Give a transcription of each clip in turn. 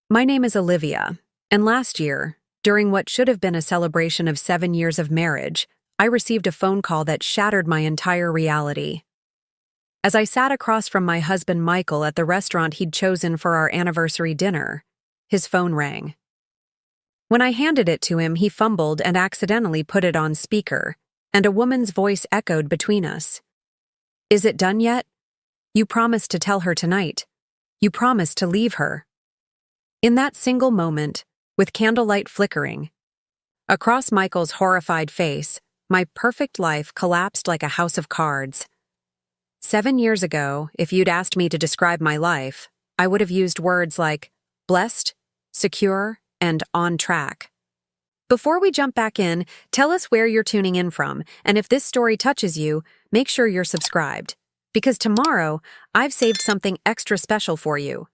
My name is Olivia, and last year, during what should have been a celebration of 7 years of marriage, I received a phone call that shattered my entire reality. As I sat across from my husband Michael at the restaurant he'd chosen for our anniversary dinner, his phone rang. When I handed it to him, he fumbled and accidentally put it on speaker, and a woman's voice echoed between us. "Is it done yet? You promised to tell her tonight. You promised to leave her." In that single moment, with candlelight flickering, across Michael's horrified face, my perfect life collapsed like a house of cards. 7 years ago, if you'd asked me to describe my life, I would have used words like blessed, secure, and on track. Before we jump back in, tell us where you're tuning in from, and if this story touches you, make sure you're subscribed. Because tomorrow, I've saved something extra special for you.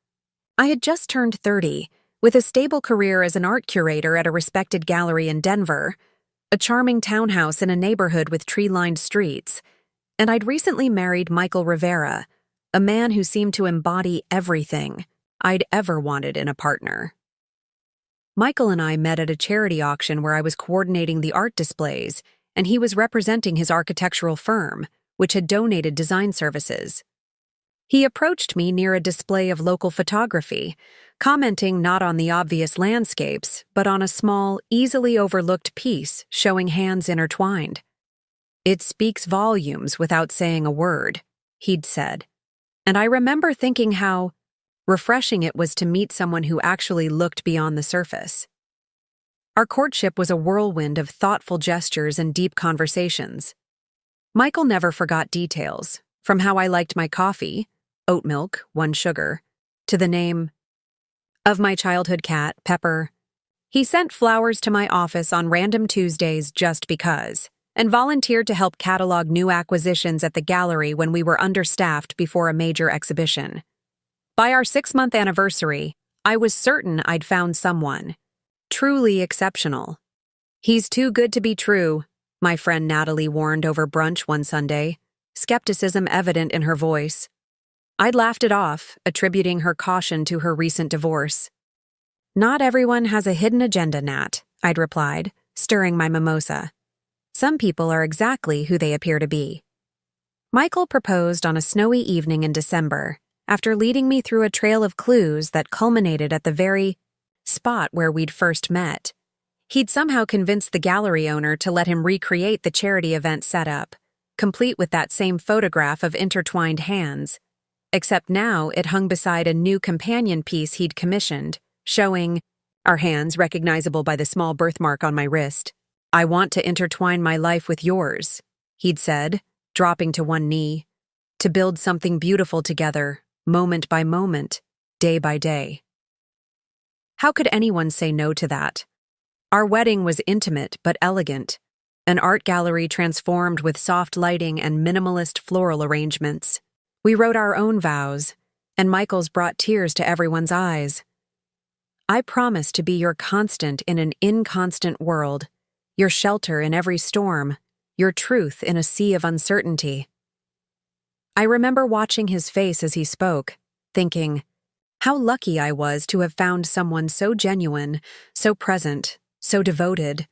I had just turned 30, with a stable career as an art curator at a respected gallery in Denver, a charming townhouse in a neighborhood with tree-lined streets, and I'd recently married Michael Rivera, a man who seemed to embody everything I'd ever wanted in a partner. Michael and I met at a charity auction where I was coordinating the art displays, and he was representing his architectural firm, which had donated design services. He approached me near a display of local photography, commenting not on the obvious landscapes, but on a small, easily overlooked piece showing hands intertwined. "It speaks volumes without saying a word," he'd said, and I remember thinking how refreshing it was to meet someone who actually looked beyond the surface. Our courtship was a whirlwind of thoughtful gestures and deep conversations. Michael never forgot details, from how I liked my coffee, oat milk, 1 sugar, to the name of my childhood cat, Pepper. He sent flowers to my office on random Tuesdays just because, and volunteered to help catalog new acquisitions at the gallery when we were understaffed before a major exhibition. By our 6-month anniversary, I was certain I'd found someone truly exceptional. "He's too good to be true," my friend Natalie warned over brunch one Sunday, skepticism evident in her voice. I'd laughed it off, attributing her caution to her recent divorce. "Not everyone has a hidden agenda, Nat," I'd replied, stirring my mimosa. "Some people are exactly who they appear to be." Michael proposed on a snowy evening in December, after leading me through a trail of clues that culminated at the very spot where we'd first met. He'd somehow convinced the gallery owner to let him recreate the charity event setup, complete with that same photograph of intertwined hands, except now it hung beside a new companion piece he'd commissioned, showing our hands recognizable by the small birthmark on my wrist. "I want to intertwine my life with yours," he'd said, dropping to one knee, "to build something beautiful together, moment by moment, day by day." How could anyone say no to that? Our wedding was intimate but elegant, an art gallery transformed with soft lighting and minimalist floral arrangements. We wrote our own vows, and Michael's brought tears to everyone's eyes. "I promise to be your constant in an inconstant world, your shelter in every storm, your truth in a sea of uncertainty." I remember watching his face as he spoke, thinking, how lucky I was to have found someone so genuine, so present, so devoted.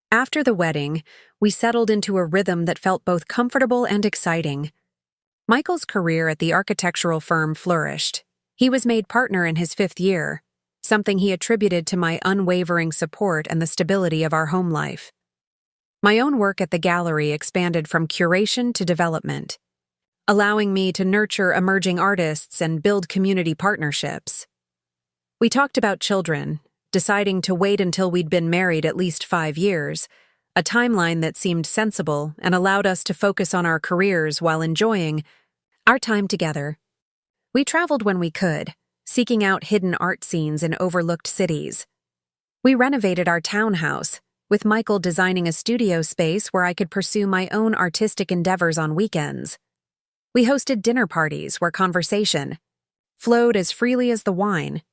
After the wedding, we settled into a rhythm that felt both comfortable and exciting. Michael's career at the architectural firm flourished. He was made partner in his 5th year, something he attributed to my unwavering support and the stability of our home life. My own work at the gallery expanded from curation to development, allowing me to nurture emerging artists and build community partnerships. We talked about children, deciding to wait until we'd been married at least 5 years, a timeline that seemed sensible and allowed us to focus on our careers while enjoying our time together. We traveled when we could, seeking out hidden art scenes in overlooked cities. We renovated our townhouse, with Michael designing a studio space where I could pursue my own artistic endeavors on weekends. We hosted dinner parties where conversation flowed as freely as the wine,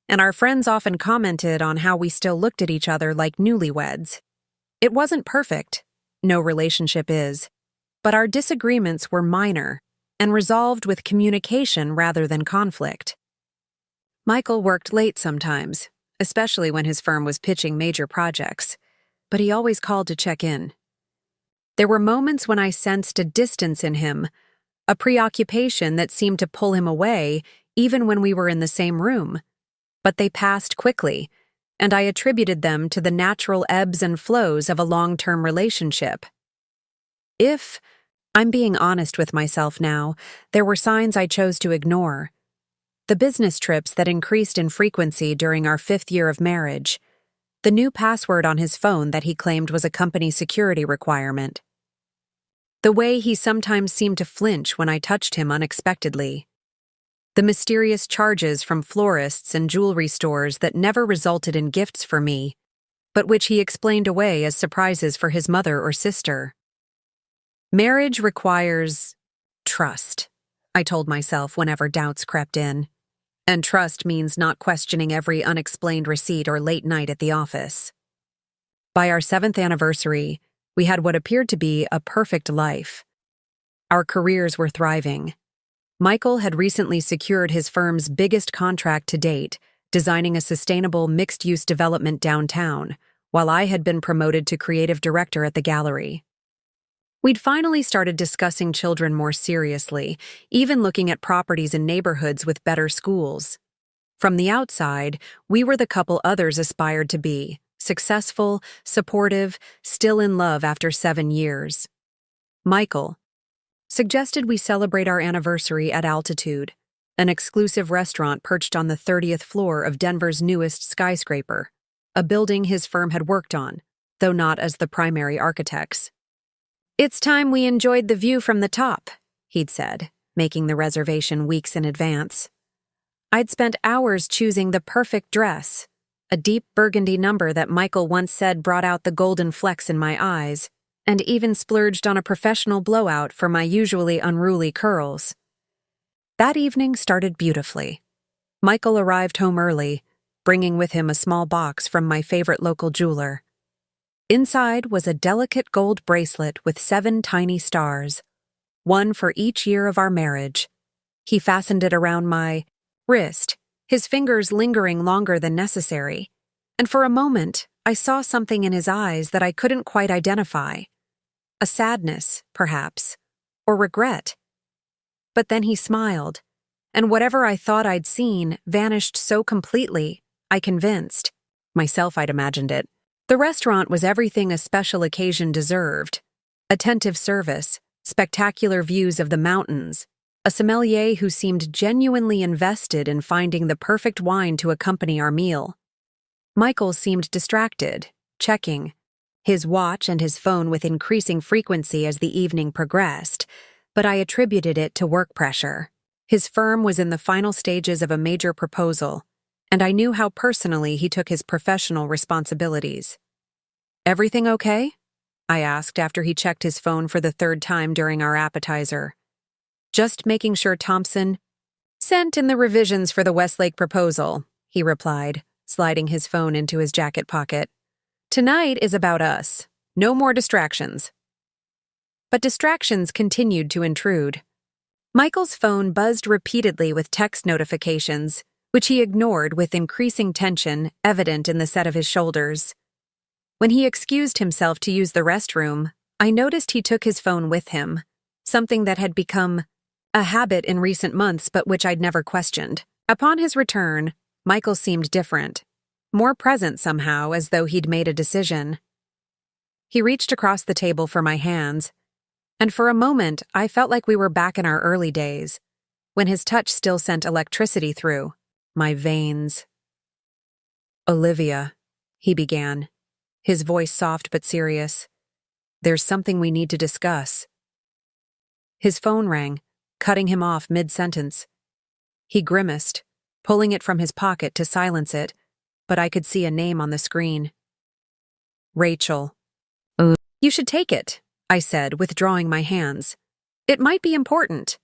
and our friends often commented on how we still looked at each other like newlyweds. It wasn't perfect, no relationship is, but our disagreements were minor and resolved with communication rather than conflict. Michael worked late sometimes, especially when his firm was pitching major projects, but he always called to check in. There were moments when I sensed a distance in him, a preoccupation that seemed to pull him away even when we were in the same room. But they passed quickly, and I attributed them to the natural ebbs and flows of a long-term relationship. If I'm being honest with myself now, there were signs I chose to ignore. The business trips that increased in frequency during our 5th year of marriage, the new password on his phone that he claimed was a company security requirement, the way he sometimes seemed to flinch when I touched him unexpectedly, the mysterious charges from florists and jewelry stores that never resulted in gifts for me, but which he explained away as surprises for his mother or sister. Marriage requires trust, I told myself whenever doubts crept in. And trust means not questioning every unexplained receipt or late night at the office. By our 7th anniversary, we had what appeared to be a perfect life. Our careers were thriving. Michael had recently secured his firm's biggest contract to date, designing a sustainable mixed-use development downtown, while I had been promoted to creative director at the gallery. We'd finally started discussing children more seriously, even looking at properties in neighborhoods with better schools. From the outside, we were the couple others aspired to be, successful, supportive, still in love after 7 years. Michael suggested we celebrate our anniversary at Altitude, an exclusive restaurant perched on the 30th floor of Denver's newest skyscraper, a building his firm had worked on, though not as the primary architects. "It's time we enjoyed the view from the top," he'd said, making the reservation weeks in advance. I'd spent hours choosing the perfect dress, a deep burgundy number that Michael once said brought out the golden flecks in my eyes, and even splurged on a professional blowout for my usually unruly curls. That evening started beautifully. Michael arrived home early, bringing with him a small box from my favorite local jeweler. Inside was a delicate gold bracelet with 7 tiny stars, one for each year of our marriage. He fastened it around my wrist, his fingers lingering longer than necessary, and for a moment I saw something in his eyes that I couldn't quite identify. A sadness, perhaps, or regret. But then he smiled, and whatever I thought I'd seen vanished so completely, I convinced myself I'd imagined it. The restaurant was everything a special occasion deserved. Attentive service, spectacular views of the mountains, a sommelier who seemed genuinely invested in finding the perfect wine to accompany our meal. Michael seemed distracted, checking his watch and his phone with increasing frequency as the evening progressed, but I attributed it to work pressure. His firm was in the final stages of a major proposal, and I knew how personally he took his professional responsibilities. "Everything okay?" I asked after he checked his phone for the 3rd time during our appetizer. "Just making sure Thompson sent in the revisions for the Westlake proposal," he replied, sliding his phone into his jacket pocket. "Tonight is about us. No more distractions." But distractions continued to intrude. Michael's phone buzzed repeatedly with text notifications, which he ignored with increasing tension evident in the set of his shoulders. When he excused himself to use the restroom, I noticed he took his phone with him, something that had become a habit in recent months but which I'd never questioned. Upon his return, Michael seemed different, more present somehow, as though he'd made a decision. He reached across the table for my hands, and for a moment I felt like we were back in our early days, when his touch still sent electricity through my veins. "Olivia," he began, his voice soft but serious, "there's something we need to discuss." His phone rang, cutting him off mid-sentence. He grimaced, pulling it from his pocket to silence it, but I could see a name on the screen. "Rachel." "You should take it," I said, withdrawing my hands. "It might be important."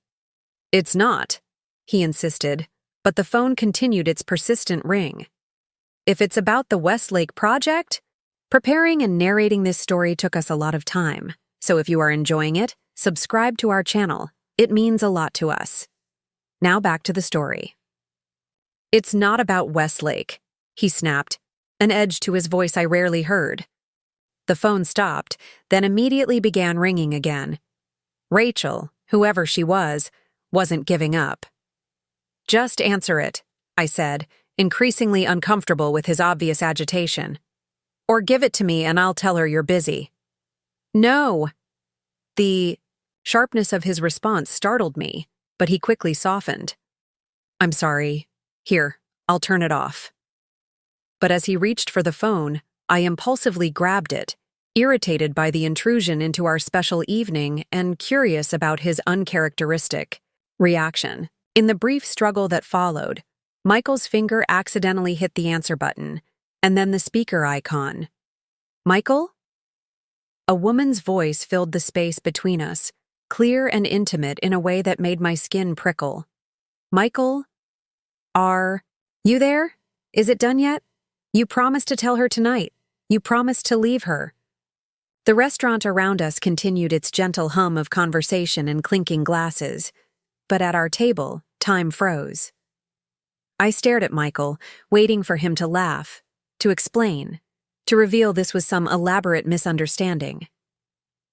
"It's not," he insisted, but the phone continued its persistent ring. "If it's about the Westlake project?" Preparing and narrating this story took us a lot of time, so if you are enjoying it, subscribe to our channel. It means a lot to us. Now back to the story. It's not about Westlake, he snapped, an edge to his voice I rarely heard. The phone stopped, then immediately began ringing again. Rachel, whoever she was, wasn't giving up. Just answer it, I said, increasingly uncomfortable with his obvious agitation. Or give it to me and I'll tell her you're busy. No. The sharpness of his response startled me, but he quickly softened. I'm sorry. Here, I'll turn it off. But as he reached for the phone, I impulsively grabbed it, irritated by the intrusion into our special evening and curious about his uncharacteristic reaction. In the brief struggle that followed, Michael's finger accidentally hit the answer button, and then the speaker icon. Michael? A woman's voice filled the space between us, clear and intimate in a way that made my skin prickle. Michael? Are you there? Is it done yet? You promised to tell her tonight. You promised to leave her. The restaurant around us continued its gentle hum of conversation and clinking glasses, but at our table, time froze. I stared at Michael, waiting for him to laugh, to explain, to reveal this was some elaborate misunderstanding.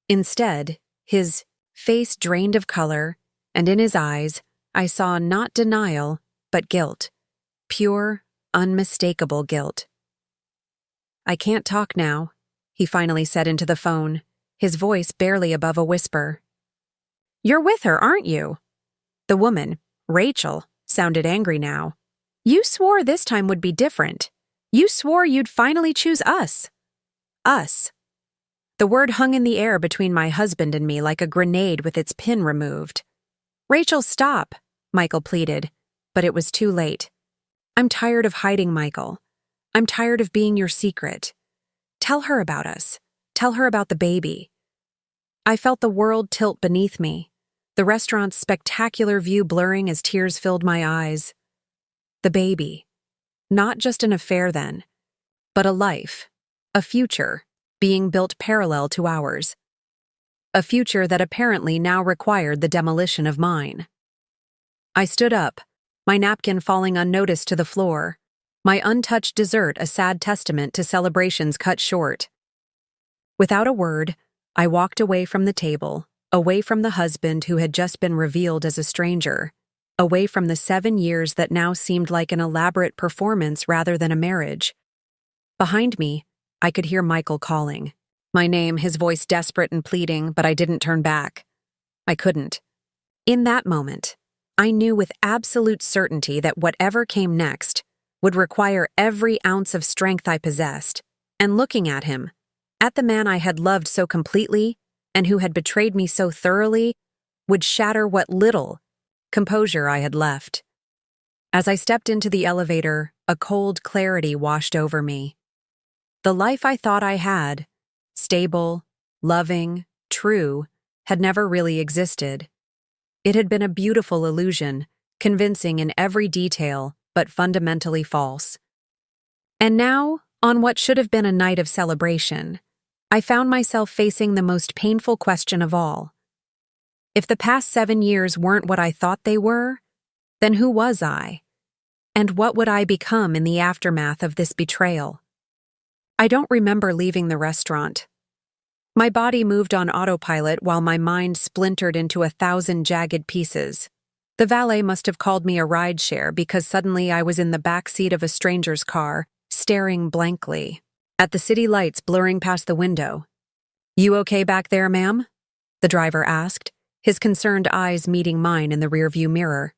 Instead, his face drained of color, and in his eyes, I saw not denial, but guilt. Pure, unmistakable guilt. I can't talk now, he finally said into the phone, his voice barely above a whisper. You're with her, aren't you? The woman, Rachel, sounded angry now. You swore this time would be different. You swore you'd finally choose us. Us. The word hung in the air between my husband and me like a grenade with its pin removed. Rachel, stop, Michael pleaded, but it was too late. I'm tired of hiding, Michael. I'm tired of being your secret. Tell her about us. Tell her about the baby. I felt the world tilt beneath me, the restaurant's spectacular view blurring as tears filled my eyes. The baby. Not just an affair then, but a life, a future, being built parallel to ours. A future that apparently now required the demolition of mine. I stood up, my napkin falling unnoticed to the floor, my untouched dessert a sad testament to celebrations cut short. Without a word, I walked away from the table, away from the husband who had just been revealed as a stranger, away from the 7 years that now seemed like an elaborate performance rather than a marriage. Behind me, I could hear Michael calling. My name, his voice desperate and pleading, but I didn't turn back. I couldn't. In that moment, I knew with absolute certainty that whatever came next would require every ounce of strength I possessed, and looking at him, at the man I had loved so completely and who had betrayed me so thoroughly, would shatter what little composure I had left. As I stepped into the elevator, a cold clarity washed over me. The life I thought I had, stable, loving, true, had never really existed. It had been a beautiful illusion, convincing in every detail, but fundamentally false. And now, on what should have been a night of celebration, I found myself facing the most painful question of all. If the past 7 years weren't what I thought they were, then who was I? And what would I become in the aftermath of this betrayal? I don't remember leaving the restaurant. My body moved on autopilot while my mind splintered into 1,000 jagged pieces. The valet must have called me a rideshare because suddenly I was in the back seat of a stranger's car, staring blankly at the city lights blurring past the window. You okay back there, ma'am? The driver asked, his concerned eyes meeting mine in the rearview mirror.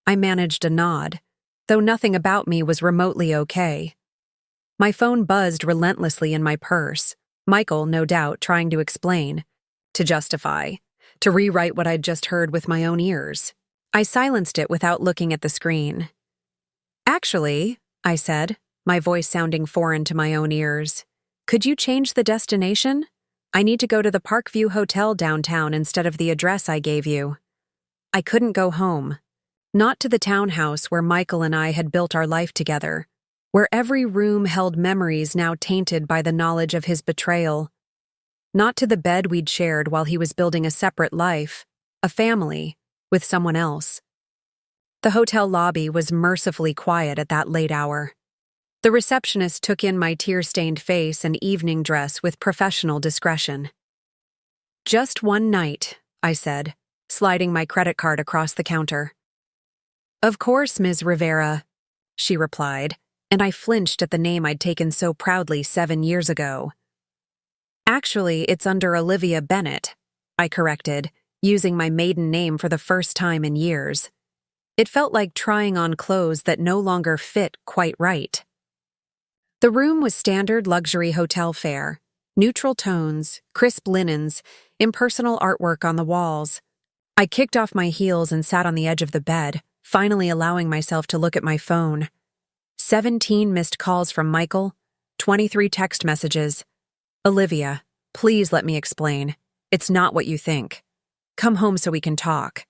I managed a nod, though nothing about me was remotely okay. My phone buzzed relentlessly in my purse, Michael, no doubt, trying to explain, to justify, to rewrite what I'd just heard with my own ears. I silenced it without looking at the screen. Actually, I said, my voice sounding foreign to my own ears, could you change the destination? I need to go to the Parkview Hotel downtown instead of the address I gave you. I couldn't go home. Not to the townhouse where Michael and I had built our life together, where every room held memories now tainted by the knowledge of his betrayal. Not to the bed we'd shared while he was building a separate life, a family, with someone else. The hotel lobby was mercifully quiet at that late hour. The receptionist took in my tear-stained face and evening dress with professional discretion. "Just one night," I said, sliding my credit card across the counter. "Of course, Ms. Rivera," she replied, and I flinched at the name I'd taken so proudly 7 years ago. "Actually, it's under Olivia Bennett," I corrected, using my maiden name for the first time in years. It felt like trying on clothes that no longer fit quite right. The room was standard luxury hotel fare: neutral tones, crisp linens, impersonal artwork on the walls. I kicked off my heels and sat on the edge of the bed, finally allowing myself to look at my phone. 17 missed calls from Michael, 23 text messages. "Olivia, please let me explain. It's not what you think. Come home so we can talk."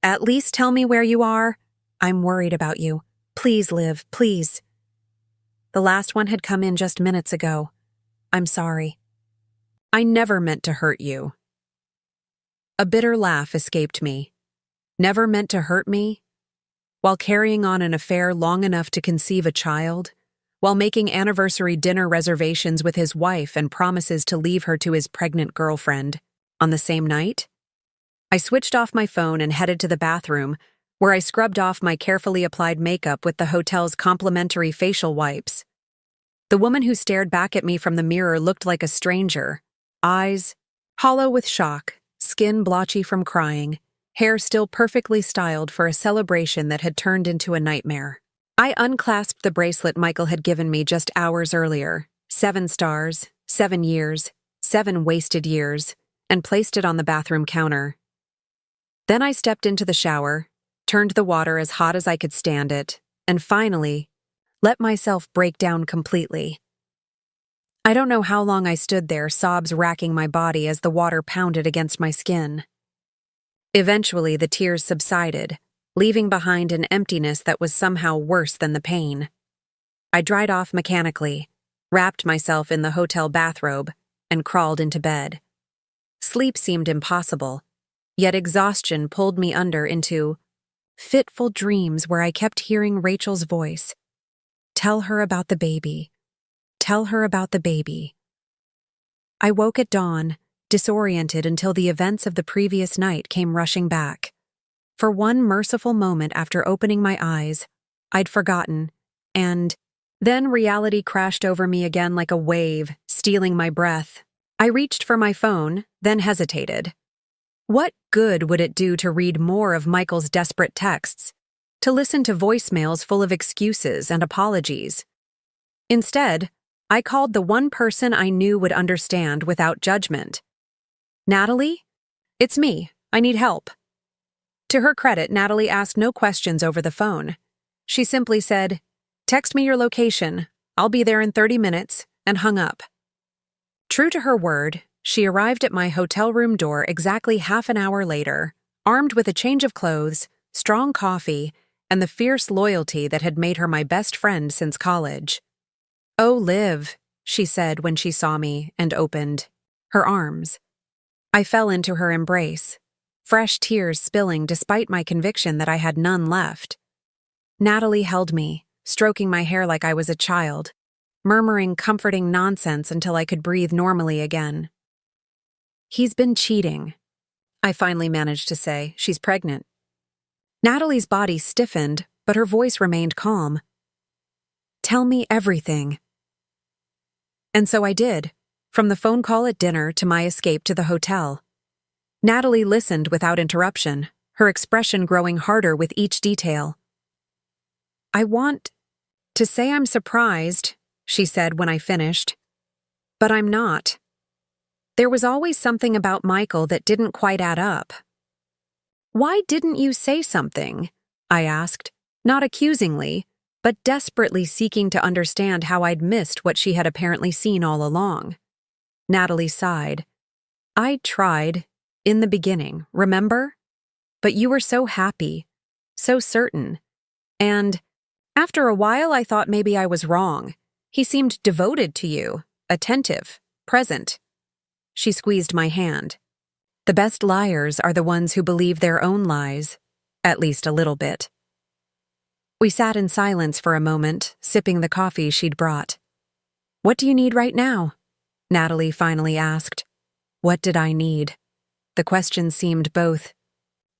"At least tell me where you are. I'm worried about you. Please, Liv, please." The last one had come in just minutes ago. "I'm sorry. I never meant to hurt you." A bitter laugh escaped me. Never meant to hurt me? While carrying on an affair long enough to conceive a child? While making anniversary dinner reservations with his wife and promises to leave her to his pregnant girlfriend on the same night? I switched off my phone and headed to the bathroom, where I scrubbed off my carefully applied makeup with the hotel's complimentary facial wipes. The woman who stared back at me from the mirror looked like a stranger. Eyes hollow with shock, skin blotchy from crying, hair still perfectly styled for a celebration that had turned into a nightmare. I unclasped the bracelet Michael had given me just hours earlier, 7 stars, 7 years, 7 wasted years, and placed it on the bathroom counter. Then I stepped into the shower, turned the water as hot as I could stand it, and finally, let myself break down completely. I don't know how long I stood there, sobs racking my body as the water pounded against my skin. Eventually, the tears subsided, leaving behind an emptiness that was somehow worse than the pain. I dried off mechanically, wrapped myself in the hotel bathrobe, and crawled into bed. Sleep seemed impossible, yet exhaustion pulled me under into fitful dreams where I kept hearing Rachel's voice. "Tell her about the baby. Tell her about the baby." I woke at dawn, disoriented until the events of the previous night came rushing back. For one merciful moment after opening my eyes, I'd forgotten, and then reality crashed over me again like a wave, stealing my breath. I reached for my phone, then hesitated. What good would it do to read more of Michael's desperate texts, to listen to voicemails full of excuses and apologies? Instead, I called the one person I knew would understand without judgment. "Natalie? It's me. I need help." To her credit, Natalie asked no questions over the phone. She simply said, "Text me your location. I'll be there in 30 minutes," and hung up. True to her word, she arrived at my hotel room door exactly half an hour later, armed with a change of clothes, strong coffee, and the fierce loyalty that had made her my best friend since college. "Oh, Liv," she said when she saw me and opened her arms. I fell into her embrace, fresh tears spilling despite my conviction that I had none left. Natalie held me, stroking my hair like I was a child, murmuring comforting nonsense until I could breathe normally again. "He's been cheating," I finally managed to say. "She's pregnant." Natalie's body stiffened, but her voice remained calm. "Tell me everything." And so I did, from the phone call at dinner to my escape to the hotel. Natalie listened without interruption, her expression growing harder with each detail. "I want to say I'm surprised," she said when I finished, "but I'm not. There was always something about Michael that didn't quite add up." "Why didn't you say something?" I asked, not accusingly, but desperately seeking to understand how I'd missed what she had apparently seen all along. Natalie sighed. "I tried, in the beginning, remember? But you were so happy, so certain. And after a while I thought maybe I was wrong. He seemed devoted to you, attentive, present." She squeezed my hand. "The best liars are the ones who believe their own lies, at least a little bit." We sat in silence for a moment, sipping the coffee she'd brought. "What do you need right now?" Natalie finally asked. What did I need? The question seemed both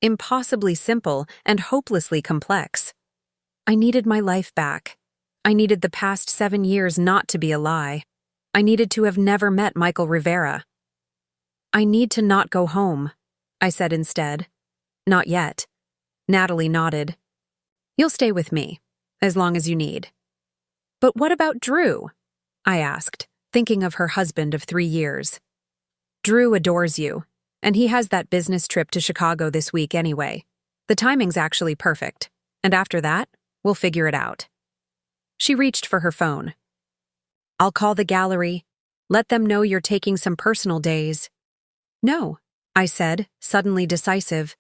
impossibly simple and hopelessly complex. I needed my life back. I needed the past 7 years not to be a lie. I needed to have never met Michael Rivera. "I need to not go home," I said instead. "Not yet." Natalie nodded. "You'll stay with me, as long as you need." "But what about Drew?" I asked, thinking of her husband of 3 years. "Drew adores you, and he has that business trip to Chicago this week anyway. The timing's actually perfect, and after that, we'll figure it out." She reached for her phone. "I'll call the gallery. Let them know you're taking some personal days." "No," I said, suddenly decisive.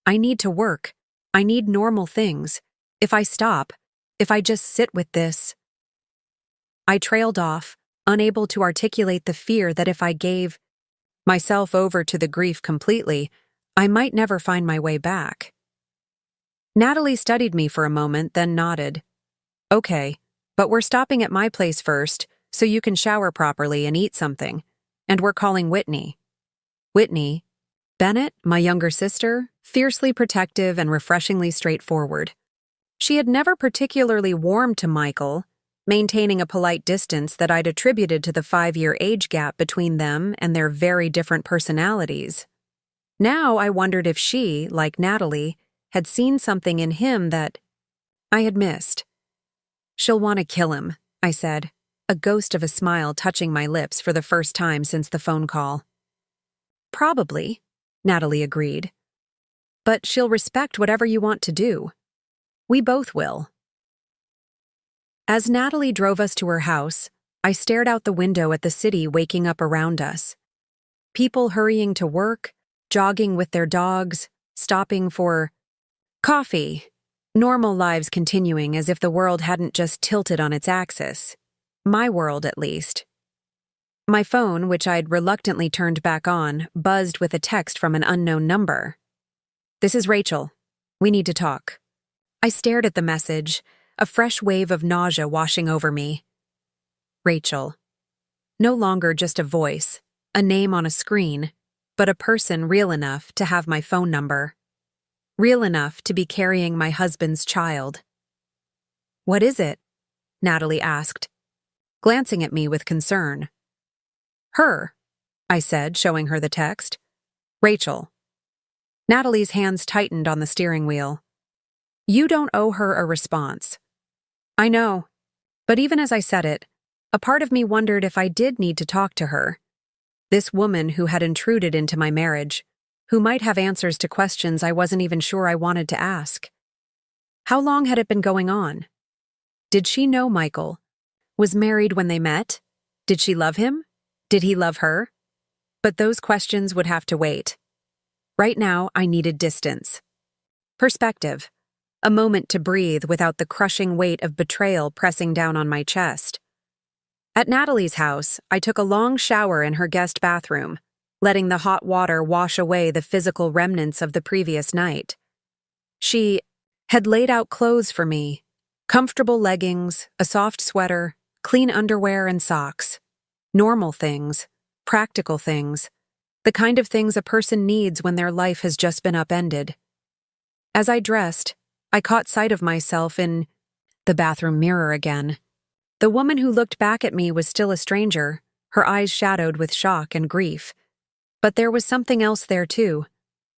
"I need to work. I need normal things. If I stop, if I just sit with this—" I trailed off, unable to articulate the fear that if I gave myself over to the grief completely, I might never find my way back. Natalie studied me for a moment, then nodded. "Okay, but we're stopping at my place first, so you can shower properly and eat something. And we're calling Whitney." Whitney, Bennett, my younger sister, fiercely protective and refreshingly straightforward. She had never particularly warmed to Michael, maintaining a polite distance that I'd attributed to the 5-year age gap between them and their very different personalities. Now I wondered if she, like Natalie, had seen something in him that I had missed. "She'll want to kill him," I said, a ghost of a smile touching my lips for the first time since the phone call. "Probably," Natalie agreed. "But she'll respect whatever you want to do. We both will." As Natalie drove us to her house, I stared out the window at the city waking up around us. People hurrying to work, jogging with their dogs, stopping for coffee. Normal lives continuing as if the world hadn't just tilted on its axis. My world, at least. My phone, which I'd reluctantly turned back on, buzzed with a text from an unknown number. "This is Rachel. We need to talk." I stared at the message, a fresh wave of nausea washing over me. Rachel. No longer just a voice, a name on a screen, but a person real enough to have my phone number. Real enough to be carrying my husband's child. "What is it?" Natalie asked, glancing at me with concern. "Her," I said, showing her the text. "Rachel." Natalie's hands tightened on the steering wheel. "You don't owe her a response." I know, but even as I said it, a part of me wondered if I did need to talk to her. This woman who had intruded into my marriage, who might have answers to questions I wasn't even sure I wanted to ask. How long had it been going on? Did she know Michael? Was married when they met? Did she love him? Did he love her? But those questions would have to wait. Right now, I needed distance. Perspective. A moment to breathe without the crushing weight of betrayal pressing down on my chest. At Natalie's house, I took a long shower in her guest bathroom, letting the hot water wash away the physical remnants of the previous night. She had laid out clothes for me, comfortable leggings, a soft sweater, clean underwear and socks. Normal things, practical things, the kind of things a person needs when their life has just been upended. As I dressed, I caught sight of myself in the bathroom mirror again. The woman who looked back at me was still a stranger, her eyes shadowed with shock and grief. But there was something else there too,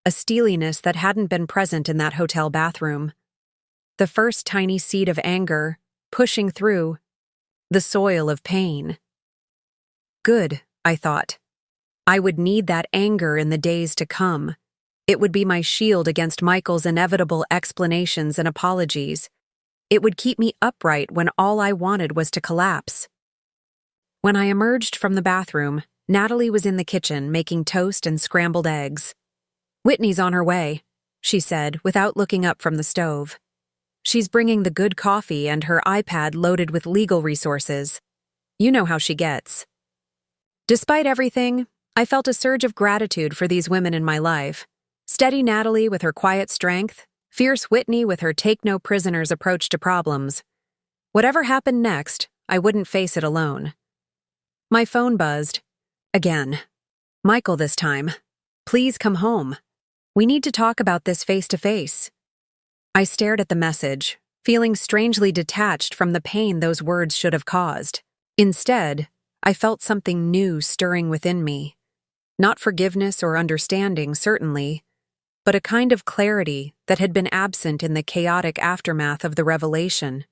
a steeliness that hadn't been present in that hotel bathroom. The first tiny seed of anger, pushing through, the soil of pain. Good, I thought. I would need that anger in the days to come. It would be my shield against Michael's inevitable explanations and apologies. It would keep me upright when all I wanted was to collapse. When I emerged from the bathroom, Natalie was in the kitchen making toast and scrambled eggs. "Whitney's on her way," she said without looking up from the stove. "She's bringing the good coffee and her iPad loaded with legal resources. You know how she gets." Despite everything, I felt a surge of gratitude for these women in my life. Steady Natalie with her quiet strength, Fierce Whitney with her take-no-prisoners approach to problems. Whatever happened next, I wouldn't face it alone. My phone buzzed. Again. Michael this time. Please come home. We need to talk about this face-to-face. I stared at the message, feeling strangely detached from the pain those words should have caused. Instead, I felt something new stirring within me. Not forgiveness or understanding, certainly, but a kind of clarity that had been absent in the chaotic aftermath of the revelation.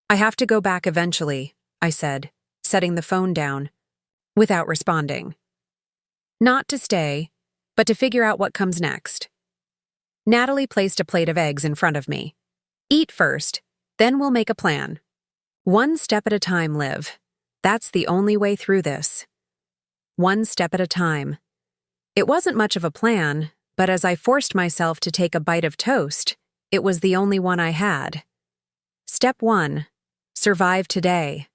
I have to go back eventually, I said, setting the phone down, without responding. Not to stay, but to figure out what comes next. Natalie placed a plate of eggs in front of me. Eat first, then we'll make a plan. One step at a time, Liv. That's the only way through this. One step at a time. It wasn't much of a plan, but as I forced myself to take a bite of toast, it was the only one I had. Step 1. Survive today.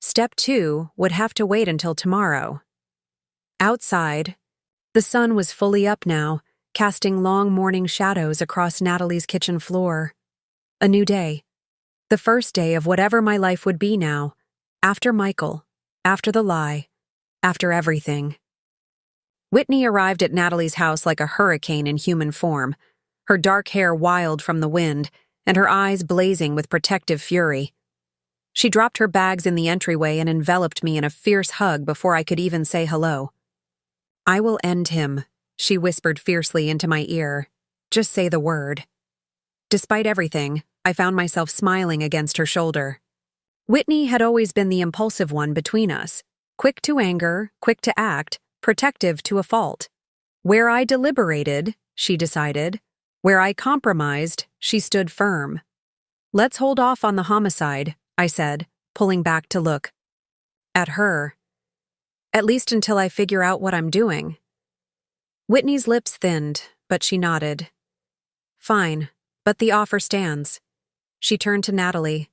Step 2 would have to wait until tomorrow. Outside, the sun was fully up now, casting long morning shadows across Natalie's kitchen floor. A new day. The first day of whatever my life would be now, after Michael, after the lie, after everything. Whitney arrived at Natalie's house like a hurricane in human form, her dark hair wild from the wind and her eyes blazing with protective fury. She dropped her bags in the entryway and enveloped me in a fierce hug before I could even say hello. I will end him, she whispered fiercely into my ear. Just say the word. Despite everything, I found myself smiling against her shoulder. Whitney had always been the impulsive one between us, quick to anger, quick to act, protective to a fault. Where I deliberated, she decided. Where I compromised, she stood firm. Let's hold off on the homicide, I said, pulling back to look at her. At least until I figure out what I'm doing. Whitney's lips thinned, but she nodded. Fine, but the offer stands. She turned to Natalie.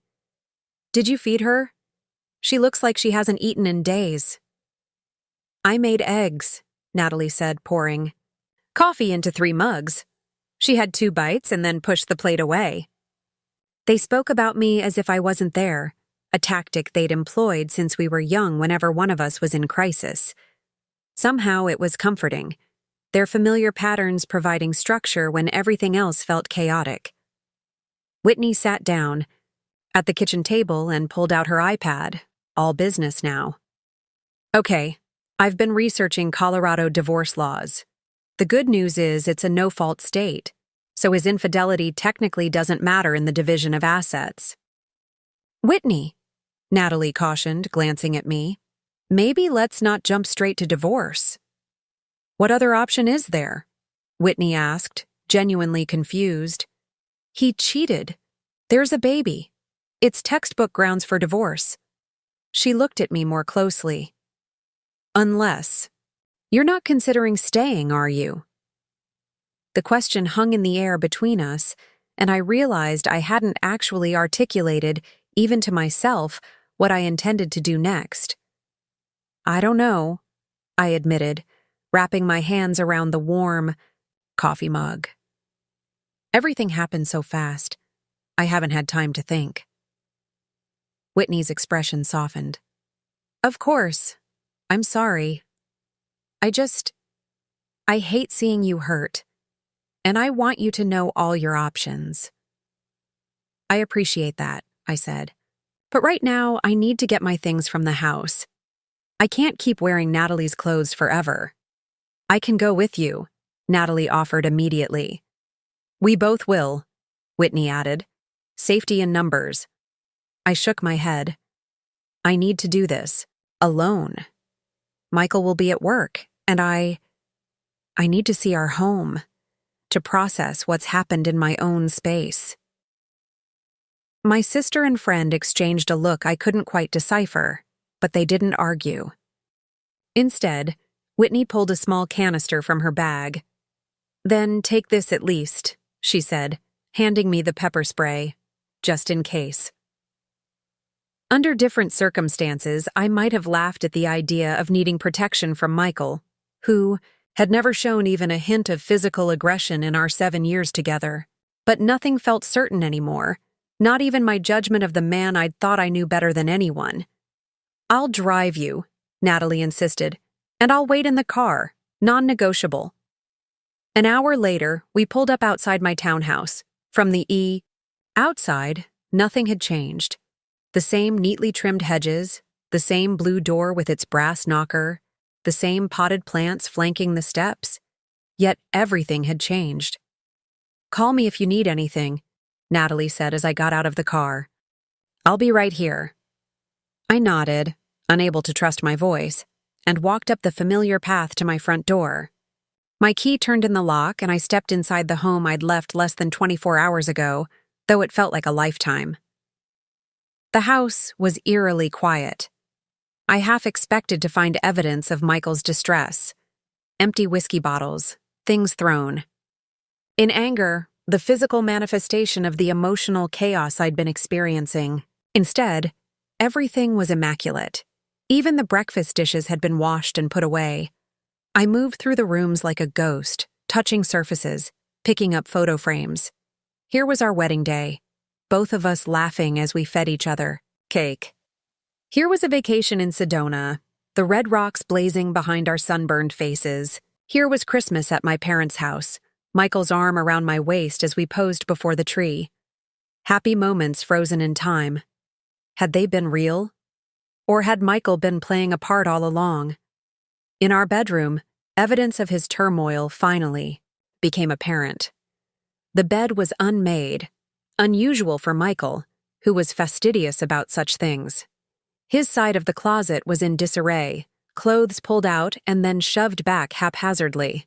Did you feed her? She looks like she hasn't eaten in days. I made eggs, Natalie said, pouring coffee into 3 mugs. She had 2 bites and then pushed the plate away. They spoke about me as if I wasn't there, a tactic they'd employed since we were young whenever one of us was in crisis. Somehow it was comforting, their familiar patterns providing structure when everything else felt chaotic. Whitney sat down at the kitchen table and pulled out her iPad, all business now. Okay, I've been researching Colorado divorce laws. The good news is it's a no-fault state, so his infidelity technically doesn't matter in the division of assets. Whitney, Natalie cautioned, glancing at me, maybe let's not jump straight to divorce. What other option is there? Whitney asked, genuinely confused. He cheated. There's a baby. It's textbook grounds for divorce. She looked at me more closely. Unless. You're not considering staying, are you? The question hung in the air between us, and I realized I hadn't actually articulated, even to myself, what I intended to do next. I don't know, I admitted, wrapping my hands around the warm coffee mug. Everything happened so fast, I haven't had time to think. Whitney's expression softened. Of course. I'm sorry. I hate seeing you hurt, and I want you to know all your options. I appreciate that, I said. But right now, I need to get my things from the house. I can't keep wearing Natalie's clothes forever. I can go with you, Natalie offered immediately. We both will, Whitney added. Safety in numbers. I shook my head. I need to do this, alone. Michael will be at work, and I need to see our home, to process what's happened in my own space. My sister and friend exchanged a look I couldn't quite decipher, but they didn't argue. Instead, Whitney pulled a small canister from her bag. Then take this at least, she said, handing me the pepper spray, just in case. Under different circumstances, I might have laughed at the idea of needing protection from Michael, who, had never shown even a hint of physical aggression in our 7 years together. But nothing felt certain anymore, not even my judgment of the man I'd thought I knew better than anyone. "I'll drive you," Natalie insisted, "and I'll wait in the car, non-negotiable." An hour later, we pulled up outside my townhouse. From the outside, nothing had changed. The same neatly trimmed hedges, the same blue door with its brass knocker, the same potted plants flanking the steps. Yet everything had changed. "Call me if you need anything," Natalie said as I got out of the car. "I'll be right here." I nodded, unable to trust my voice, and walked up the familiar path to my front door. My key turned in the lock and I stepped inside the home I'd left less than 24 hours ago, though it felt like a lifetime. The house was eerily quiet. I half expected to find evidence of Michael's distress. Empty whiskey bottles, things thrown. In anger, the physical manifestation of the emotional chaos I'd been experiencing. Instead, everything was immaculate. Even the breakfast dishes had been washed and put away. I moved through the rooms like a ghost, touching surfaces, picking up photo frames. Here was our wedding day, both of us laughing as we fed each other cake. Here was a vacation in Sedona, the red rocks blazing behind our sunburned faces. Here was Christmas at my parents' house, Michael's arm around my waist as we posed before the tree. Happy moments frozen in time. Had they been real? Or had Michael been playing a part all along? In our bedroom, evidence of his turmoil finally became apparent. The bed was unmade, unusual for Michael, who was fastidious about such things. His side of the closet was in disarray, clothes pulled out and then shoved back haphazardly.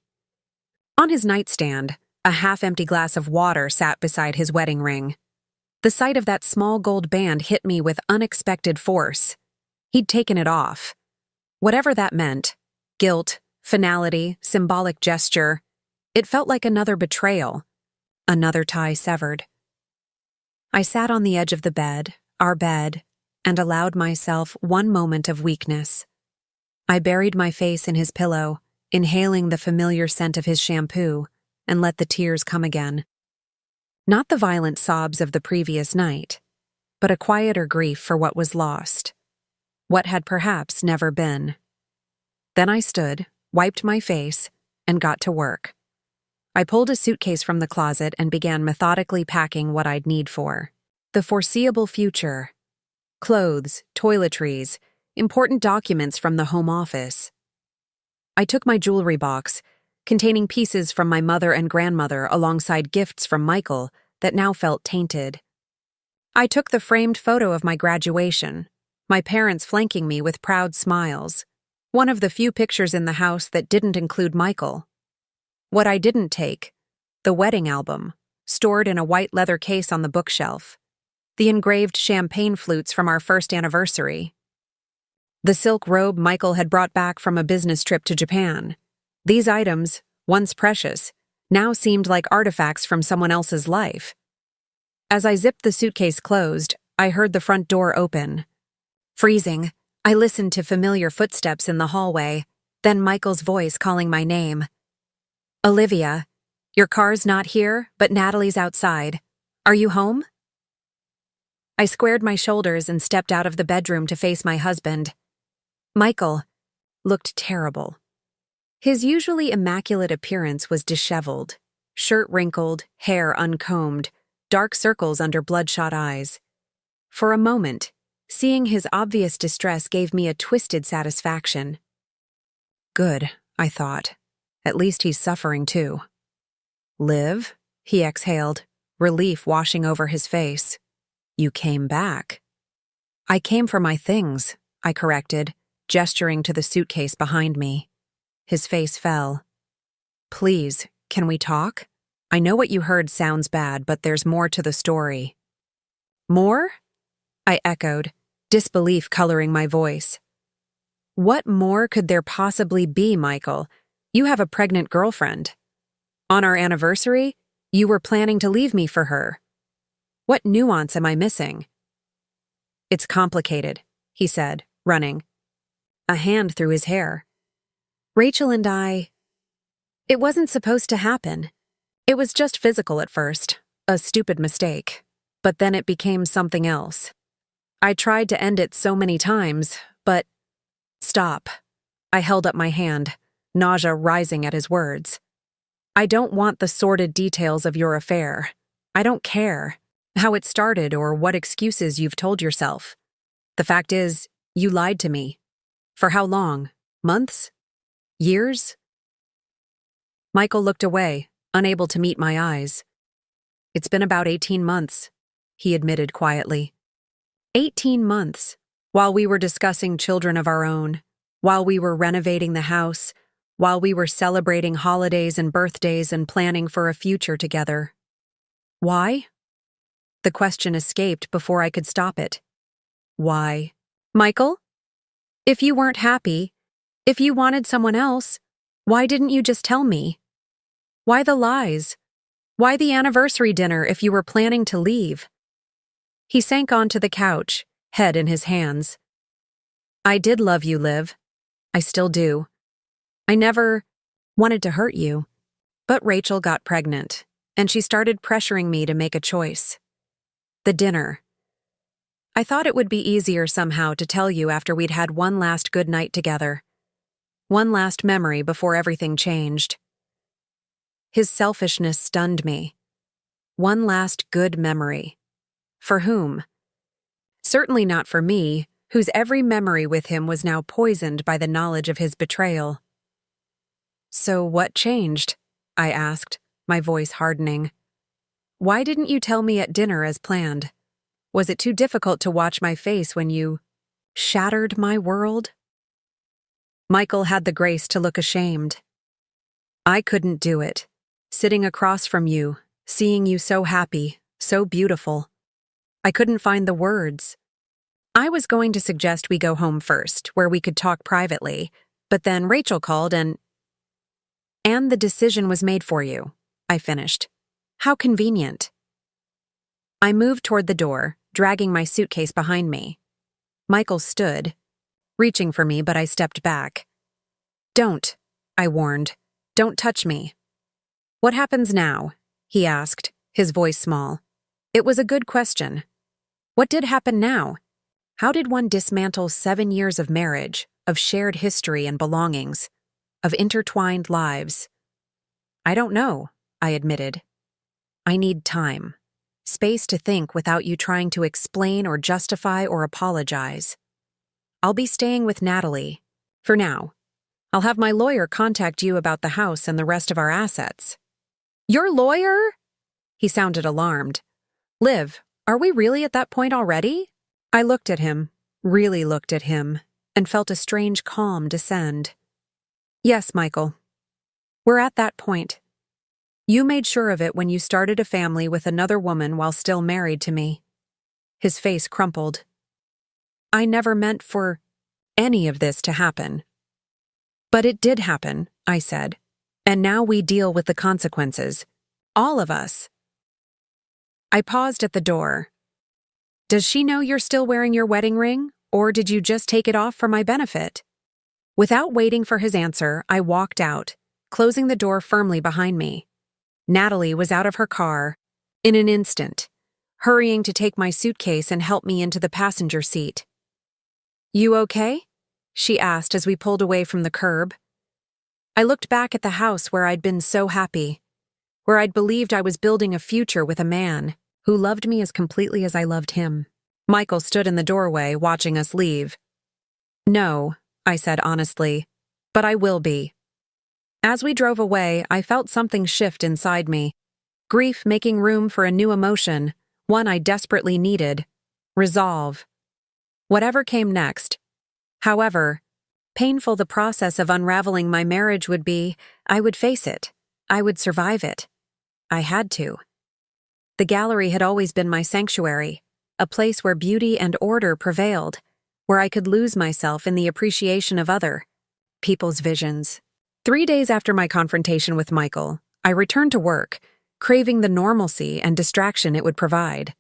On his nightstand, a half-empty glass of water sat beside his wedding ring. The sight of that small gold band hit me with unexpected force. He'd taken it off. Whatever that meant, guilt, finality, symbolic gesture, it felt like another betrayal, another tie severed. I sat on the edge of the bed, our bed, and allowed myself one moment of weakness. I buried my face in his pillow, inhaling the familiar scent of his shampoo, and let the tears come again. Not the violent sobs of the previous night, but a quieter grief for what was lost, what had perhaps never been. Then I stood, wiped my face, and got to work. I pulled a suitcase from the closet and began methodically packing what I'd need for the foreseeable future. Clothes, toiletries, important documents from the home office. I took my jewelry box, containing pieces from my mother and grandmother alongside gifts from Michael that now felt tainted. I took the framed photo of my graduation, my parents flanking me with proud smiles. One of the few pictures in the house that didn't include Michael. What I didn't take, the wedding album, stored in a white leather case on the bookshelf. The engraved champagne flutes from our first anniversary. The silk robe Michael had brought back from a business trip to Japan. These items, once precious, now seemed like artifacts from someone else's life. As I zipped the suitcase closed, I heard the front door open. Freezing, I listened to familiar footsteps in the hallway, then Michael's voice calling my name. "Olivia, your car's not here, but Natalie's outside. Are you home?" I squared my shoulders and stepped out of the bedroom to face my husband. Michael looked terrible. His usually immaculate appearance was disheveled, shirt wrinkled, hair uncombed, dark circles under bloodshot eyes. For a moment, seeing his obvious distress gave me a twisted satisfaction. Good, I thought. At least he's suffering too. "Liv?" he exhaled, relief washing over his face. "You came back." "I came for my things," I corrected, gesturing to the suitcase behind me. His face fell. "Please, can we talk? I know what you heard sounds bad, but there's more to the story." "More?" I echoed, disbelief coloring my voice. "What more could there possibly be, Michael? You have a pregnant girlfriend. On our anniversary, you were planning to leave me for her. What nuance am I missing?" "It's complicated," he said, running. A hand through his hair. "Rachel and I, It wasn't supposed to happen. It was just physical at first, a stupid mistake. But then it became something else. I tried to end it so many times, but... Stop. I held up my hand, nausea rising at his words. I don't want the sordid details of your affair. I don't care how it started or what excuses you've told yourself. The fact is, you lied to me. For how long? Months? Years? Michael looked away, unable to meet my eyes. It's been about 18 months, he admitted quietly. 18 months, while we were discussing children of our own, while we were renovating the house, while we were celebrating holidays and birthdays and planning for a future together. Why? The question escaped before I could stop it. Why? Michael? If you weren't happy, if you wanted someone else, why didn't you just tell me? Why the lies? Why the anniversary dinner if you were planning to leave? He sank onto the couch, head in his hands. I did love you, Liv. I still do. I never wanted to hurt you. But Rachel got pregnant, and she started pressuring me to make a choice. The dinner. I thought it would be easier somehow to tell you after we'd had one last good night together. One last memory before everything changed. His selfishness stunned me. One last good memory. For whom? Certainly not for me, whose every memory with him was now poisoned by the knowledge of his betrayal. So what changed? I asked, my voice hardening. Why didn't you tell me at dinner as planned? Was it too difficult to watch my face when you shattered my world? Michael had the grace to look ashamed. I couldn't do it. Sitting across from you, seeing you so happy, so beautiful. I couldn't find the words. I was going to suggest we go home first, where we could talk privately, but then Rachel called and the decision was made for you, I finished. How convenient. I moved toward the door, dragging my suitcase behind me. Michael stood, reaching for me, but I stepped back. Don't, I warned. Don't touch me. What happens now? He asked, his voice small. It was a good question. What did happen now? How did one dismantle 7 years of marriage, of shared history and belongings, of intertwined lives? I don't know, I admitted. I need time. Space to think without you trying to explain or justify or apologize. I'll be staying with Natalie. For now. I'll have my lawyer contact you about the house and the rest of our assets. Your lawyer? He sounded alarmed. Liv, are we really at that point already? I looked at him, really looked at him, and felt a strange calm descend. Yes, Michael. We're at that point. You made sure of it when you started a family with another woman while still married to me. His face crumpled. I never meant for any of this to happen. But it did happen, I said, and now we deal with the consequences. All of us. I paused at the door. Does she know you're still wearing your wedding ring, or did you just take it off for my benefit? Without waiting for his answer, I walked out, closing the door firmly behind me. Natalie was out of her car, in an instant, hurrying to take my suitcase and help me into the passenger seat. You okay? She asked as we pulled away from the curb. I looked back at the house where I'd been so happy, where I'd believed I was building a future with a man who loved me as completely as I loved him. Michael stood in the doorway, watching us leave. No, I said honestly, but I will be. As we drove away, I felt something shift inside me. Grief making room for a new emotion, one I desperately needed. Resolve. Whatever came next. However painful the process of unraveling my marriage would be, I would face it. I would survive it. I had to. The gallery had always been my sanctuary, a place where beauty and order prevailed, where I could lose myself in the appreciation of other people's visions. 3 days after my confrontation with Michael, I returned to work, craving the normalcy and distraction it would provide.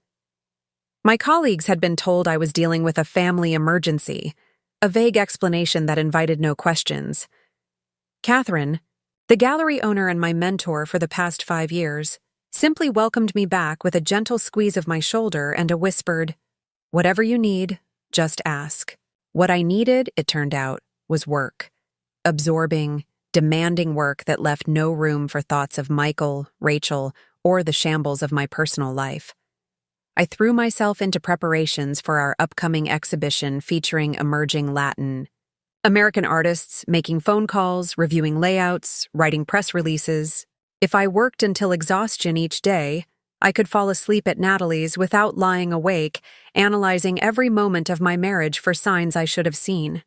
My colleagues had been told I was dealing with a family emergency, a vague explanation that invited no questions. Catherine, The gallery owner and my mentor for the past 5 years simply welcomed me back with a gentle squeeze of my shoulder and a whispered, "Whatever you need, just ask." What I needed, it turned out, was work. Absorbing, demanding work that left no room for thoughts of Michael, Rachel, or the shambles of my personal life. I threw myself into preparations for our upcoming exhibition featuring emerging Latin American artists, making phone calls, reviewing layouts, writing press releases. If I worked until exhaustion each day, I could fall asleep at Natalie's without lying awake, analyzing every moment of my marriage for signs I should have seen.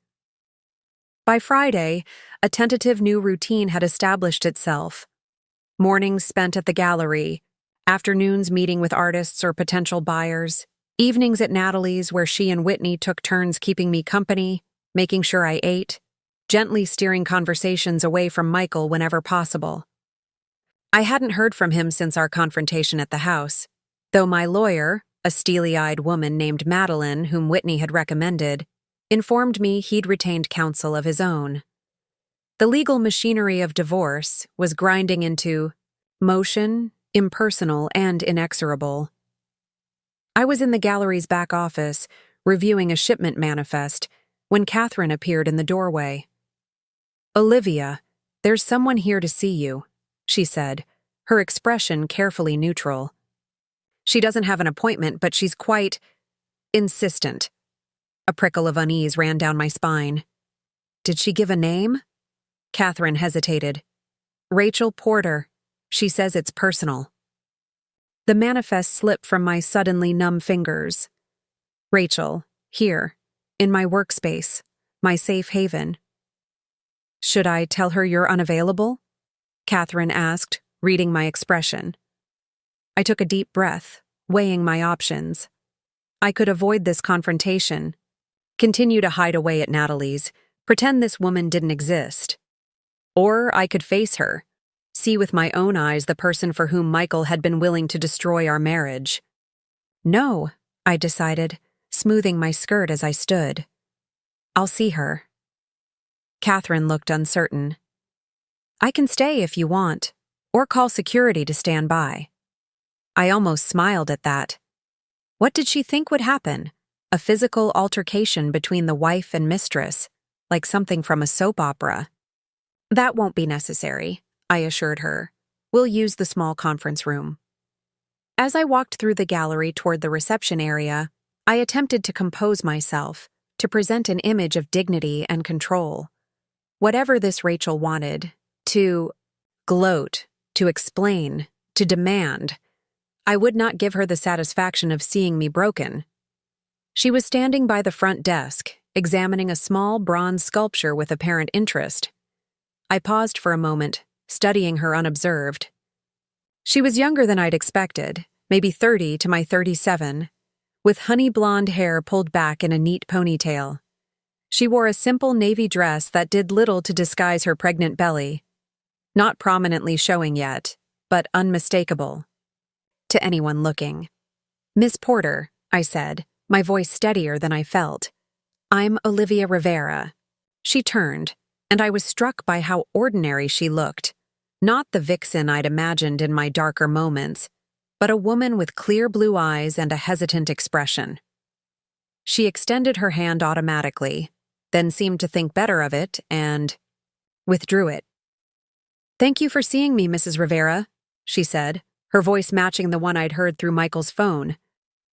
By Friday, a tentative new routine had established itself. Mornings spent at the gallery, afternoons meeting with artists or potential buyers, evenings at Natalie's where she and Whitney took turns keeping me company, making sure I ate, gently steering conversations away from Michael whenever possible. I hadn't heard from him since our confrontation at the house, though my lawyer, a steely-eyed woman named Madeline whom Whitney had recommended, informed me he'd retained counsel of his own. The legal machinery of divorce was grinding into motion, impersonal and inexorable. I was in the gallery's back office, reviewing a shipment manifest, when Catherine appeared in the doorway. "Olivia, there's someone here to see you," she said, her expression carefully neutral. "She doesn't have an appointment, but she's quite insistent." A prickle of unease ran down my spine. "Did she give a name?" Catherine hesitated. "Rachel Porter. She says it's personal." The manifest slipped from my suddenly numb fingers. "Rachel, here, in my workspace, my safe haven." "Should I tell her you're unavailable?" Catherine asked, reading my expression. I took a deep breath, weighing my options. I could avoid this confrontation, continue to hide away at Natalie's, pretend this woman didn't exist. Or I could face her, see with my own eyes the person for whom Michael had been willing to destroy our marriage. "No," I decided, smoothing my skirt as I stood. "I'll see her." Catherine looked uncertain. "I can stay if you want, or call security to stand by." I almost smiled at that. What did she think would happen? A physical altercation between the wife and mistress, like something from a soap opera. "That won't be necessary," I assured her. "We'll use the small conference room." As I walked through the gallery toward the reception area, I attempted to compose myself, to present an image of dignity and control. Whatever this Rachel wanted, to gloat, to explain, to demand, I would not give her the satisfaction of seeing me broken. She was standing by the front desk, examining a small bronze sculpture with apparent interest. I paused for a moment, studying her unobserved. She was younger than I'd expected, maybe 30 to my 37, with honey blonde hair pulled back in a neat ponytail. She wore a simple navy dress that did little to disguise her pregnant belly, not prominently showing yet, but unmistakable to anyone looking. "Miss Porter," I said, my voice steadier than I felt. "I'm Olivia Rivera." She turned, and I was struck by how ordinary she looked. Not the vixen I'd imagined in my darker moments, but a woman with clear blue eyes and a hesitant expression. She extended her hand automatically, then seemed to think better of it and withdrew it. "Thank you for seeing me, Mrs. Rivera," she said, her voice matching the one I'd heard through Michael's phone,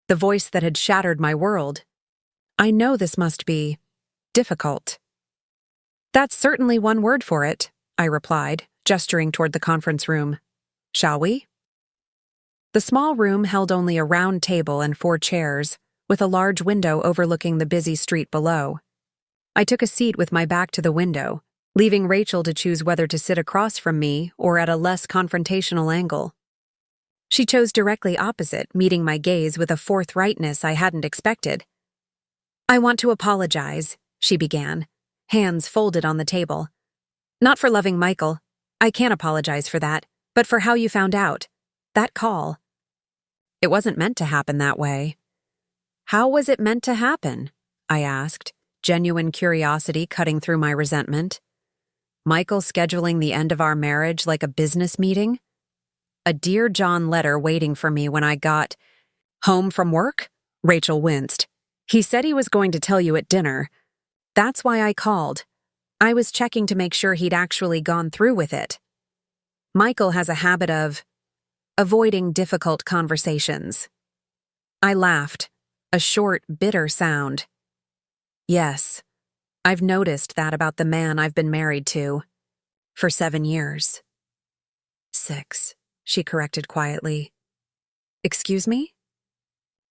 the voice that had shattered my world. "I know this must be difficult." "That's certainly one word for it," I replied, gesturing toward the conference room. "Shall we?" The small room held only a round table and 4 chairs, with a large window overlooking the busy street below. I took a seat with my back to the window, leaving Rachel to choose whether to sit across from me or at a less confrontational angle. She chose directly opposite, meeting my gaze with a forthrightness I hadn't expected. "I want to apologize," she began, hands folded on the table. "Not for loving Michael. I can't apologize for that, but for how you found out. That call. It wasn't meant to happen that way." "How was it meant to happen?" I asked, genuine curiosity cutting through my resentment. Michael scheduling the end of our marriage like a business meeting? A Dear John letter waiting for me when I got home from work? Rachel winced. He said he was going to tell you at dinner. That's why I called. I was checking to make sure he'd actually gone through with it. Michael has a habit of avoiding difficult conversations. I laughed, a short, bitter sound. Yes, I've noticed that about the man I've been married to for 7 years. 6, she corrected quietly. Excuse me?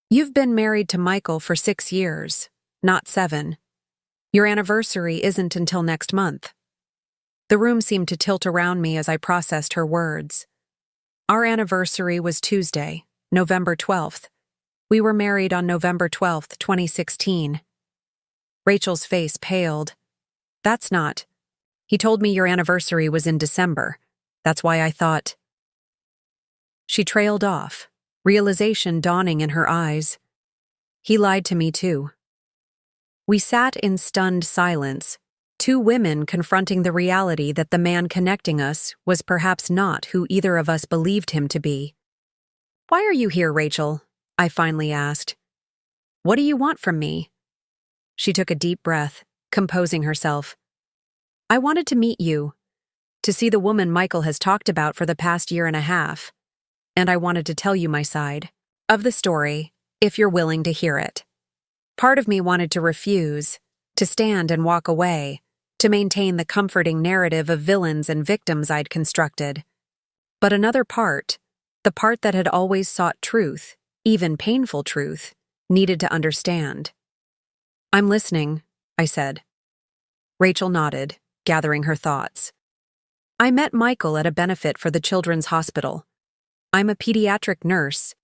You've been married to Michael for 6 years, not 7. Your anniversary isn't until next month. The room seemed to tilt around me as I processed her words. Our anniversary was Tuesday, November 12th. We were married on November 12th, 2016. Rachel's face paled. That's not. He told me your anniversary was in December. That's why I thought. She trailed off, realization dawning in her eyes. He lied to me too. We sat in stunned silence, 2 women confronting the reality that the man connecting us was perhaps not who either of us believed him to be. Why are you here, Rachel? I finally asked. What do you want from me? She took a deep breath, composing herself. I wanted to meet you, to see the woman Michael has talked about for the past 1.5 years, and I wanted to tell you my side of the story, if you're willing to hear it. Part of me wanted to refuse, to stand and walk away, to maintain the comforting narrative of villains and victims I'd constructed. But another part, the part that had always sought truth, even painful truth, needed to understand. I'm listening, I said. Rachel nodded, gathering her thoughts. I met Michael at a benefit for the Children's Hospital. I'm a pediatric nurse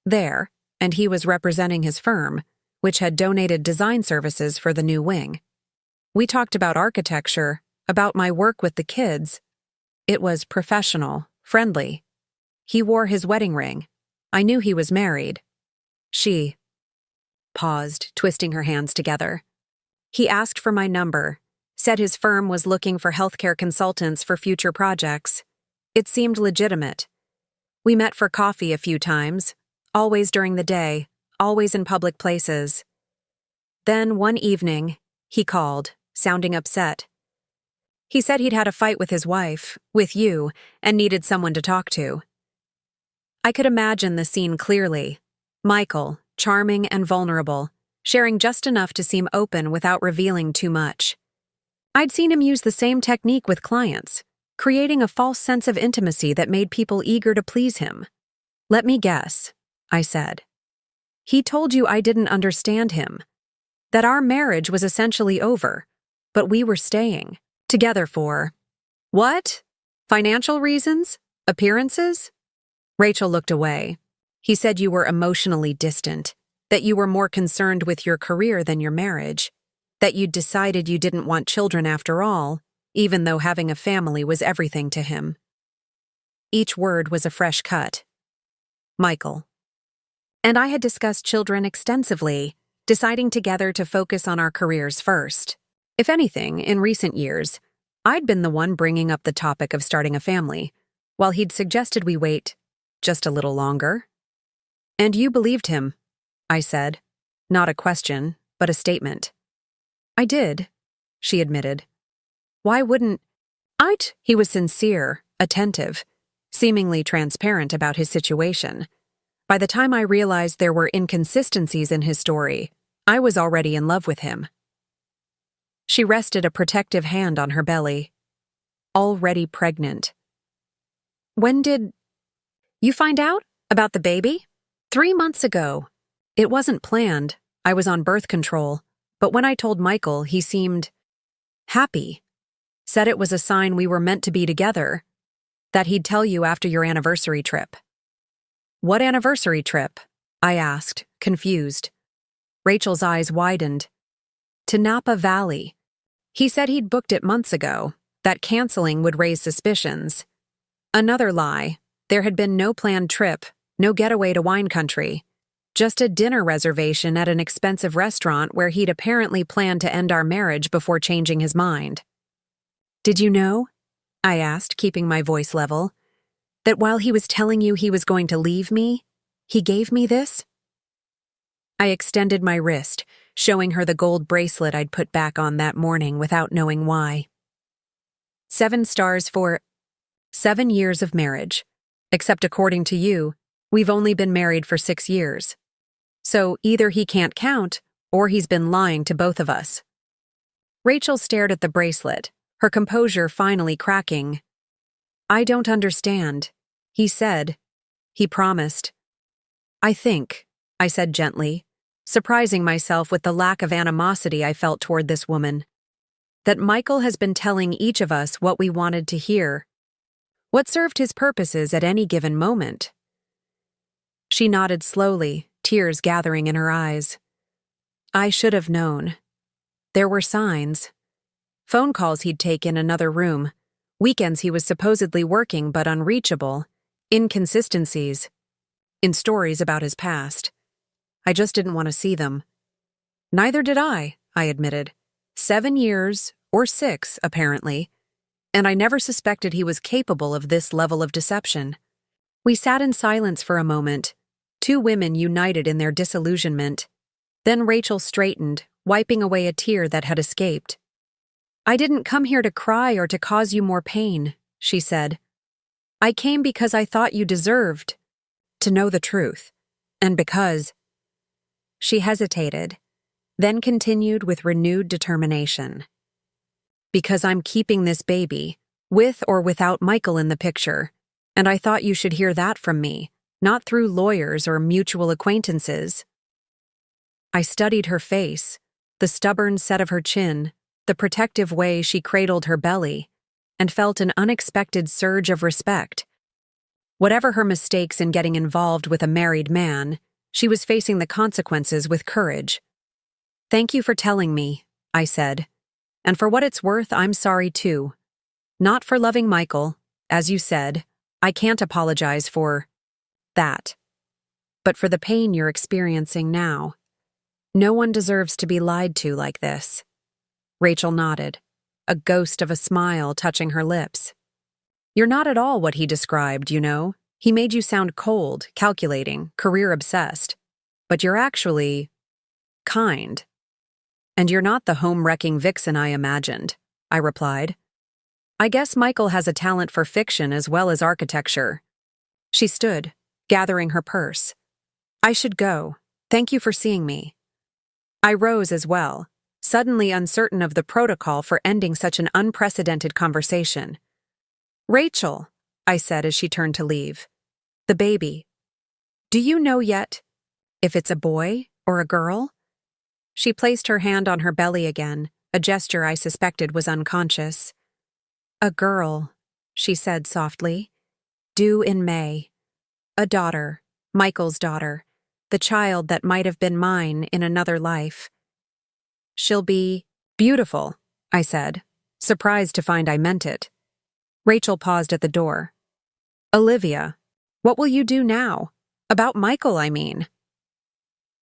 there, and he was representing his firm, which had donated design services for the new wing. We talked about architecture, about my work with the kids. It was professional, friendly. He wore his wedding ring. I knew he was married. She paused, twisting her hands together. He asked for my number, said his firm was looking for healthcare consultants for future projects. It seemed legitimate. We met for coffee a few times, always during the day, always in public places. Then one evening, he called, sounding upset. He said he'd had a fight with his wife, with you, and needed someone to talk to. I could imagine the scene clearly. Michael, charming and vulnerable, sharing just enough to seem open without revealing too much. I'd seen him use the same technique with clients, creating a false sense of intimacy that made people eager to please him. Let me guess, I said. He told you I didn't understand him, that our marriage was essentially over, but we were staying together for what? Financial reasons? Appearances? Rachel looked away. He said you were emotionally distant, that you were more concerned with your career than your marriage, that you'd decided you didn't want children after all, even though having a family was everything to him. Each word was a fresh cut. Michael. And I had discussed children extensively, deciding together to focus on our careers first. If anything, in recent years, I'd been the one bringing up the topic of starting a family, while he'd suggested we wait just a little longer. And you believed him, I said. Not a question, but a statement. I did, she admitted. Why wouldn't He was sincere, attentive, seemingly transparent about his situation. By the time I realized there were inconsistencies in his story, I was already in love with him. She rested a protective hand on her belly. Already pregnant. When did you find out about the baby? 3 months ago. It wasn't planned. I was on birth control. But when I told Michael, he seemed happy. Said it was a sign we were meant to be together. That he'd tell you after your anniversary trip. What anniversary trip? I asked, confused. Rachel's eyes widened. To Napa Valley. He said he'd booked it months ago, that canceling would raise suspicions. Another lie. There had been no planned trip, no getaway to wine country. Just a dinner reservation at an expensive restaurant where he'd apparently planned to end our marriage before changing his mind. Did you know, I asked, keeping my voice level, that while he was telling you he was going to leave me, he gave me this? I extended my wrist, showing her the gold bracelet I'd put back on that morning without knowing why. 7 stars for 7 years of marriage. Except according to you, we've only been married for 6 years. So either he can't count, or he's been lying to both of us. Rachel stared at the bracelet, her composure finally cracking. I don't understand, he said. He promised. I think, I said gently, surprising myself with the lack of animosity I felt toward this woman, that Michael has been telling each of us what we wanted to hear, what served his purposes at any given moment. She nodded slowly, tears gathering in her eyes. I should have known. There were signs. Phone calls he'd take in another room, weekends he was supposedly working but unreachable, inconsistencies, in stories about his past. I just didn't want to see them. Neither did I admitted. 7 years, or 6, apparently, and I never suspected he was capable of this level of deception. We sat in silence for a moment, 2 women united in their disillusionment. Then Rachel straightened, wiping away a tear that had escaped. I didn't come here to cry or to cause you more pain, she said. I came because I thought you deserved to know the truth, and because... She hesitated, then continued with renewed determination. Because I'm keeping this baby, with or without Michael in the picture, and I thought you should hear that from me, not through lawyers or mutual acquaintances. I studied her face, the stubborn set of her chin, the protective way she cradled her belly, and felt an unexpected surge of respect. Whatever her mistakes in getting involved with a married man, she was facing the consequences with courage. Thank you for telling me, I said. And for what it's worth, I'm sorry too. Not for loving Michael, as you said. I can't apologize for that. But for the pain you're experiencing now. No one deserves to be lied to like this. Rachel nodded, a ghost of a smile touching her lips. You're not at all what he described, you know. He made you sound cold, calculating, career-obsessed. But you're actually... kind. And you're not the home-wrecking vixen I imagined, I replied. I guess Michael has a talent for fiction as well as architecture. She stood, gathering her purse. I should go. Thank you for seeing me. I rose as well, suddenly uncertain of the protocol for ending such an unprecedented conversation. Rachel, I said as she turned to leave. The baby. Do you know yet if it's a boy or a girl? She placed her hand on her belly again, a gesture I suspected was unconscious. A girl, she said softly. Due in May. A daughter, Michael's daughter, the child that might have been mine in another life. She'll be beautiful, I said, surprised to find I meant it. Rachel paused at the door. Olivia, what will you do now? About Michael, I mean.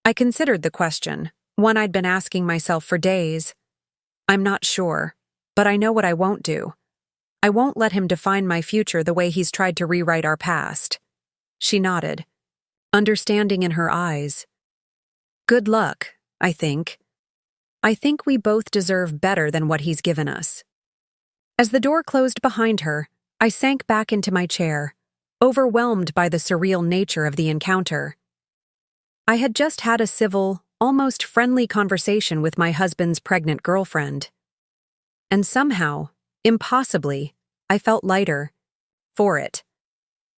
I considered the question, one I'd been asking myself for days. I'm not sure, but I know what I won't do. I won't let him define my future the way he's tried to rewrite our past. She nodded, understanding in her eyes. Good luck, I think. I think we both deserve better than what he's given us. As the door closed behind her, I sank back into my chair, overwhelmed by the surreal nature of the encounter. I had just had a civil, almost friendly conversation with my husband's pregnant girlfriend. And somehow, impossibly, I felt lighter. For it.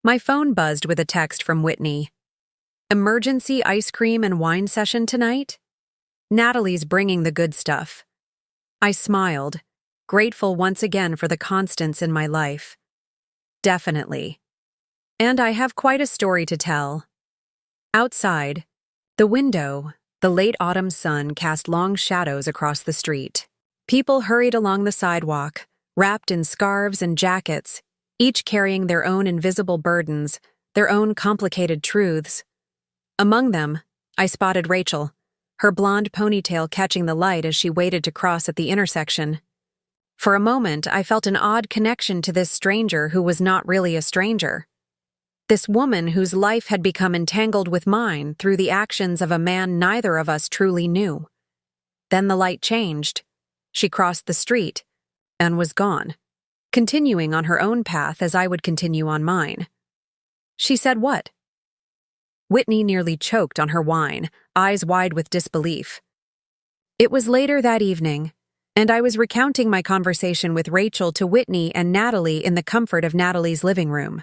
My phone buzzed with a text from Whitney. Emergency ice cream and wine session tonight? Natalie's bringing the good stuff. I smiled, grateful once again for the constants in my life. Definitely. And I have quite a story to tell. Outside, the window, the late autumn sun cast long shadows across the street. People hurried along the sidewalk, wrapped in scarves and jackets, each carrying their own invisible burdens, their own complicated truths. Among them, I spotted Rachel, her blonde ponytail catching the light as she waited to cross at the intersection. For a moment, I felt an odd connection to this stranger who was not really a stranger. This woman whose life had become entangled with mine through the actions of a man neither of us truly knew. Then the light changed. She crossed the street and was gone, continuing on her own path as I would continue on mine. She said what? Whitney nearly choked on her wine, eyes wide with disbelief. It was later that evening, and I was recounting my conversation with Rachel to Whitney and Natalie in the comfort of Natalie's living room.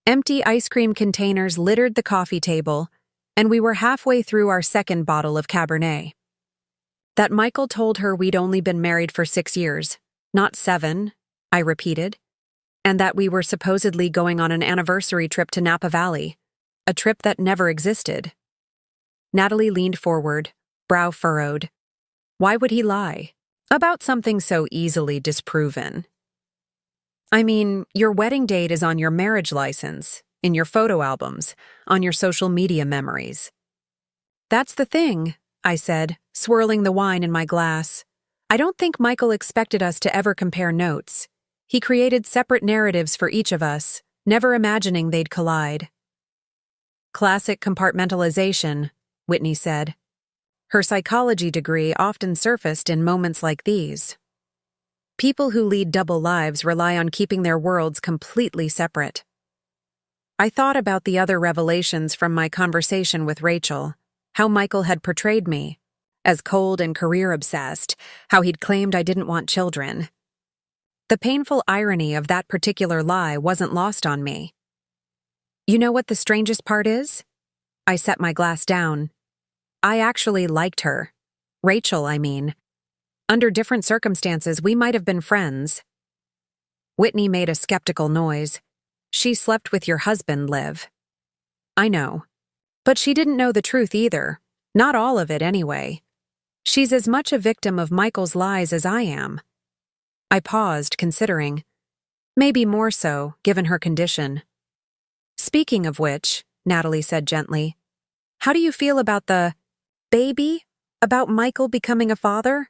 Empty ice cream containers littered the coffee table, and we were halfway through our second bottle of Cabernet. That Michael told her we'd only been married for 6 years, not 7, I repeated, and that we were supposedly going on an anniversary trip to Napa Valley, a trip that never existed. Natalie leaned forward, brow furrowed. Why would he lie? About something so easily disproven. I mean, your wedding date is on your marriage license, in your photo albums, on your social media memories. That's the thing, I said, swirling the wine in my glass. I don't think Michael expected us to ever compare notes. He created separate narratives for each of us, never imagining they'd collide. Classic compartmentalization, Whitney said. Her psychology degree often surfaced in moments like these. People who lead double lives rely on keeping their worlds completely separate. I thought about the other revelations from my conversation with Rachel, how Michael had portrayed me, as cold and career-obsessed, how he'd claimed I didn't want children. The painful irony of that particular lie wasn't lost on me. You know what the strangest part is? I set my glass down. I actually liked her. Rachel, I mean. Under different circumstances, we might have been friends. Whitney made a skeptical noise. She slept with your husband, Liv. I know. But she didn't know the truth either. Not all of it, anyway. She's as much a victim of Michael's lies as I am. I paused, considering. Maybe more so, given her condition. Speaking of which, Natalie said gently, how do you feel about the baby? About Michael becoming a father?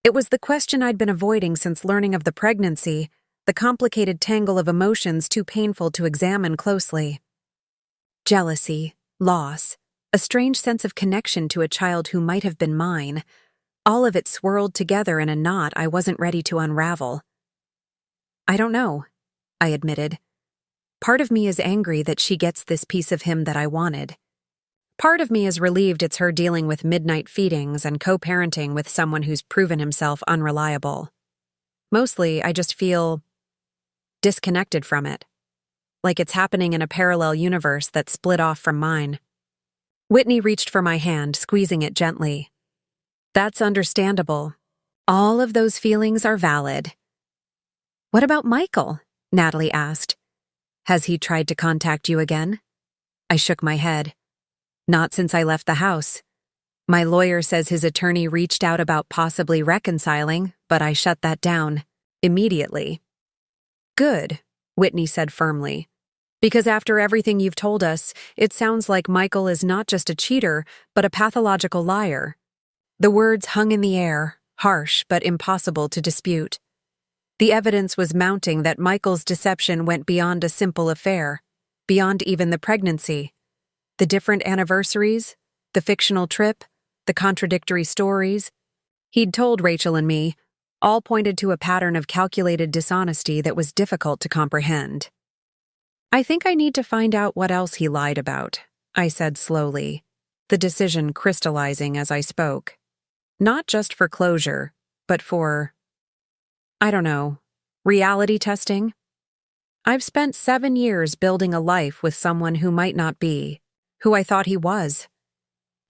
It was the question I'd been avoiding since learning of the pregnancy, the complicated tangle of emotions too painful to examine closely. Jealousy, loss, a strange sense of connection to a child who might have been mine, all of it swirled together in a knot I wasn't ready to unravel. I don't know, I admitted. Part of me is angry that she gets this piece of him that I wanted. Part of me is relieved it's her dealing with midnight feedings and co-parenting with someone who's proven himself unreliable. Mostly, I just feel disconnected from it, like it's happening in a parallel universe that split off from mine. Whitney reached for my hand, squeezing it gently. That's understandable. All of those feelings are valid. What about Michael? Natalie asked. Has he tried to contact you again? I shook my head. Not since I left the house. My lawyer says his attorney reached out about possibly reconciling, but I shut that down immediately. Good, Whitney said firmly. Because after everything you've told us, it sounds like Michael is not just a cheater, but a pathological liar. The words hung in the air, harsh but impossible to dispute. The evidence was mounting that Michael's deception went beyond a simple affair, beyond even the pregnancy. The different anniversaries, the fictional trip, the contradictory stories he'd told Rachel and me, all pointed to a pattern of calculated dishonesty that was difficult to comprehend. I think I need to find out what else he lied about, I said slowly, the decision crystallizing as I spoke. Not just for closure, but for, I don't know, reality testing? I've spent 7 years building a life with someone who might not be, who I thought he was.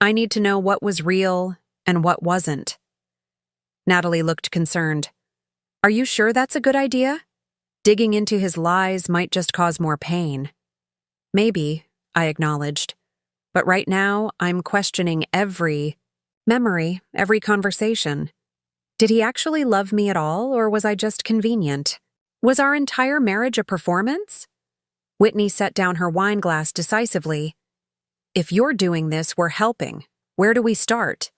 I need to know what was real and what wasn't. Natalie looked concerned. Are you sure that's a good idea? Digging into his lies might just cause more pain. Maybe, I acknowledged. But right now, I'm questioning every memory, every conversation. Did he actually love me at all, or was I just convenient? Was our entire marriage a performance? Whitney set down her wine glass decisively. If you're doing this, we're helping. Where do we start?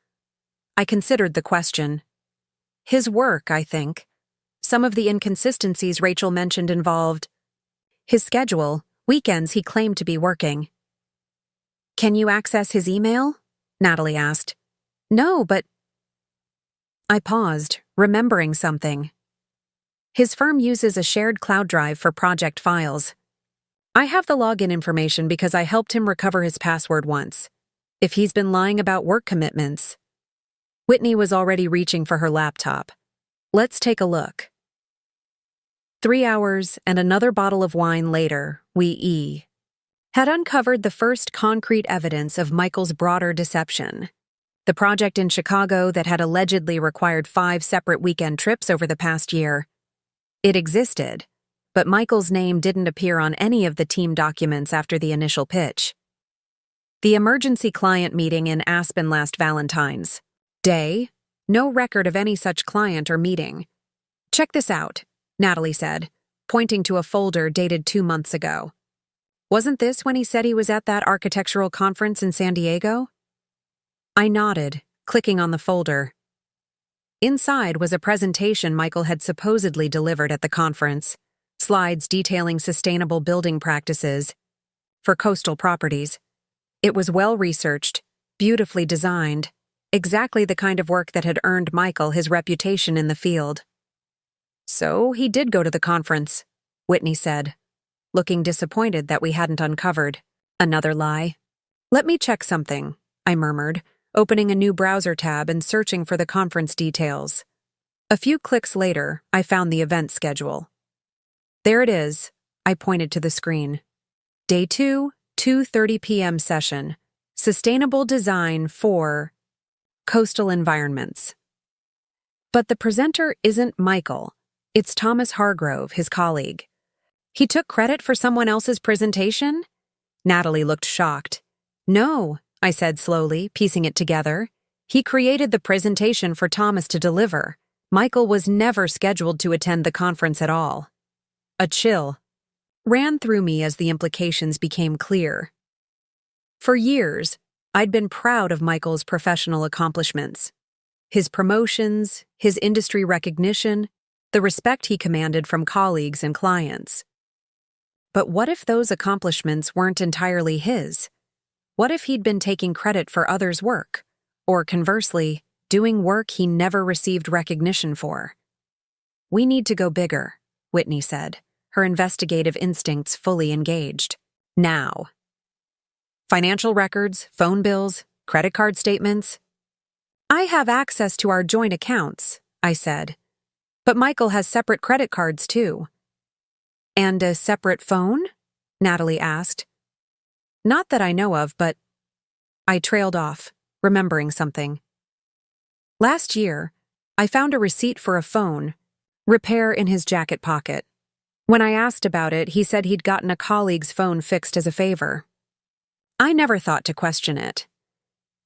I considered the question. His work, I think. Some of the inconsistencies Rachel mentioned involved his schedule, weekends he claimed to be working. Can you access his email? Natalie asked. No, but... I paused, remembering something. His firm uses a shared cloud drive for project files. I have the login information because I helped him recover his password once. If he's been lying about work commitments... Whitney was already reaching for her laptop. Let's take a look. 3 hours and another bottle of wine later, we had uncovered the first concrete evidence of Michael's broader deception. The project in Chicago that had allegedly required 5 separate weekend trips over the past year. It existed, but Michael's name didn't appear on any of the team documents after the initial pitch. The emergency client meeting in Aspen last Valentine's Day, no record of any such client or meeting. Check this out, Natalie said, pointing to a folder dated 2 months ago. Wasn't this when he said he was at that architectural conference in San Diego? I nodded, clicking on the folder. Inside was a presentation Michael had supposedly delivered at the conference, slides detailing sustainable building practices for coastal properties. It was well-researched, beautifully designed, exactly the kind of work that had earned Michael his reputation in the field. So he did go to the conference, Whitney said, looking disappointed that we hadn't uncovered another lie. Let me check something, I murmured, opening a new browser tab and searching for the conference details. A few clicks later, I found the event schedule. There it is, I pointed to the screen. Day 2, 2:30 p.m. session. Sustainable design for coastal environments. But the presenter isn't Michael. It's Thomas Hargrove, his colleague. He took credit for someone else's presentation? Natalie looked shocked. No, I said slowly, piecing it together. He created the presentation for Thomas to deliver. Michael was never scheduled to attend the conference at all. A chill ran through me as the implications became clear. For years, I'd been proud of Michael's professional accomplishments. His promotions, his industry recognition, the respect he commanded from colleagues and clients. But what if those accomplishments weren't entirely his? What if he'd been taking credit for others' work? Or conversely, doing work he never received recognition for? We need to go bigger, Whitney said, her investigative instincts fully engaged. Now. Financial records, phone bills, credit card statements. I have access to our joint accounts, I said. But Michael has separate credit cards too. And a separate phone? Natalie asked. Not that I know of, but... I trailed off, remembering something. Last year, I found a receipt for a phone, repair in his jacket pocket. When I asked about it, he said he'd gotten a colleague's phone fixed as a favor. I never thought to question it.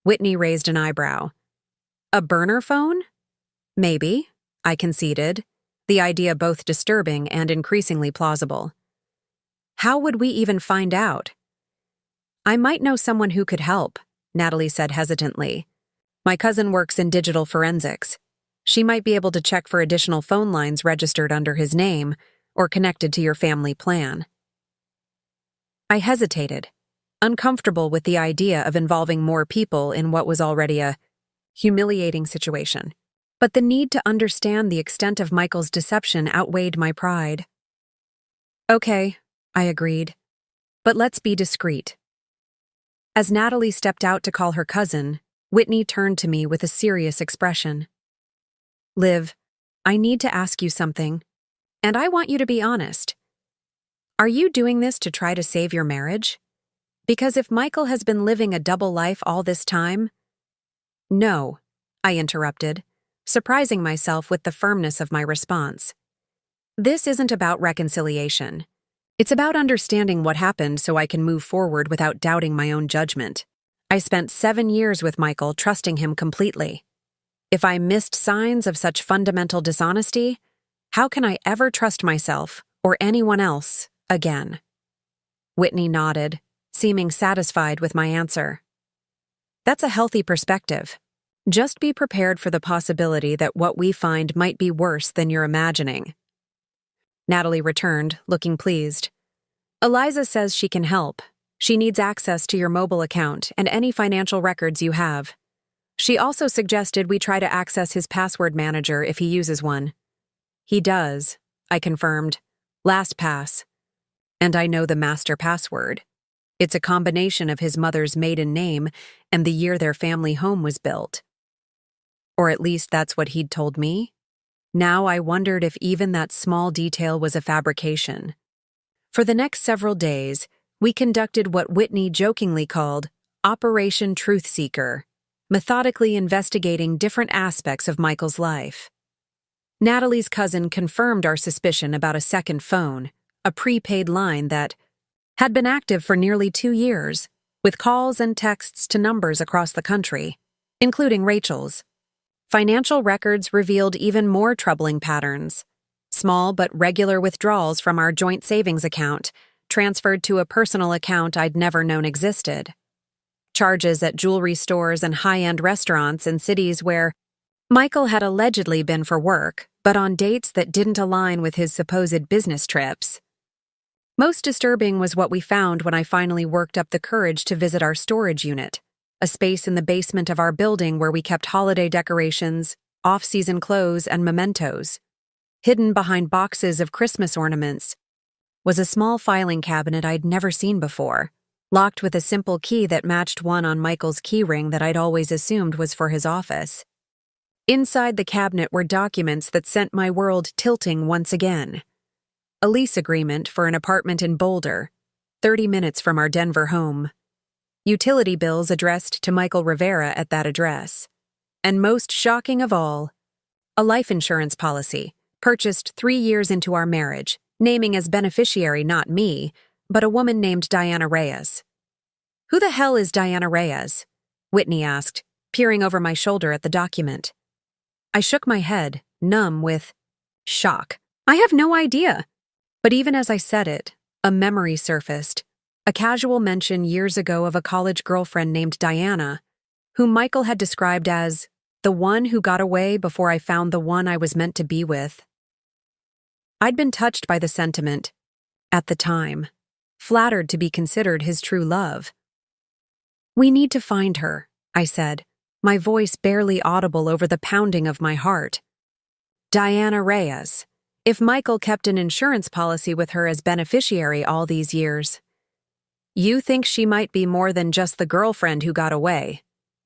Whitney raised an eyebrow. A burner phone? Maybe, I conceded, the idea both disturbing and increasingly plausible. How would we even find out? I might know someone who could help, Natalie said hesitantly. My cousin works in digital forensics. She might be able to check for additional phone lines registered under his name or connected to your family plan. I hesitated, uncomfortable with the idea of involving more people in what was already a humiliating situation. But the need to understand the extent of Michael's deception outweighed my pride. Okay, I agreed. But let's be discreet. As Natalie stepped out to call her cousin, Whitney turned to me with a serious expression. Liv, I need to ask you something, and I want you to be honest. Are you doing this to try to save your marriage? Because if Michael has been living a double life all this time... No, I interrupted, surprising myself with the firmness of my response. This isn't about reconciliation. It's about understanding what happened so I can move forward without doubting my own judgment. I spent 7 years with Michael, trusting him completely. If I missed signs of such fundamental dishonesty, how can I ever trust myself or anyone else again? Whitney nodded, seeming satisfied with my answer. That's a healthy perspective. Just be prepared for the possibility that what we find might be worse than you're imagining. Natalie returned, looking pleased. Eliza says she can help. She needs access to your mobile account and any financial records you have. She also suggested we try to access his password manager if he uses one. He does, I confirmed. LastPass. And I know the master password. It's a combination of his mother's maiden name and the year their family home was built. Or at least that's what he'd told me. Now I wondered if even that small detail was a fabrication. For the next several days, we conducted what Whitney jokingly called Operation Truth Seeker, methodically investigating different aspects of Michael's life. Natalie's cousin confirmed our suspicion about a second phone, a prepaid line that had been active for nearly 2 years, with calls and texts to numbers across the country, including Rachel's. Financial records revealed even more troubling patterns. Small but regular withdrawals from our joint savings account, transferred to a personal account I'd never known existed. Charges at jewelry stores and high-end restaurants in cities where Michael had allegedly been for work, but on dates that didn't align with his supposed business trips. Most disturbing was what we found when I finally worked up the courage to visit our storage unit, a space in the basement of our building where we kept holiday decorations, off-season clothes, and mementos. Hidden behind boxes of Christmas ornaments was a small filing cabinet I'd never seen before, locked with a simple key that matched one on Michael's keyring that I'd always assumed was for his office. Inside the cabinet were documents that sent my world tilting once again. A lease agreement for an apartment in Boulder, 30 minutes from our Denver home. Utility bills addressed to Michael Rivera at that address. And most shocking of all, a life insurance policy, purchased 3 years into our marriage, naming as beneficiary not me, but a woman named Diana Reyes. "Who the hell is Diana Reyes?" Whitney asked, peering over my shoulder at the document. I shook my head, numb with shock. I have no idea. But even as I said it, a memory surfaced, a casual mention years ago of a college girlfriend named Diana, whom Michael had described as the one who got away before I found the one I was meant to be with. I'd been touched by the sentiment, at the time, flattered to be considered his true love. "We need to find her," I said, my voice barely audible over the pounding of my heart. Diana Reyes. If Michael kept an insurance policy with her as beneficiary all these years. "You think she might be more than just the girlfriend who got away,"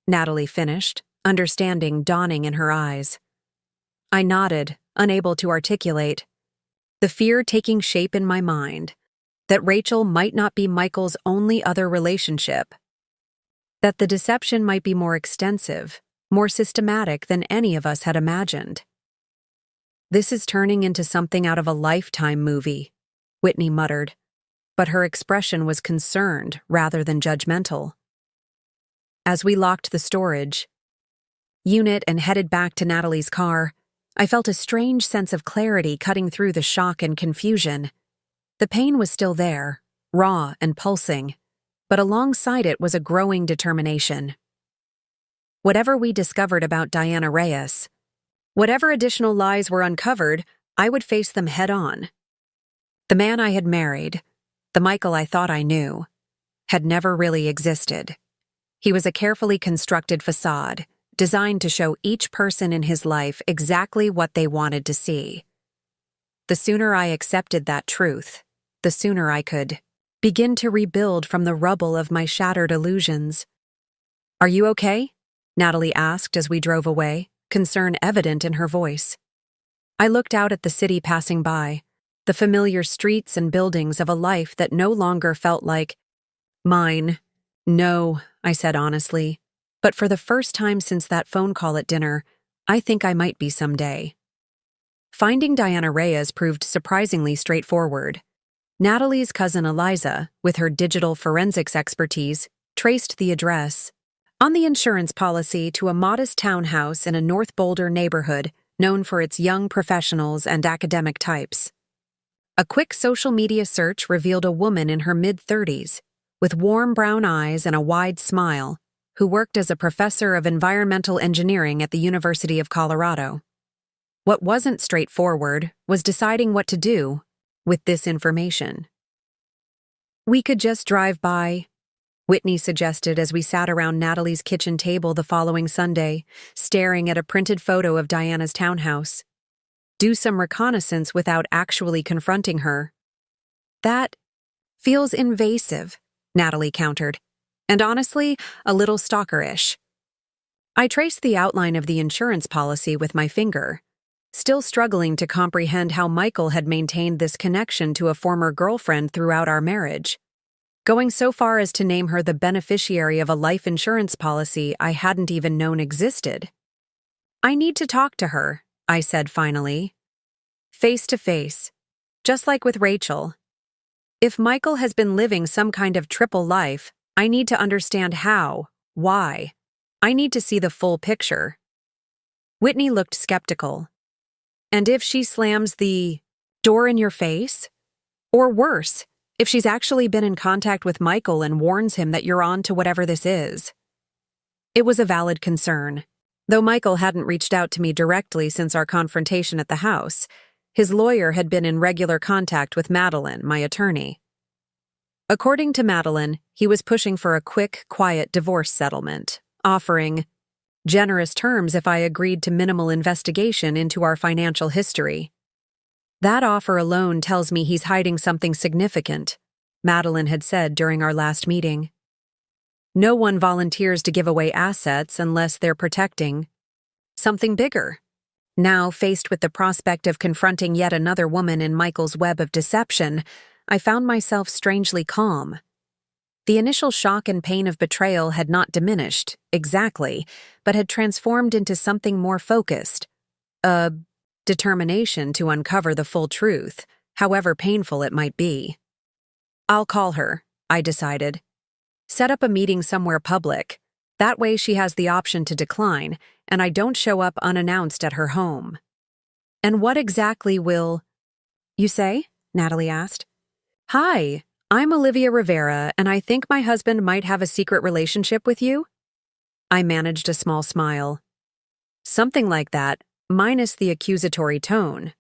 Natalie finished, understanding dawning in her eyes. I nodded, unable to articulate. The fear taking shape in my mind, that Rachel might not be Michael's only other relationship. That the deception might be more extensive, more systematic than any of us had imagined. "This is turning into something out of a Lifetime movie," Whitney muttered, but her expression was concerned rather than judgmental. As we locked the storage unit and headed back to Natalie's car, I felt a strange sense of clarity cutting through the shock and confusion. The pain was still there, raw and pulsing, but alongside it was a growing determination. Whatever we discovered about Diana Reyes, whatever additional lies were uncovered, I would face them head-on. The man I had married, the Michael I thought I knew, had never really existed. He was a carefully constructed facade, designed to show each person in his life exactly what they wanted to see. The sooner I accepted that truth, the sooner I could begin to rebuild from the rubble of my shattered illusions. "Are you okay?" Natalie asked as we drove away, concern evident in her voice. I looked out at the city passing by, the familiar streets and buildings of a life that no longer felt like mine. "No," I said honestly, but for the first time since that phone call at dinner, I think I might be someday. Finding Diana Reyes proved surprisingly straightforward. Natalie's cousin Eliza, with her digital forensics expertise, traced the address on the insurance policy to a modest townhouse in a North Boulder neighborhood known for its young professionals and academic types. A quick social media search revealed a woman in her mid-30s, with warm brown eyes and a wide smile, who worked as a professor of environmental engineering at the University of Colorado. What wasn't straightforward was deciding what to do with this information. "We could just drive by," Whitney suggested as we sat around Natalie's kitchen table the following Sunday, staring at a printed photo of Diana's townhouse. "Do some reconnaissance without actually confronting her." "That feels invasive," Natalie countered, "and honestly, a little stalkerish." I traced the outline of the insurance policy with my finger, still struggling to comprehend how Michael had maintained this connection to a former girlfriend throughout our marriage, going so far as to name her the beneficiary of a life insurance policy I hadn't even known existed. "I need to talk to her," I said finally. "Face to face, just like with Rachel. If Michael has been living some kind of triple life, I need to understand how, why. I need to see the full picture." Whitney looked skeptical. "And if she slams the door in your face? Or worse, if she's actually been in contact with Michael and warns him that you're on to whatever this is?" It was a valid concern. Though Michael hadn't reached out to me directly since our confrontation at the house, his lawyer had been in regular contact with Madeline, my attorney. According to Madeline, he was pushing for a quick, quiet divorce settlement, offering generous terms if I agreed to minimal investigation into our financial history. "That offer alone tells me he's hiding something significant," Madeline had said during our last meeting. "No one volunteers to give away assets unless they're protecting something bigger." Now, faced with the prospect of confronting yet another woman in Michael's web of deception, I found myself strangely calm. The initial shock and pain of betrayal had not diminished, exactly, but had transformed into something more focused. A determination to uncover the full truth, however painful it might be. "I'll call her," I decided. "Set up a meeting somewhere public. That way she has the option to decline, and I don't show up unannounced at her home." "And what exactly will you say?" Natalie asked. "Hi, I'm Olivia Rivera, and I think my husband might have a secret relationship with you." I managed a small smile. "Something like that, minus the accusatory tone.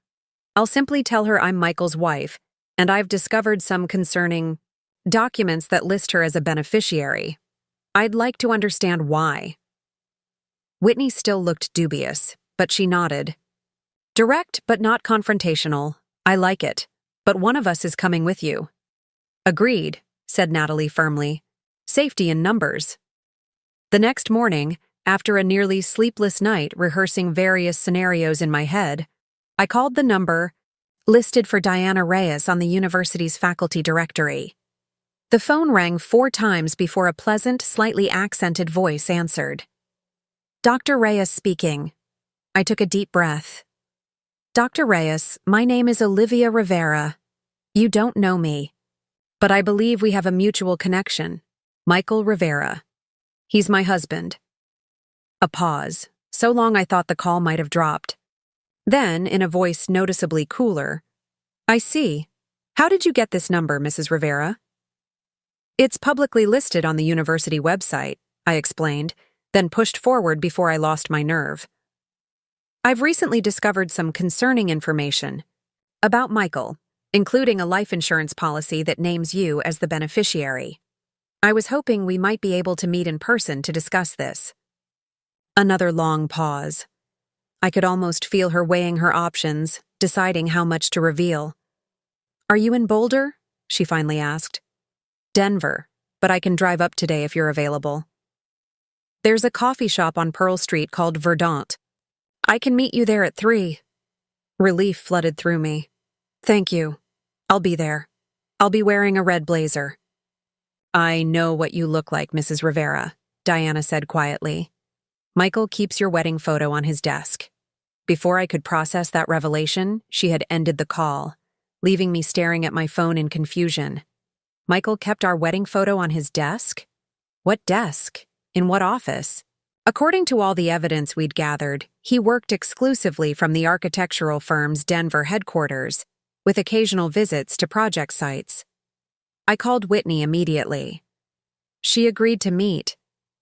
I'll simply tell her I'm Michael's wife, and I've discovered some concerning documents that list her as a beneficiary. I'd like to understand why." Whitney still looked dubious, but she nodded. "Direct but not confrontational. I like it, but one of us is coming with you." "Agreed," said Natalie firmly. "Safety in numbers." The next morning, after a nearly sleepless night rehearsing various scenarios in my head, I called the number listed for Diana Reyes on the university's faculty directory. The phone rang 4 times before a pleasant, slightly accented voice answered. "Dr. Reyes speaking." I took a deep breath. "Dr. Reyes, my name is Olivia Rivera. You don't know me, but I believe we have a mutual connection. Michael Rivera. He's my husband." A pause. So long I thought the call might have dropped. Then, in a voice noticeably cooler, "I see. How did you get this number, Mrs. Rivera?" "It's publicly listed on the university website," I explained, then pushed forward before I lost my nerve. "I've recently discovered some concerning information about Michael, including a life insurance policy that names you as the beneficiary. I was hoping we might be able to meet in person to discuss this." Another long pause. I could almost feel her weighing her options, deciding how much to reveal. "Are you in Boulder?" she finally asked. "Denver, but I can drive up today if you're available. There's a coffee shop on Pearl Street called Verdant. I can meet you there at 3. Relief flooded through me. "Thank you. I'll be there. I'll be wearing a red blazer." "I know what you look like, Mrs. Rivera," Diana said quietly. "Michael keeps your wedding photo on his desk." Before I could process that revelation, she had ended the call, leaving me staring at my phone in confusion. Michael kept our wedding photo on his desk? What desk? In what office? According to all the evidence we'd gathered, he worked exclusively from the architectural firm's Denver headquarters, with occasional visits to project sites. I called Whitney immediately. She agreed to meet.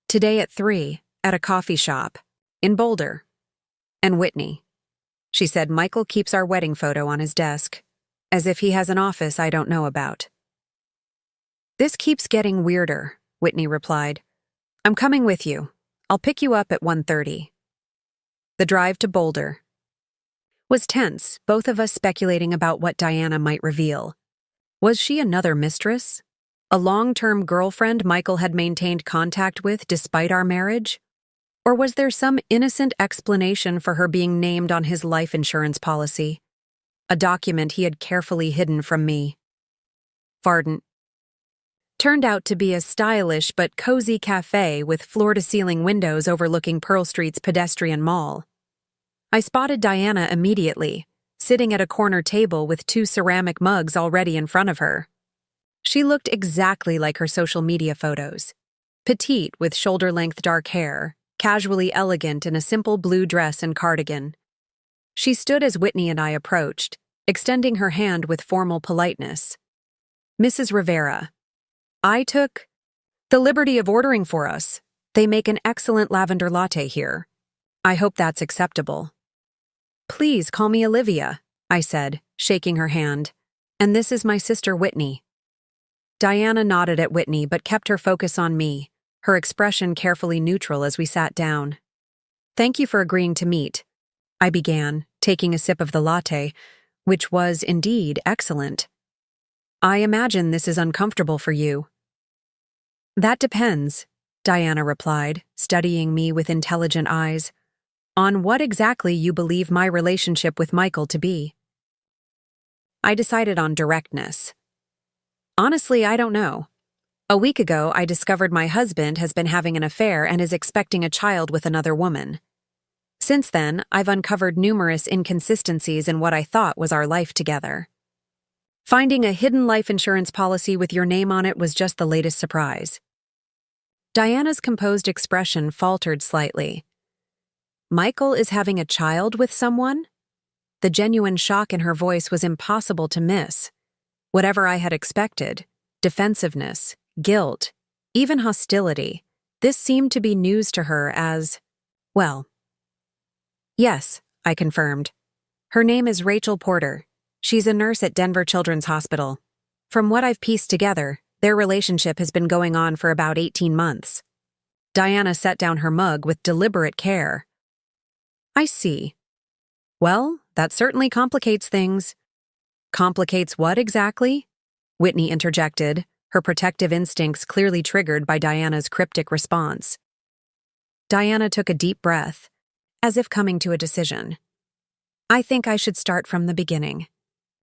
Today at 3, at a coffee shop. In Boulder. And Whitney. She said Michael keeps our wedding photo on his desk, as if he has an office I don't know about. This keeps getting weirder, Whitney replied. I'm coming with you. I'll pick you up at 1:30. The drive to Boulder was tense, both of us speculating about what Diana might reveal. Was she another mistress? A long-term girlfriend Michael had maintained contact with despite our marriage? Or was there some innocent explanation for her being named on his life insurance policy? A document he had carefully hidden from me. Vardant turned out to be a stylish but cozy cafe with floor-to-ceiling windows overlooking Pearl Street's pedestrian mall. I spotted Diana immediately, sitting at a corner table with 2 ceramic mugs already in front of her. She looked exactly like her social media photos. Petite with shoulder-length dark hair, casually elegant in a simple blue dress and cardigan. She stood as Whitney and I approached, extending her hand with formal politeness. Mrs. Rivera. I took the liberty of ordering for us. They make an excellent lavender latte here. I hope that's acceptable. Please call me Olivia, I said, shaking her hand. And this is my sister Whitney. Diana nodded at Whitney but kept her focus on me, her expression carefully neutral as we sat down. Thank you for agreeing to meet, I began, taking a sip of the latte, which was indeed excellent. I imagine this is uncomfortable for you. That depends, Diana replied, studying me with intelligent eyes, on what exactly you believe my relationship with Michael to be. I decided on directness. Honestly, I don't know. A week ago, I discovered my husband has been having an affair and is expecting a child with another woman. Since then, I've uncovered numerous inconsistencies in what I thought was our life together. Finding a hidden life insurance policy with your name on it was just the latest surprise. Diana's composed expression faltered slightly. Michael is having a child with someone? The genuine shock in her voice was impossible to miss. Whatever I had expected, defensiveness, guilt, even hostility, this seemed to be news to her as, well. Yes, I confirmed. Her name is Rachel Porter. She's a nurse at Denver Children's Hospital. From what I've pieced together, their relationship has been going on for about 18 months. Diana set down her mug with deliberate care. I see. Well, that certainly complicates things. Complicates what exactly? Whitney interjected, her protective instincts clearly triggered by Diana's cryptic response. Diana took a deep breath, as if coming to a decision. I think I should start from the beginning.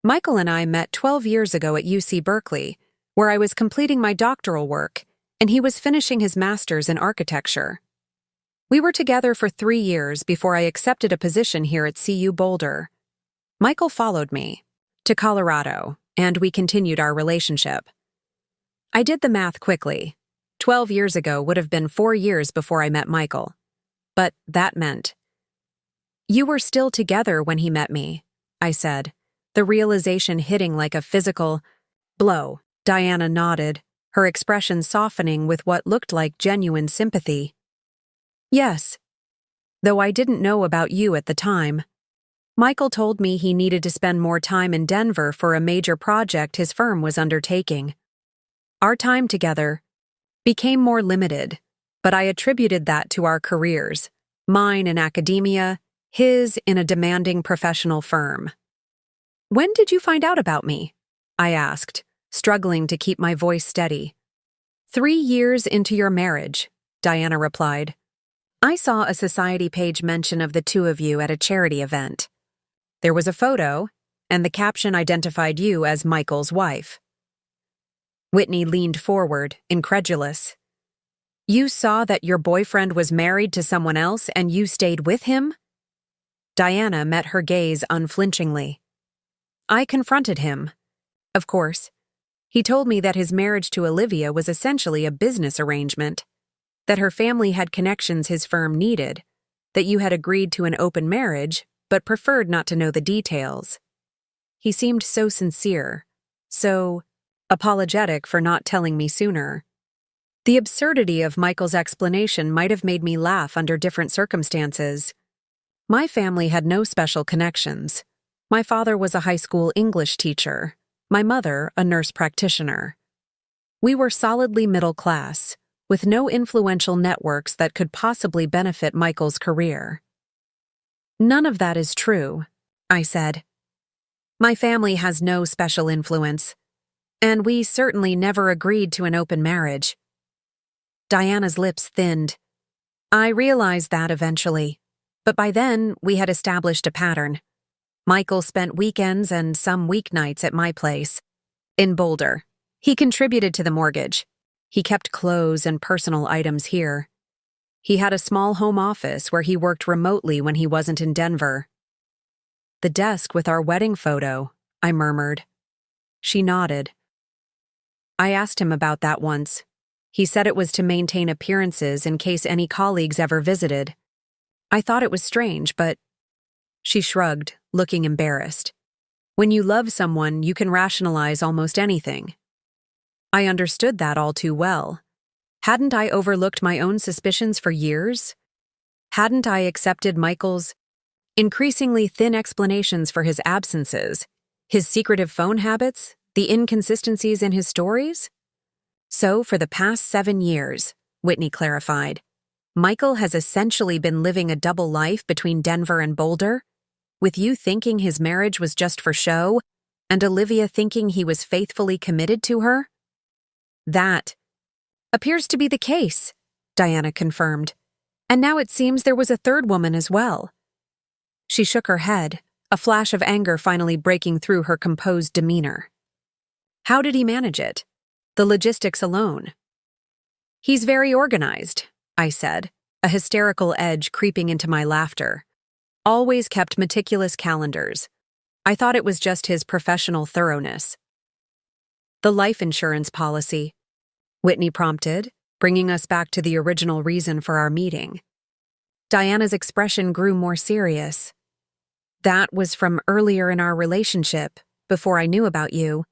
Michael and I met 12 years ago at UC Berkeley, where I was completing my doctoral work, and he was finishing his master's in architecture. We were together for 3 years before I accepted a position here at CU Boulder. Michael followed me to Colorado, and we continued our relationship. I did the math quickly. 12 years ago would have been 4 years before I met Michael. But that meant. You were still together when he met me, I said, the realization hitting like a physical blow. Diana nodded, her expression softening with what looked like genuine sympathy. Yes. Though I didn't know about you at the time. Michael told me he needed to spend more time in Denver for a major project his firm was undertaking. Our time together became more limited, but I attributed that to our careers, mine in academia, his in a demanding professional firm. When did you find out about me? I asked, struggling to keep my voice steady. 3 years into your marriage, Diana replied. I saw a society page mention of the two of you at a charity event. There was a photo, and the caption identified you as Michael's wife. Whitney leaned forward, incredulous. You saw that your boyfriend was married to someone else and you stayed with him? Diana met her gaze unflinchingly. I confronted him. Of course. He told me that his marriage to Olivia was essentially a business arrangement, that her family had connections his firm needed, that you had agreed to an open marriage but preferred not to know the details. He seemed so sincere, so apologetic for not telling me sooner. The absurdity of Michael's explanation might have made me laugh under different circumstances. My family had no special connections. My father was a high school English teacher, my mother a nurse practitioner. We were solidly middle class, with no influential networks that could possibly benefit Michael's career. None of that is true, I said. My family has no special influence, and we certainly never agreed to an open marriage. Diana's lips thinned. I realized that eventually, but by then we had established a pattern. Michael spent weekends and some weeknights at my place, in Boulder. He contributed to the mortgage. He kept clothes and personal items here. He had a small home office where he worked remotely when he wasn't in Denver. The desk with our wedding photo, I murmured. She nodded. I asked him about that once. He said it was to maintain appearances in case any colleagues ever visited. I thought it was strange, but... She shrugged, looking embarrassed. When you love someone, you can rationalize almost anything. I understood that all too well. Hadn't I overlooked my own suspicions for years? Hadn't I accepted Michael's increasingly thin explanations for his absences, his secretive phone habits, the inconsistencies in his stories? So, for the past 7 years, Whitney clarified, Michael has essentially been living a double life between Denver and Boulder, with you thinking his marriage was just for show, and Olivia thinking he was faithfully committed to her? That appears to be the case, Diana confirmed. And now it seems there was a third woman as well. She shook her head, a flash of anger finally breaking through her composed demeanor. How did he manage it? The logistics alone. He's very organized, I said, a hysterical edge creeping into my laughter. Always kept meticulous calendars. I thought it was just his professional thoroughness. The life insurance policy, Whitney prompted, bringing us back to the original reason for our meeting. Diana's expression grew more serious. That was from earlier in our relationship, before I knew about you.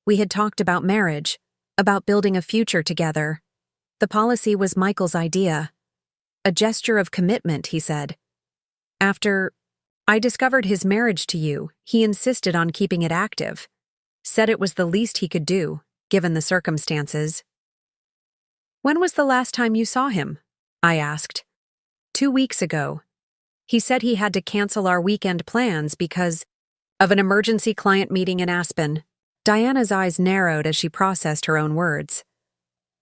We had talked about marriage, about building a future together. The policy was Michael's idea. A gesture of commitment, he said. After I discovered his marriage to you, he insisted on keeping it active. Said it was the least he could do, given the circumstances. When was the last time you saw him? I asked. 2 weeks ago. He said he had to cancel our weekend plans because of an emergency client meeting in Aspen. Diana's eyes narrowed as she processed her own words.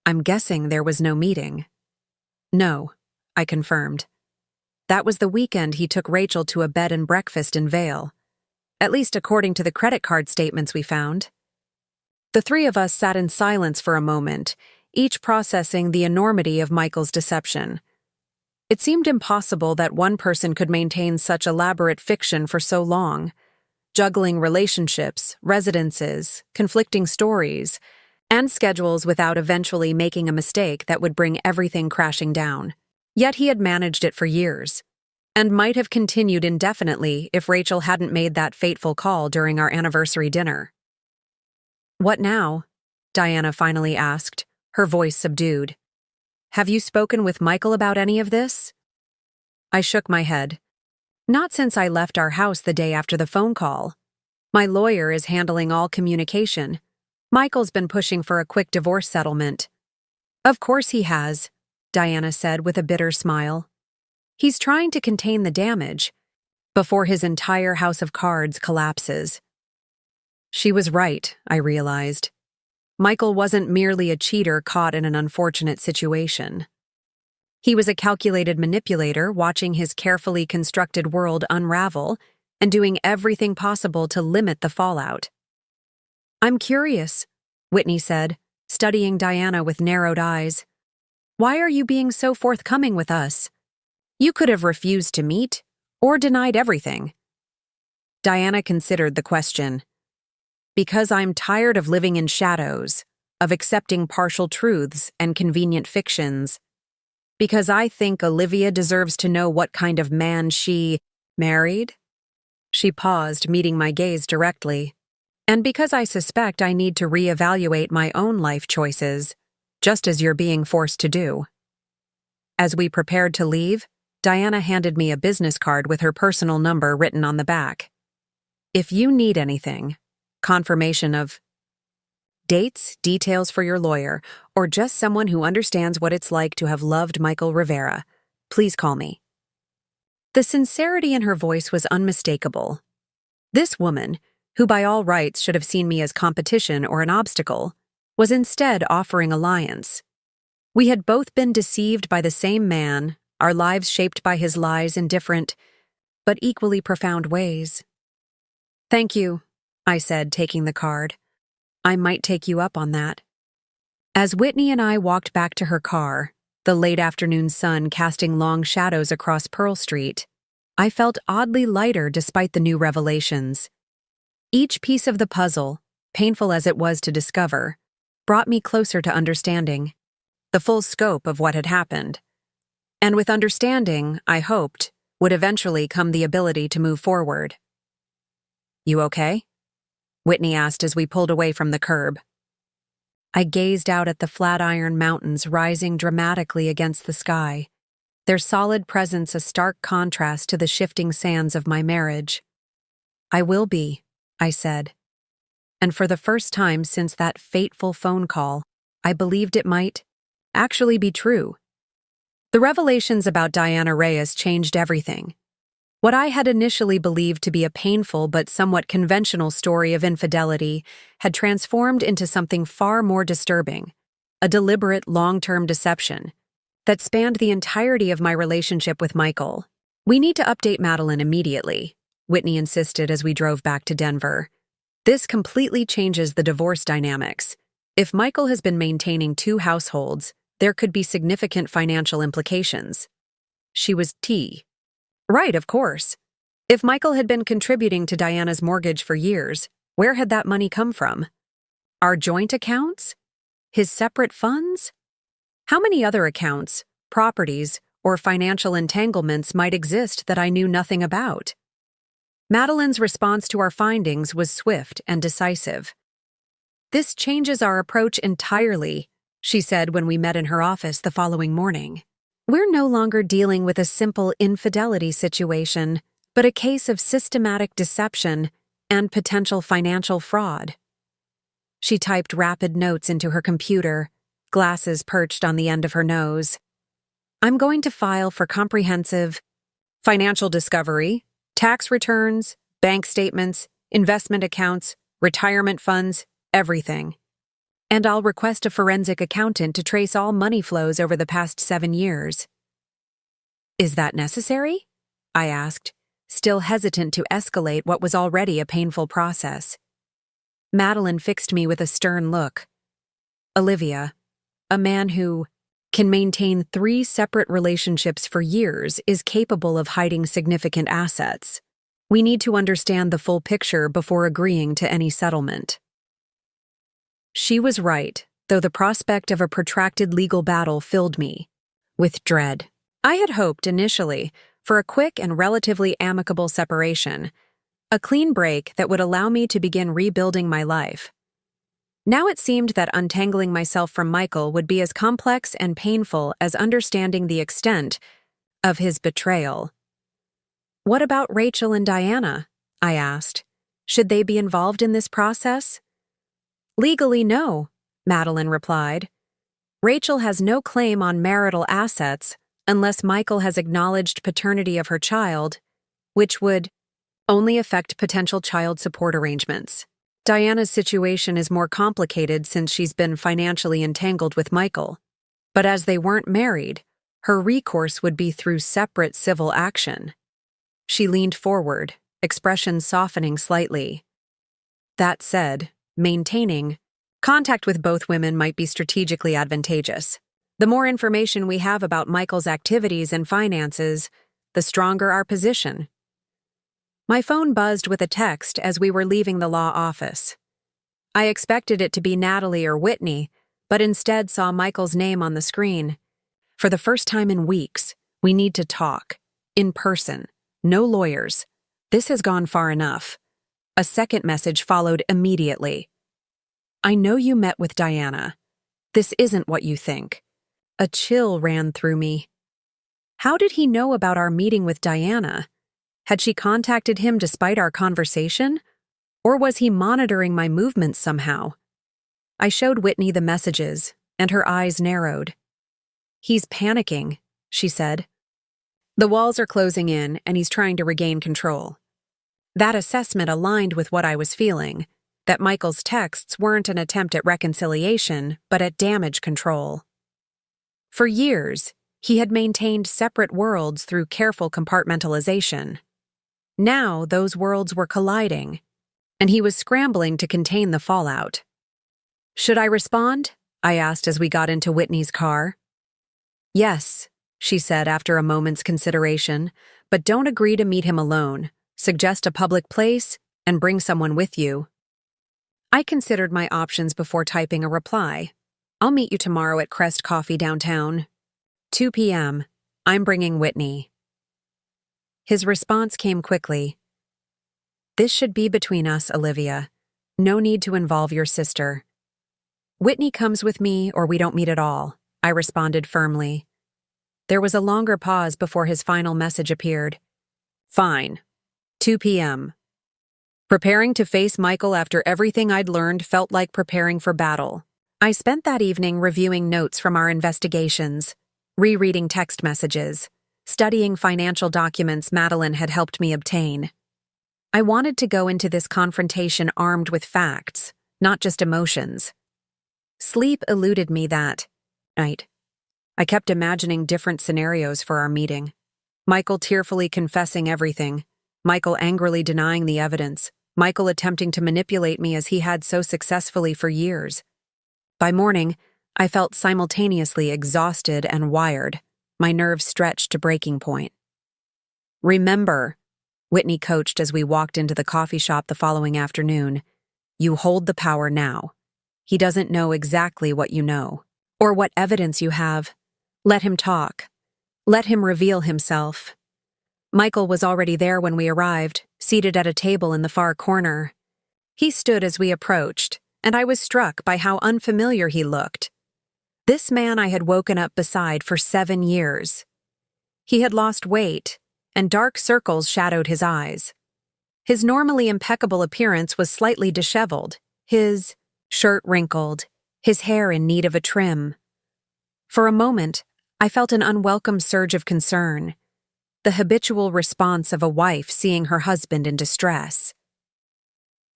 I'm guessing there was no meeting. No, I confirmed. That was the weekend he took Rachel to a bed and breakfast in Vail. At least according to the credit card statements we found. The three of us sat in silence for a moment, each processing the enormity of Michael's deception. It seemed impossible that one person could maintain such elaborate fiction for so long, juggling relationships, residences, conflicting stories, and schedules without eventually making a mistake that would bring everything crashing down. Yet he had managed it for years, and might have continued indefinitely if Rachel hadn't made that fateful call during our anniversary dinner. What now? Diana finally asked, her voice subdued. Have you spoken with Michael about any of this? I shook my head. Not since I left our house the day after the phone call. My lawyer is handling all communication. Michael's been pushing for a quick divorce settlement. Of course he has, Diana said with a bitter smile. He's trying to contain the damage before his entire house of cards collapses. She was right, I realized. Michael wasn't merely a cheater caught in an unfortunate situation. He was a calculated manipulator watching his carefully constructed world unravel and doing everything possible to limit the fallout. I'm curious, Whitney said, studying Diana with narrowed eyes. Why are you being so forthcoming with us? You could have refused to meet, or denied everything. Diana considered the question. Because I'm tired of living in shadows, of accepting partial truths and convenient fictions. Because I think Olivia deserves to know what kind of man she married. She paused, meeting my gaze directly. And because I suspect I need to reevaluate my own life choices. just as you're being forced to do. As we prepared to leave, Diana handed me a business card with her personal number written on the back. If you need anything, confirmation of dates, details for your lawyer, or just someone who understands what it's like to have loved Michael Rivera, please call me. The sincerity in her voice was unmistakable. This woman, who by all rights should have seen me as competition or an obstacle, was instead offering alliance. We had both been deceived by the same man, our lives shaped by his lies in different, but equally profound ways. Thank you, I said, taking the card. I might take you up on that. As Whitney and I walked back to her car, the late afternoon sun casting long shadows across Pearl Street, I felt oddly lighter despite the new revelations. Each piece of the puzzle, painful as it was to discover, brought me closer to understanding the full scope of what had happened. And with understanding, I hoped, would eventually come the ability to move forward. You okay? Whitney asked as we pulled away from the curb. I gazed out at the Flatiron Mountains rising dramatically against the sky, their solid presence a stark contrast to the shifting sands of my marriage. I will be, I said. And for the first time since that fateful phone call, I believed it might actually be true. The revelations about Diana Reyes changed everything. What I had initially believed to be a painful but somewhat conventional story of infidelity had transformed into something far more disturbing, a deliberate long-term deception that spanned the entirety of my relationship with Michael. We need to update Madeline immediately, Whitney insisted as we drove back to Denver. This completely changes the divorce dynamics. If Michael has been maintaining two households, there could be significant financial implications. She was Right, of course. If Michael had been contributing to Diana's mortgage for years, where had that money come from? Our joint accounts? His separate funds? How many other accounts, properties, or financial entanglements might exist that I knew nothing about? Madeline's response to our findings was swift and decisive. This changes our approach entirely, she said when we met in her office the following morning. We're no longer dealing with a simple infidelity situation, but a case of systematic deception and potential financial fraud. She typed rapid notes into her computer, glasses perched on the end of her nose. I'm going to file for comprehensive financial discovery, tax returns, bank statements, investment accounts, retirement funds, everything. And I'll request a forensic accountant to trace all money flows over the past 7 years. Is that necessary? I asked, still hesitant to escalate what was already a painful process. Madeline fixed me with a stern look. Olivia, a man who can maintain 3 separate relationships for years is capable of hiding significant assets. We need to understand the full picture before agreeing to any settlement. She was right, though the prospect of a protracted legal battle filled me with dread. I had hoped, initially, for a quick and relatively amicable separation, a clean break that would allow me to begin rebuilding my life. Now it seemed that untangling myself from Michael would be as complex and painful as understanding the extent of his betrayal. What about Rachel and Diana? I asked. Should they be involved in this process? Legally, no, Madeline replied. Rachel has no claim on marital assets unless Michael has acknowledged paternity of her child, which would only affect potential child support arrangements. Diana's situation is more complicated since she's been financially entangled with Michael. But as they weren't married, her recourse would be through separate civil action. She leaned forward, expression softening slightly. That said, maintaining contact with both women might be strategically advantageous. The more information we have about Michael's activities and finances, the stronger our position. My phone buzzed with a text as we were leaving the law office. I expected it to be Natalie or Whitney, but instead saw Michael's name on the screen. For the first time in weeks, we need to talk. In person. No lawyers. This has gone far enough. A second message followed immediately. I know you met with Diana. This isn't what you think. A chill ran through me. How did he know about our meeting with Diana? Had she contacted him despite our conversation? Or was he monitoring my movements somehow? I showed Whitney the messages, and her eyes narrowed. "He's panicking," she said. "The walls are closing in, and he's trying to regain control." That assessment aligned with what I was feeling, that Michael's texts weren't an attempt at reconciliation, but at damage control. For years, he had maintained separate worlds through careful compartmentalization. Now those worlds were colliding, and he was scrambling to contain the fallout. "Should I respond?" I asked as we got into Whitney's car. "Yes," she said after a moment's consideration, "but don't agree to meet him alone. Suggest a public place and bring someone with you." I considered my options before typing a reply. "I'll meet you tomorrow at Crest Coffee downtown. 2 p.m. I'm bringing Whitney." His response came quickly. "This should be between us, Olivia. No need to involve your sister." "Whitney comes with me or we don't meet at all," I responded firmly. There was a longer pause before his final message appeared. "Fine. 2 p.m. Preparing to face Michael after everything I'd learned felt like preparing for battle. I spent that evening reviewing notes from our investigations, rereading text messages, studying financial documents Madeline had helped me obtain. I wanted to go into this confrontation armed with facts, not just emotions. Sleep eluded me that night. I kept imagining different scenarios for our meeting. Michael tearfully confessing everything, Michael angrily denying the evidence, Michael attempting to manipulate me as he had so successfully for years. By morning, I felt simultaneously exhausted and wired, my nerves stretched to breaking point. "Remember," Whitney coached as we walked into the coffee shop the following afternoon, "you hold the power now. He doesn't know exactly what you know, or what evidence you have. Let him talk. Let him reveal himself." Michael was already there when we arrived, seated at a table in the far corner. He stood as we approached, and I was struck by how unfamiliar he looked. This man I had woken up beside for 7 years. He had lost weight, and dark circles shadowed his eyes. His normally impeccable appearance was slightly disheveled, his shirt wrinkled, his hair in need of a trim. For a moment, I felt an unwelcome surge of concern, the habitual response of a wife seeing her husband in distress.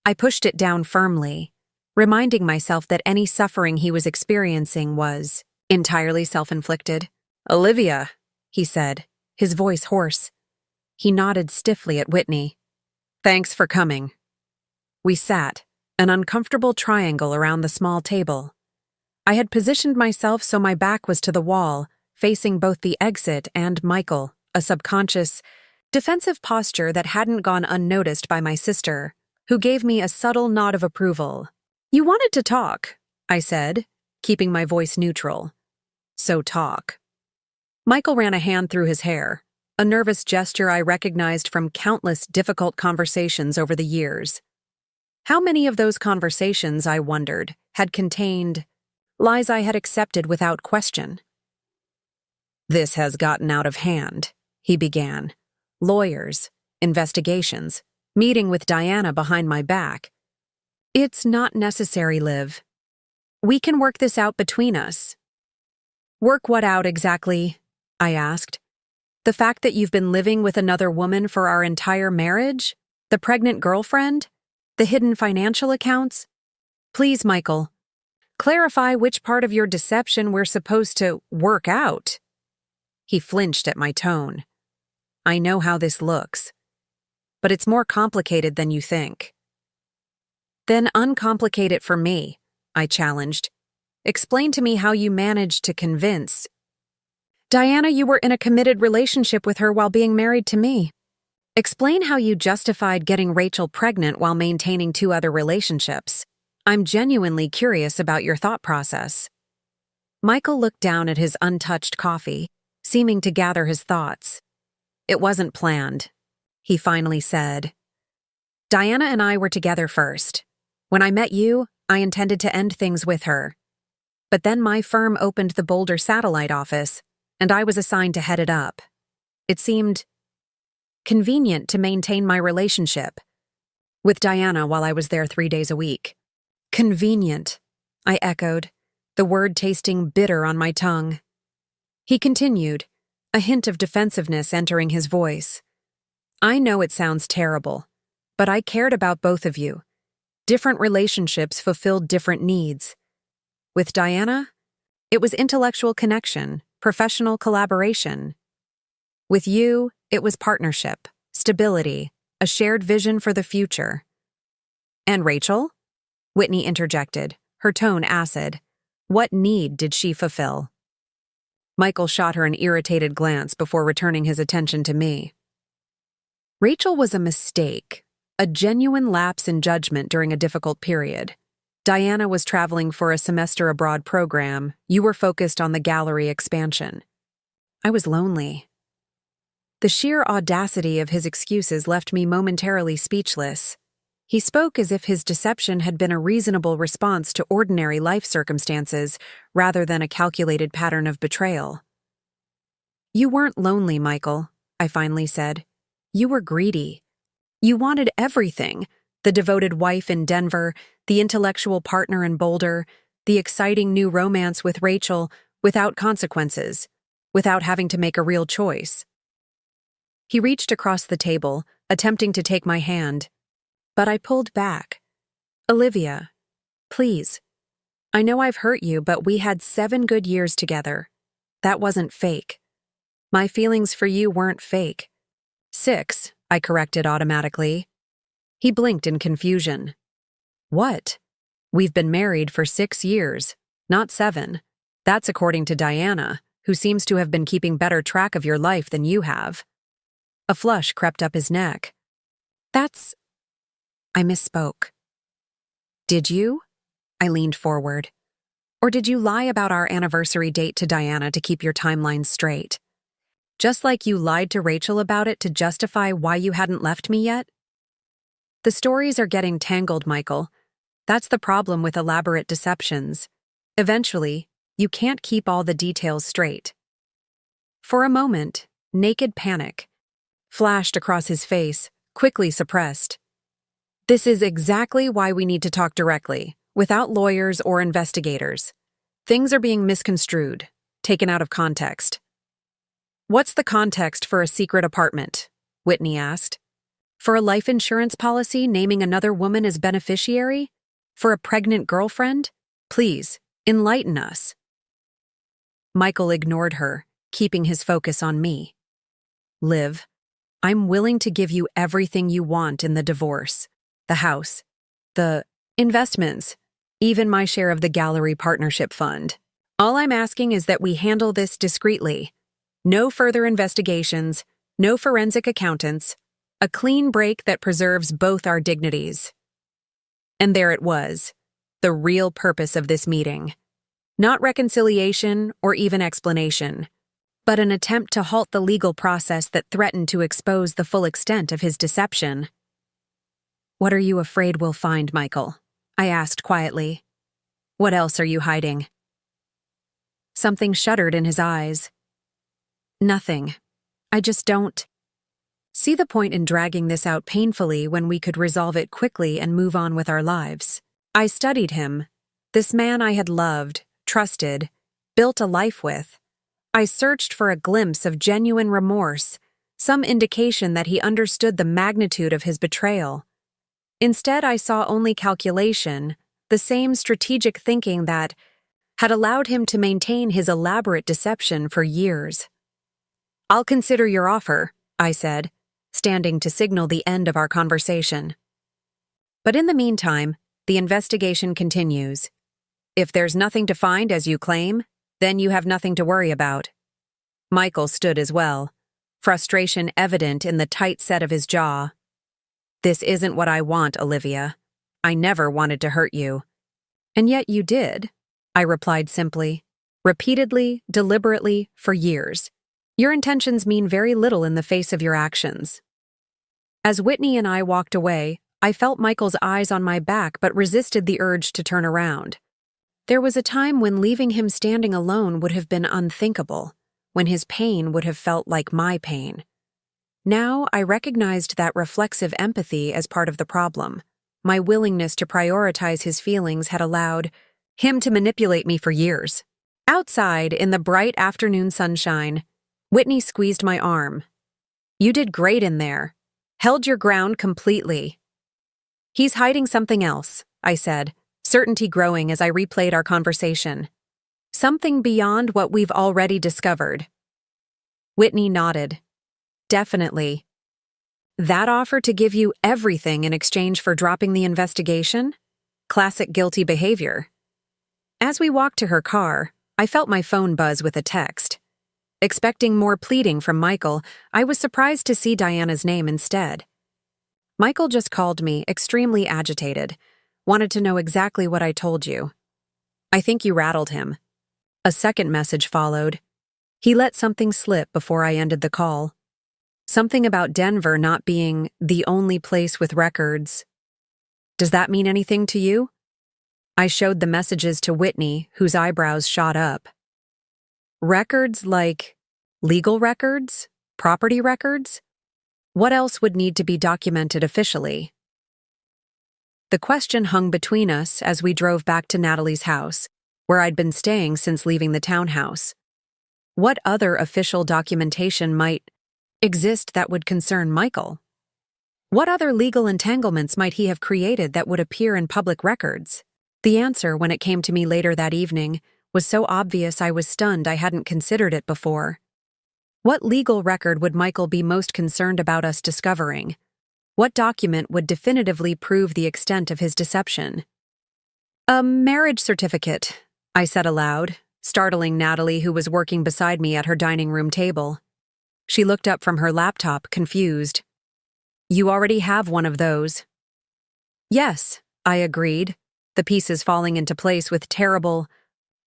I pushed it down firmly, reminding myself that any suffering he was experiencing was entirely self-inflicted. "Olivia," he said, his voice hoarse. He nodded stiffly at Whitney. "Thanks for coming." We sat, an uncomfortable triangle around the small table. I had positioned myself so my back was to the wall, facing both the exit and Michael, a subconscious, defensive posture that hadn't gone unnoticed by my sister, who gave me a subtle nod of approval. "You wanted to talk," I said, keeping my voice neutral. "So talk." Michael ran a hand through his hair, a nervous gesture I recognized from countless difficult conversations over the years. How many of those conversations, I wondered, had contained lies I had accepted without question? "This has gotten out of hand," he began. "Lawyers, investigations, meeting with Diana behind my back." "It's not necessary, Liv. We can work this out between us." "Work what out exactly?" I asked. "The fact that you've been living with another woman for our entire marriage? The pregnant girlfriend? The hidden financial accounts? Please, Michael, clarify which part of your deception we're supposed to work out." He flinched at my tone. "I know how this looks, but it's more complicated than you think." "Then uncomplicate it for me," I challenged. "Explain to me how you managed to convince Diana you were in a committed relationship with her while being married to me. Explain how you justified getting Rachel pregnant while maintaining 2 other relationships. I'm genuinely curious about your thought process." Michael looked down at his untouched coffee, seeming to gather his thoughts. "It wasn't planned," he finally said. "Diana and I were together first. When I met you, I intended to end things with her. But then my firm opened the Boulder satellite office, and I was assigned to head it up. It seemed convenient to maintain my relationship with Diana while I was there 3 days a week. Convenient, I echoed, the word tasting bitter on my tongue. He continued, a hint of defensiveness entering his voice. I know it sounds terrible, but I cared about both of you. Different relationships fulfilled different needs. With Diana, it was intellectual connection, professional collaboration. With you, it was partnership, stability, a shared vision for the future. And Rachel? Whitney interjected, her tone acid. What need did she fulfill? Michael shot her an irritated glance before returning his attention to me. Rachel was a mistake, a genuine lapse in judgment during a difficult period. Diana was traveling for a semester abroad program. You were focused on the gallery expansion. I was lonely. The sheer audacity of his excuses left me momentarily speechless. He spoke as if his deception had been a reasonable response to ordinary life circumstances rather than a calculated pattern of betrayal. You weren't lonely, Michael, I finally said. You were greedy. You wanted everything: the devoted wife in Denver, the intellectual partner in Boulder, the exciting new romance with Rachel, without consequences, without having to make a real choice. He reached across the table, attempting to take my hand, but I pulled back. Olivia, please. I know I've hurt you, but we had 7 good years together. That wasn't fake. My feelings for you weren't fake. 6, I corrected automatically. He blinked in confusion. What? We've been married for 6 years, not 7. That's according to Diana, who seems to have been keeping better track of your life than you have. A flush crept up his neck. I misspoke. Did you? I leaned forward. Or did you lie about our anniversary date to Diana to keep your timeline straight? Just like you lied to Rachel about it to justify why you hadn't left me yet? The stories are getting tangled, Michael. That's the problem with elaborate deceptions. Eventually, you can't keep all the details straight. For a moment, naked panic flashed across his face, quickly suppressed. This is exactly why we need to talk directly, without lawyers or investigators. Things are being misconstrued, taken out of context. What's the context for a secret apartment? Whitney asked. For a life insurance policy naming another woman as beneficiary? For a pregnant girlfriend? Please, enlighten us. Michael ignored her, keeping his focus on me. Liv, I'm willing to give you everything you want in the divorce. The house, the investments, even my share of the gallery partnership fund. All I'm asking is that we handle this discreetly. No further investigations, no forensic accountants, a clean break that preserves both our dignities. And there it was, the real purpose of this meeting. Not reconciliation or even explanation, but an attempt to halt the legal process that threatened to expose the full extent of his deception. What are you afraid we'll find, Michael? I asked quietly. What else are you hiding? Something shuddered in his eyes. Nothing. I just don't see the point in dragging this out painfully when we could resolve it quickly and move on with our lives. I studied him, this man I had loved, trusted, built a life with. I searched for a glimpse of genuine remorse, some indication that he understood the magnitude of his betrayal. Instead, I saw only calculation, the same strategic thinking that had allowed him to maintain his elaborate deception for years. I'll consider your offer, I said, standing to signal the end of our conversation. But in the meantime, the investigation continues. If there's nothing to find as you claim, then you have nothing to worry about. Michael stood as well, frustration evident in the tight set of his jaw. This isn't what I want, Olivia. I never wanted to hurt you. And yet you did, I replied simply. Repeatedly, deliberately, for years. Your intentions mean very little in the face of your actions. As Whitney and I walked away, I felt Michael's eyes on my back but resisted the urge to turn around. There was a time when leaving him standing alone would have been unthinkable, when his pain would have felt like my pain. Now I recognized that reflexive empathy as part of the problem. My willingness to prioritize his feelings had allowed him to manipulate me for years. Outside, in the bright afternoon sunshine, Whitney squeezed my arm. "You did great in there. Held your ground completely." "He's hiding something else," I said, certainty growing as I replayed our conversation. "Something beyond what we've already discovered." Whitney nodded. "Definitely. That offer to give you everything in exchange for dropping the investigation? Classic guilty behavior." As we walked to her car, I felt my phone buzz with a text. Expecting more pleading from Michael, I was surprised to see Diana's name instead. Michael just called me, extremely agitated. Wanted to know exactly what I told you. "I think you rattled him." A second message followed. He let something slip before I ended the call. Something about Denver not being the only place with records. "Does that mean anything to you?" I showed the messages to Whitney, whose eyebrows shot up. "Records like legal records? Property records? What else would need to be documented officially?" The question hung between us as we drove back to Natalie's house, where I'd been staying since leaving the townhouse. What other official documentation might exist that would concern Michael? What other legal entanglements might he have created that would appear in public records? The answer, when it came to me later that evening, was so obvious I was stunned I hadn't considered it before. What legal record would Michael be most concerned about us discovering? What document would definitively prove the extent of his deception? "A marriage certificate," I said aloud, startling Natalie, who was working beside me at her dining room table. She looked up from her laptop, confused. "You already have one of those." "Yes," I agreed, the pieces falling into place with terrible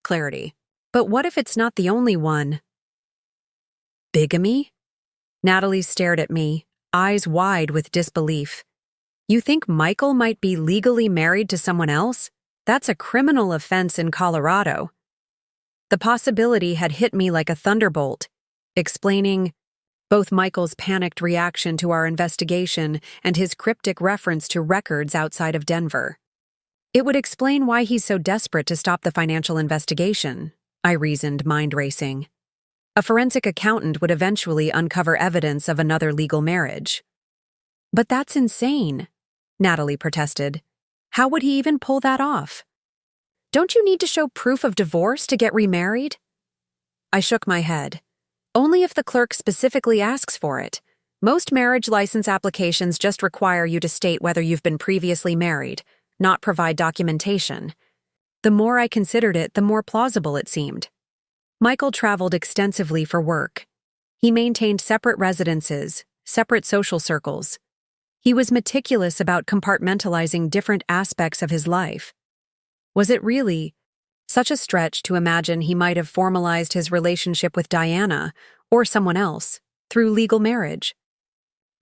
clarity. "But what if it's not the only one?" "Bigamy?" Natalie stared at me, eyes wide with disbelief. "You think Michael might be legally married to someone else? That's a criminal offense in Colorado." The possibility had hit me like a thunderbolt, explaining both Michael's panicked reaction to our investigation and his cryptic reference to records outside of Denver. It would explain why he's so desperate to stop the financial investigation, I reasoned, mind racing. A forensic accountant would eventually uncover evidence of another legal marriage. "But that's insane," Natalie protested. "How would he even pull that off? Don't you need to show proof of divorce to get remarried?" I shook my head. "Only if the clerk specifically asks for it. Most marriage license applications just require you to state whether you've been previously married, not provide documentation." The more I considered it, the more plausible it seemed. Michael traveled extensively for work. He maintained separate residences, separate social circles. He was meticulous about compartmentalizing different aspects of his life. Was it really such a stretch to imagine he might have formalized his relationship with Diana, or someone else, through legal marriage?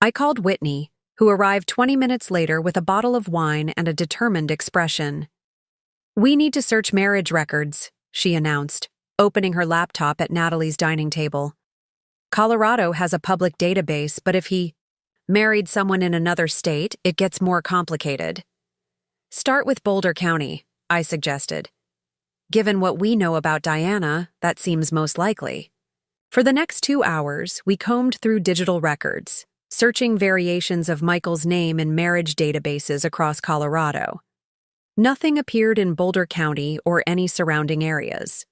I called Whitney, who arrived 20 minutes later with a bottle of wine and a determined expression. "We need to search marriage records," she announced, opening her laptop at Natalie's dining table. "Colorado has a public database, but if he married someone in another state, it gets more complicated." "Start with Boulder County," I suggested. "Given what we know about Diana, that seems most likely." For the next 2 hours, we combed through digital records, searching variations of Michael's name in marriage databases across Colorado. Nothing appeared in Boulder County or any surrounding areas.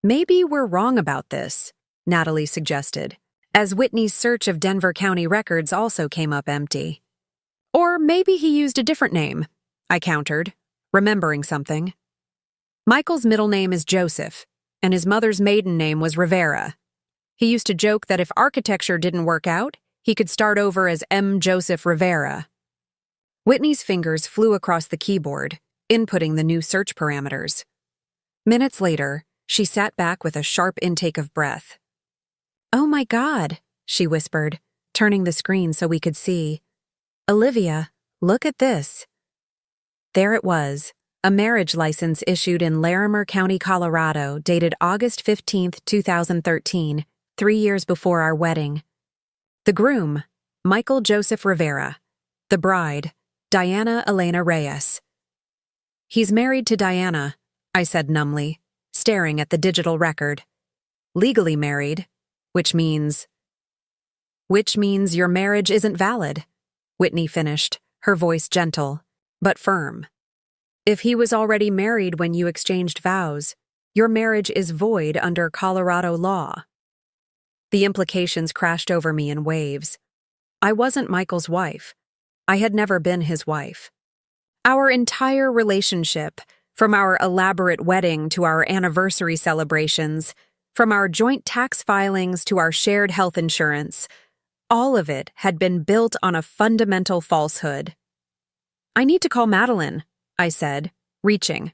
"Maybe we're wrong about this," Natalie suggested, as Whitney's search of Denver County records also came up empty. "Or maybe he used a different name," I countered, remembering something. "Michael's middle name is Joseph, and his mother's maiden name was Rivera. He used to joke that if architecture didn't work out, he could start over as M. Joseph Rivera." Whitney's fingers flew across the keyboard, inputting the new search parameters. Minutes later, she sat back with a sharp intake of breath. "Oh my God," she whispered, turning the screen so we could see. "Olivia, look at this." There it was, a marriage license issued in Larimer County, Colorado, dated August 15, 2013, 3 years before our wedding. The groom, Michael Joseph Rivera. The bride, Diana Elena Reyes. He's married to Diana, I said numbly, staring at the digital record. Legally married, which means your marriage isn't valid, Whitney finished, her voice gentle, but firm. If he was already married when you exchanged vows, your marriage is void under Colorado law. The implications crashed over me in waves. I wasn't Michael's wife. I had never been his wife. Our entire relationship, from our elaborate wedding to our anniversary celebrations, from our joint tax filings to our shared health insurance, all of it had been built on a fundamental falsehood. I need to call Madeline, I said, reaching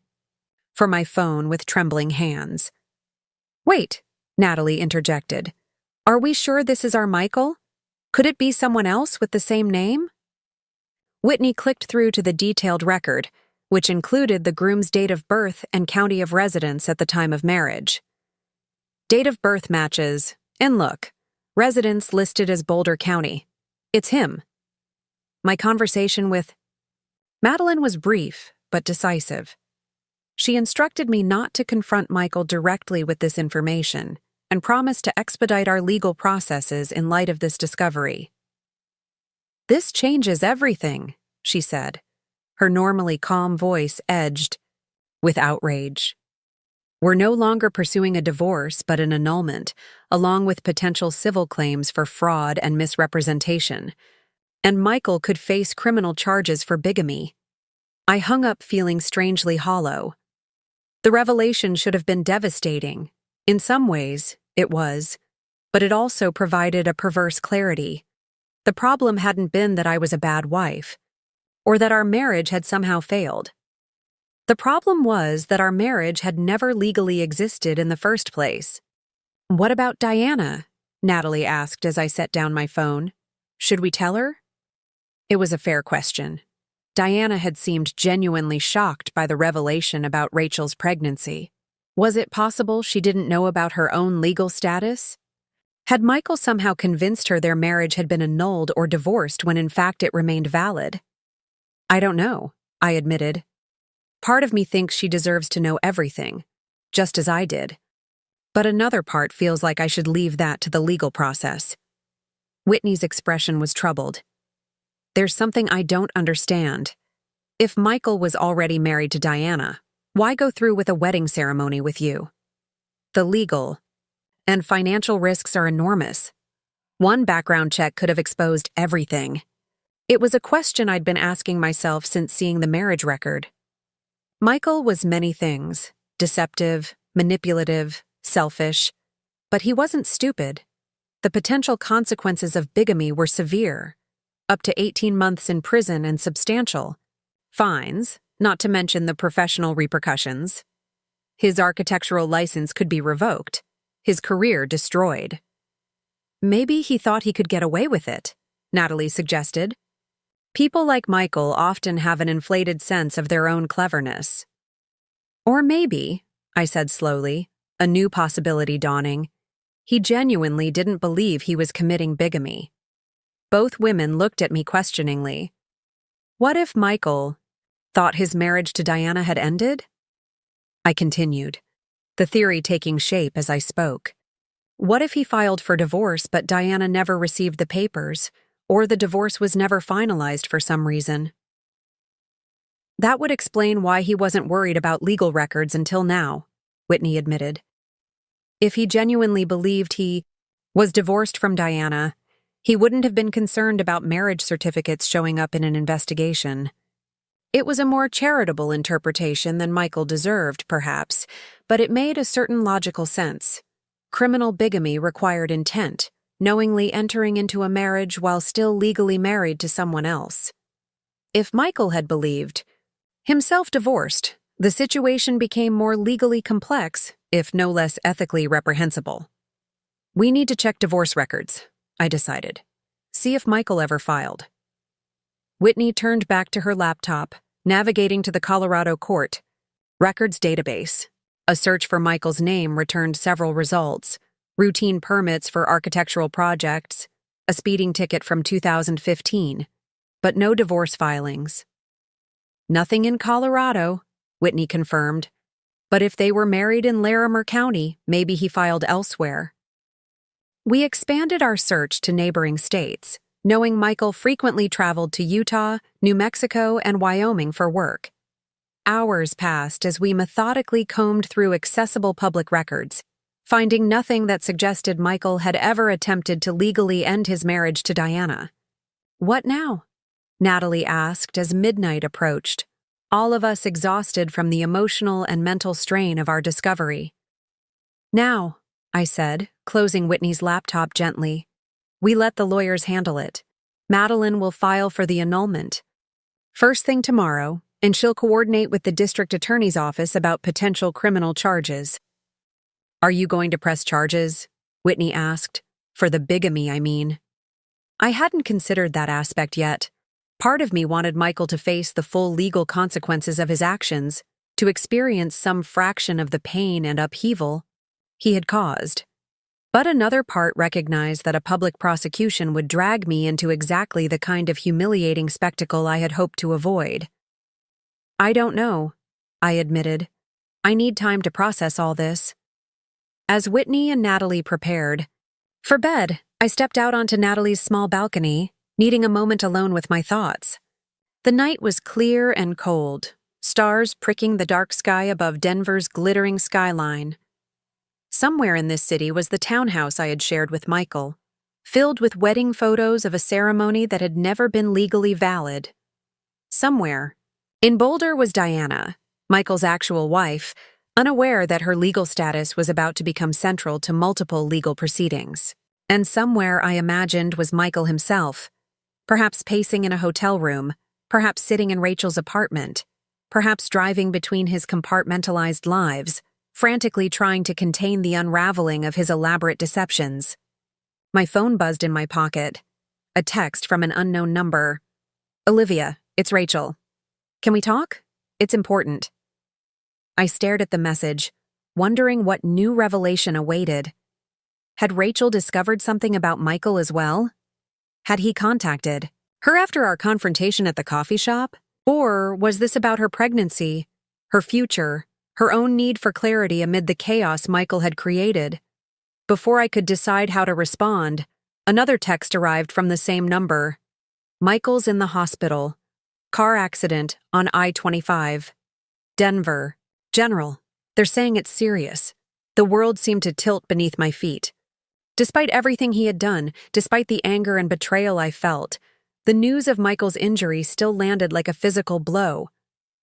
for my phone with trembling hands. Wait, Natalie interjected. Are we sure this is our Michael? Could it be someone else with the same name? Whitney clicked through to the detailed record, which included the groom's date of birth and county of residence at the time of marriage. Date of birth matches, and look, residence listed as Boulder County. It's him. My conversation with Madeline was brief, but decisive. She instructed me not to confront Michael directly with this information and promised to expedite our legal processes in light of this discovery. This changes everything, she said, her normally calm voice edged with outrage. We're no longer pursuing a divorce but an annulment, along with potential civil claims for fraud and misrepresentation. And Michael could face criminal charges for bigamy. I hung up feeling strangely hollow. The revelation should have been devastating. In some ways, it was, but it also provided a perverse clarity. The problem hadn't been that I was a bad wife, or that our marriage had somehow failed. The problem was that our marriage had never legally existed in the first place. What about Diana? Natalie asked as I set down my phone. Should we tell her? It was a fair question. Diana had seemed genuinely shocked by the revelation about Rachel's pregnancy. Was it possible she didn't know about her own legal status? Had Michael somehow convinced her their marriage had been annulled or divorced when in fact it remained valid? I don't know, I admitted. Part of me thinks she deserves to know everything, just as I did. But another part feels like I should leave that to the legal process. Whitney's expression was troubled. There's something I don't understand. If Michael was already married to Diana, why go through with a wedding ceremony with you? The legal and financial risks are enormous. One background check could have exposed everything. It was a question I'd been asking myself since seeing the marriage record. Michael was many things: deceptive, manipulative, selfish. But he wasn't stupid. The potential consequences of bigamy were severe, up to 18 months in prison and substantial fines, not to mention the professional repercussions. His architectural license could be revoked, his career destroyed. Maybe he thought he could get away with it, Natalie suggested. People like Michael often have an inflated sense of their own cleverness. Or maybe, I said slowly, a new possibility dawning, he genuinely didn't believe he was committing bigamy. Both women looked at me questioningly. What if Michael thought his marriage to Diana had ended? I continued, the theory taking shape as I spoke. What if he filed for divorce but Diana never received the papers, or the divorce was never finalized for some reason? That would explain why he wasn't worried about legal records until now, Whitney admitted. If he genuinely believed he was divorced from Diana, he wouldn't have been concerned about marriage certificates showing up in an investigation. It was a more charitable interpretation than Michael deserved, perhaps, but it made a certain logical sense. Criminal bigamy required intent, knowingly entering into a marriage while still legally married to someone else. If Michael had believed himself divorced, the situation became more legally complex, if no less ethically reprehensible. We need to check divorce records, I decided. See if Michael ever filed. Whitney turned back to her laptop, navigating to the Colorado court. Records database. A search for Michael's name returned several results. Routine permits for architectural projects, a speeding ticket from 2015, but no divorce filings. Nothing in Colorado, Whitney confirmed. But if they were married in Larimer County, maybe he filed elsewhere. We expanded our search to neighboring states, knowing Michael frequently traveled to Utah, New Mexico, and Wyoming for work. Hours passed as we methodically combed through accessible public records, finding nothing that suggested Michael had ever attempted to legally end his marriage to Diana. What now? Natalie asked as midnight approached, all of us exhausted from the emotional and mental strain of our discovery. Now, I said, closing Whitney's laptop gently. We let the lawyers handle it. Madeline will file for the annulment. First thing tomorrow, and she'll coordinate with the district attorney's office about potential criminal charges. Are you going to press charges? Whitney asked. For the bigamy, I mean. I hadn't considered that aspect yet. Part of me wanted Michael to face the full legal consequences of his actions, to experience some fraction of the pain and upheaval he had caused. But another part recognized that a public prosecution would drag me into exactly the kind of humiliating spectacle I had hoped to avoid. I don't know, I admitted. I need time to process all this. As Whitney and Natalie prepared for bed, I stepped out onto Natalie's small balcony, needing a moment alone with my thoughts. The night was clear and cold, stars pricking the dark sky above Denver's glittering skyline. Somewhere in this city was the townhouse I had shared with Michael, filled with wedding photos of a ceremony that had never been legally valid. Somewhere, in Boulder, was Diana, Michael's actual wife, unaware that her legal status was about to become central to multiple legal proceedings. And somewhere, I imagined, was Michael himself, perhaps pacing in a hotel room, perhaps sitting in Rachel's apartment, perhaps driving between his compartmentalized lives, frantically trying to contain the unraveling of his elaborate deceptions. My phone buzzed in my pocket. A text from an unknown number. Olivia, it's Rachel. Can we talk? It's important. I stared at the message, wondering what new revelation awaited. Had Rachel discovered something about Michael as well? Had he contacted her after our confrontation at the coffee shop? Or was this about her pregnancy, her future, her own need for clarity amid the chaos Michael had created? Before I could decide how to respond, another text arrived from the same number. Michael's in the hospital. Car accident on I-25. Denver. General. They're saying it's serious. The world seemed to tilt beneath my feet. Despite everything he had done, despite the anger and betrayal I felt, the news of Michael's injury still landed like a physical blow.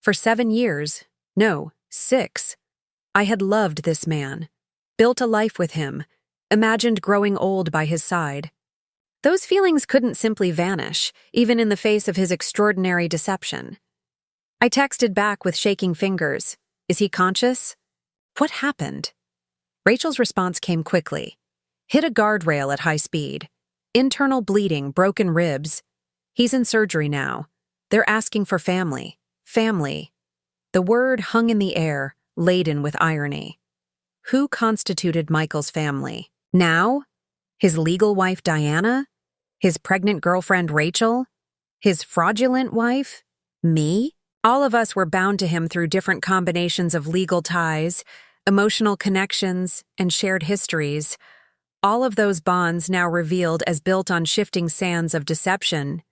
For 7 years, no, 6, I had loved this man, built a life with him, imagined growing old by his side. Those feelings couldn't simply vanish, even in the face of his extraordinary deception. I texted back with shaking fingers. Is he conscious? What happened? Rachel's response came quickly. Hit a guardrail at high speed. Internal bleeding, broken ribs. He's in surgery now. They're asking for family. Family. The word hung in the air, laden with irony. Who constituted Michael's family? Now? His legal wife Diana? His pregnant girlfriend Rachel? His fraudulent wife? Me? All of us were bound to him through different combinations of legal ties, emotional connections, and shared histories. All of those bonds now revealed as built on shifting sands of deception.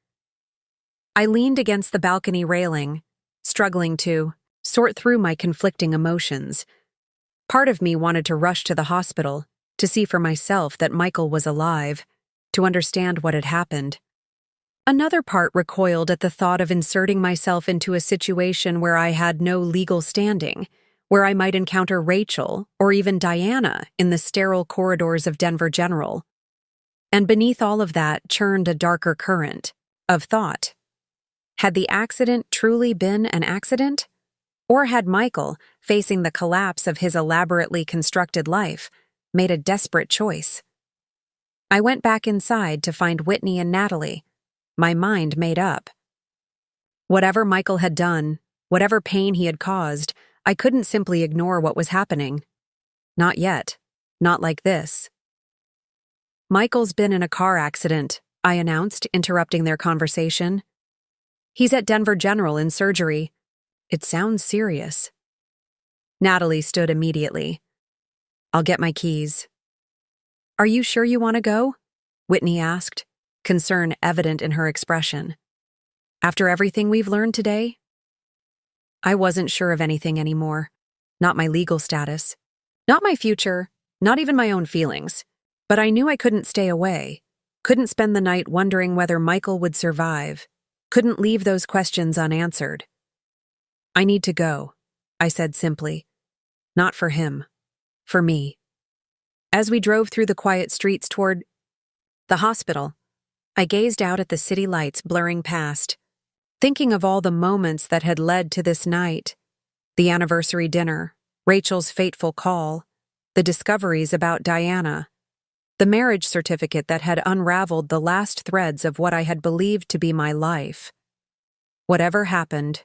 I leaned against the balcony railing, struggling to sort through my conflicting emotions. Part of me wanted to rush to the hospital, to see for myself that Michael was alive, to understand what had happened. Another part recoiled at the thought of inserting myself into a situation where I had no legal standing, where I might encounter Rachel or even Diana in the sterile corridors of Denver General. And beneath all of that churned a darker current of thought. Had the accident truly been an accident? Or had Michael, facing the collapse of his elaborately constructed life, made a desperate choice? I went back inside to find Whitney and Natalie, my mind made up. Whatever Michael had done, whatever pain he had caused, I couldn't simply ignore what was happening. Not yet. Not like this. Michael's been in a car accident, I announced, interrupting their conversation. He's at Denver General in surgery. It sounds serious. Natalie stood immediately. I'll get my keys. Are you sure you want to go? Whitney asked, concern evident in her expression. After everything we've learned today? I wasn't sure of anything anymore. Not my legal status. Not my future. Not even my own feelings. But I knew I couldn't stay away. Couldn't spend the night wondering whether Michael would survive. Couldn't leave those questions unanswered. I need to go, I said simply. Not for him. For me. As we drove through the quiet streets toward the hospital, I gazed out at the city lights blurring past, thinking of all the moments that had led to this night. The anniversary dinner, Rachel's fateful call, the discoveries about Diana, the marriage certificate that had unraveled the last threads of what I had believed to be my life. Whatever happened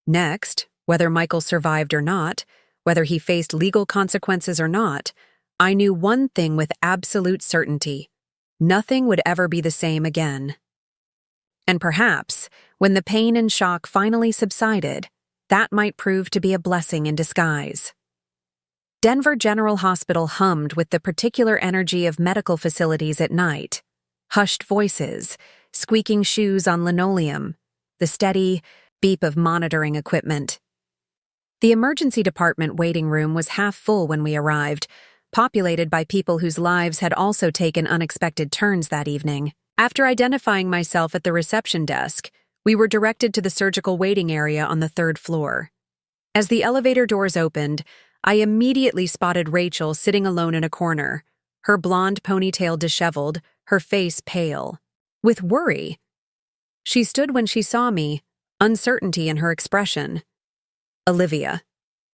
next, whether Michael survived or not, whether he faced legal consequences or not, I knew one thing with absolute certainty. Nothing would ever be the same again. And perhaps, when the pain and shock finally subsided, that might prove to be a blessing in disguise. Denver General Hospital hummed with the particular energy of medical facilities at night. Hushed voices, squeaking shoes on linoleum, the steady beep of monitoring equipment. The emergency department waiting room was half full when we arrived, populated by people whose lives had also taken unexpected turns that evening. After identifying myself at the reception desk, we were directed to the surgical waiting area on the 3rd floor. As the elevator doors opened, I immediately spotted Rachel sitting alone in a corner, her blonde ponytail disheveled, her face pale. With worry. She stood when she saw me, uncertainty in her expression. Olivia,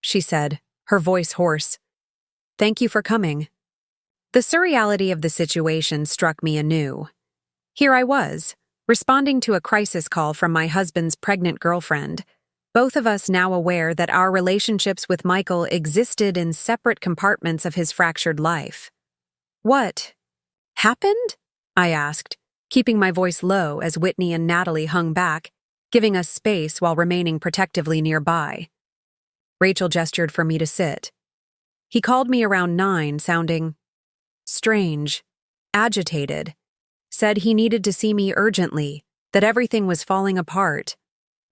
she said, her voice hoarse. Thank you for coming. The surreality of the situation struck me anew. Here I was, responding to a crisis call from my husband's pregnant girlfriend, both of us now aware that our relationships with Michael existed in separate compartments of his fractured life. What happened? I asked, keeping my voice low as Whitney and Natalie hung back, giving us space while remaining protectively nearby. Rachel gestured for me to sit. He called me around 9, sounding strange, agitated. Said he needed to see me urgently, that everything was falling apart.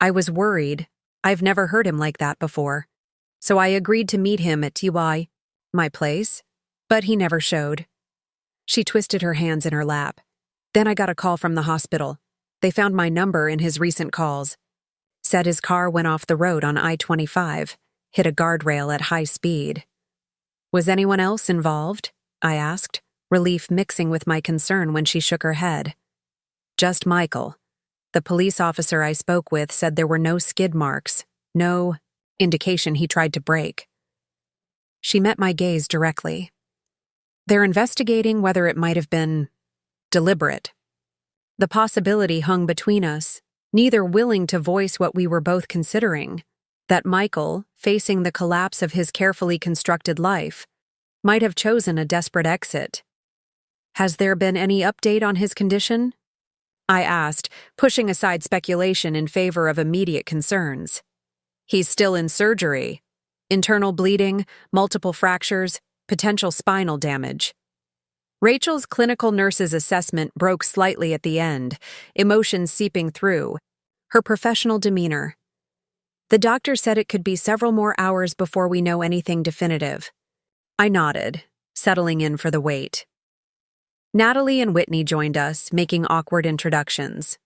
I was worried. I've never heard him like that before. So I agreed to meet him at my place, but he never showed. She twisted her hands in her lap. Then I got a call from the hospital. They found my number in his recent calls. Said his car went off the road on I-25, hit a guardrail at high speed. Was anyone else involved? I asked, relief mixing with my concern when she shook her head. Just Michael. The police officer I spoke with said there were no skid marks, no indication he tried to brake. She met my gaze directly. They're investigating whether it might have been deliberate. The possibility hung between us, neither willing to voice what we were both considering, that Michael, facing the collapse of his carefully constructed life, might have chosen a desperate exit. Has there been any update on his condition? I asked, pushing aside speculation in favor of immediate concerns. He's still in surgery. Internal bleeding, multiple fractures, potential spinal damage. Rachel's clinical nurse's assessment broke slightly at the end, emotions seeping through, her professional demeanor. The doctor said it could be several more hours before we know anything definitive. I nodded, settling in for the wait. Natalie and Whitney joined us, making awkward introductions.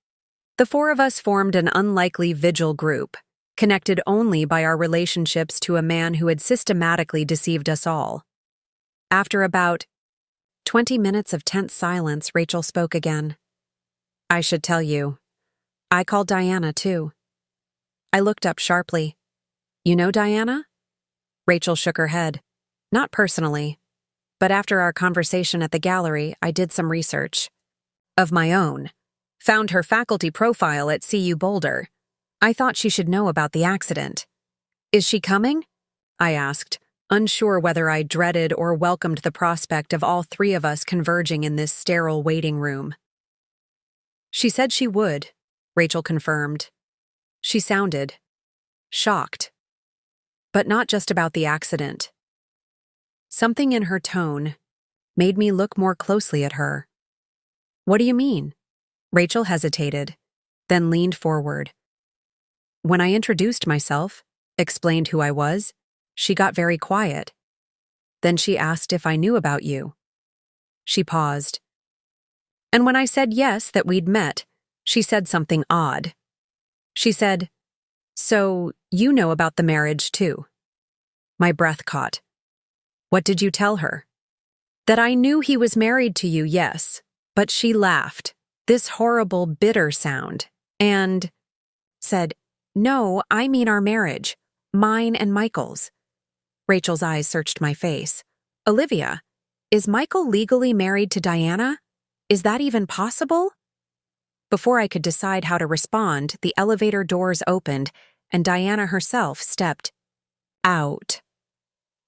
The 4 of us formed an unlikely vigil group, connected only by our relationships to a man who had systematically deceived us all. After about 20 minutes of tense silence, Rachel spoke again. I should tell you, I called Diana too. I looked up sharply. You know Diana? Rachel shook her head. Not personally. But after our conversation at the gallery, I did some research. Of my own. Found her faculty profile at CU Boulder. I thought she should know about the accident. Is she coming? I asked, unsure whether I dreaded or welcomed the prospect of all three of us converging in this sterile waiting room. She said she would, Rachel confirmed. She sounded shocked. But not just about the accident. Something in her tone made me look more closely at her. What do you mean? Rachel hesitated, then leaned forward. When I introduced myself, explained who I was, she got very quiet. Then she asked if I knew about you. She paused. And when I said yes, that we'd met, she said something odd. She said, "So, you know about the marriage, too." My breath caught. What did you tell her? That I knew he was married to you, yes, but she laughed, this horrible, bitter sound, and said, "No, I mean our marriage, mine and Michael's." Rachel's eyes searched my face. Olivia, is Michael legally married to Diana? Is that even possible? Before I could decide how to respond, the elevator doors opened, and Diana herself stepped out.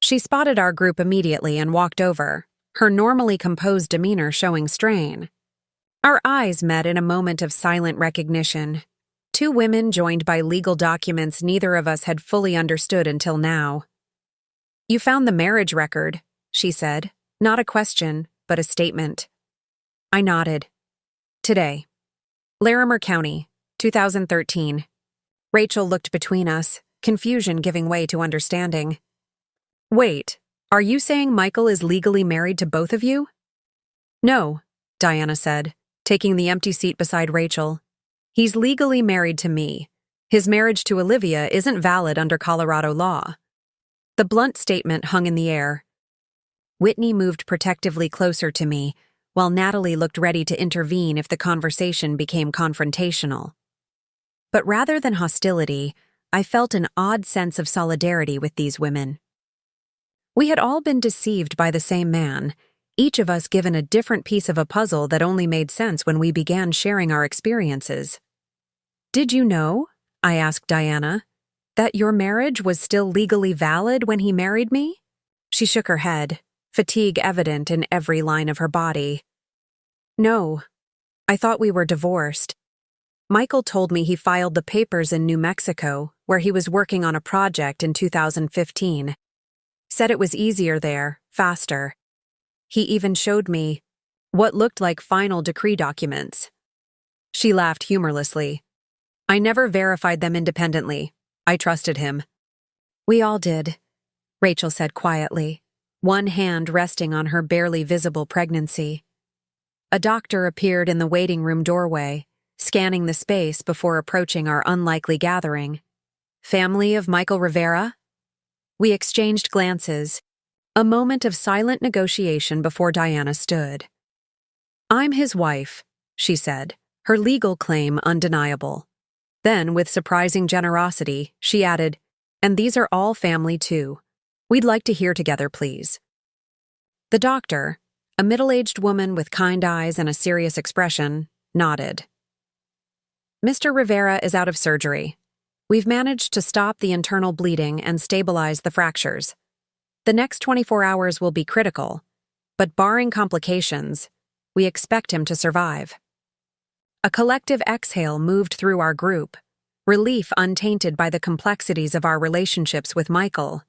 She spotted our group immediately and walked over, her normally composed demeanor showing strain. Our eyes met in a moment of silent recognition. Two women joined by legal documents neither of us had fully understood until now. You found the marriage record, she said, not a question, but a statement. I nodded. Today. Larimer County, 2013. Rachel looked between us, confusion giving way to understanding. Wait, are you saying Michael is legally married to both of you? No, Diana said, taking the empty seat beside Rachel. He's legally married to me. His marriage to Olivia isn't valid under Colorado law. The blunt statement hung in the air. Whitney moved protectively closer to me, while Natalie looked ready to intervene if the conversation became confrontational. But rather than hostility, I felt an odd sense of solidarity with these women. We had all been deceived by the same man, each of us given a different piece of a puzzle that only made sense when we began sharing our experiences. Did you know, I asked Diana, that your marriage was still legally valid when he married me? She shook her head, fatigue evident in every line of her body. No, I thought we were divorced. Michael told me he filed the papers in New Mexico, where he was working on a project in 2015. Said it was easier there, faster. He even showed me what looked like final decree documents. She laughed humorlessly. I never verified them independently. I trusted him. We all did, Rachel said quietly, one hand resting on her barely visible pregnancy. A doctor appeared in the waiting room doorway, scanning the space before approaching our unlikely gathering. Family of Michael Rivera? We exchanged glances, a moment of silent negotiation before Diana stood. I'm his wife, she said, her legal claim undeniable. Then, with surprising generosity, she added, and these are all family too. We'd like to hear together, please. The doctor, a middle-aged woman with kind eyes and a serious expression, nodded. Mr. Rivera is out of surgery. We've managed to stop the internal bleeding and stabilize the fractures. The next 24 hours will be critical, but barring complications, we expect him to survive. A collective exhale moved through our group, relief untainted by the complexities of our relationships with Michael.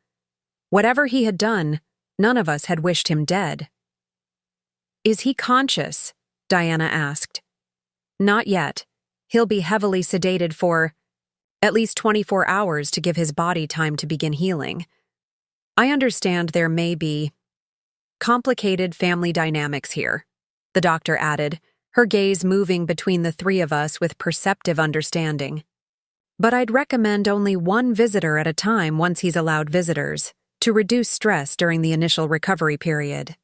Whatever he had done, none of us had wished him dead. Is he conscious? Diana asked. Not yet. He'll be heavily sedated for at least 24 hours to give his body time to begin healing. I understand there may be complicated family dynamics here, the doctor added, her gaze moving between the three of us with perceptive understanding. But I'd recommend only one visitor at a time once he's allowed visitors, to reduce stress during the initial recovery period.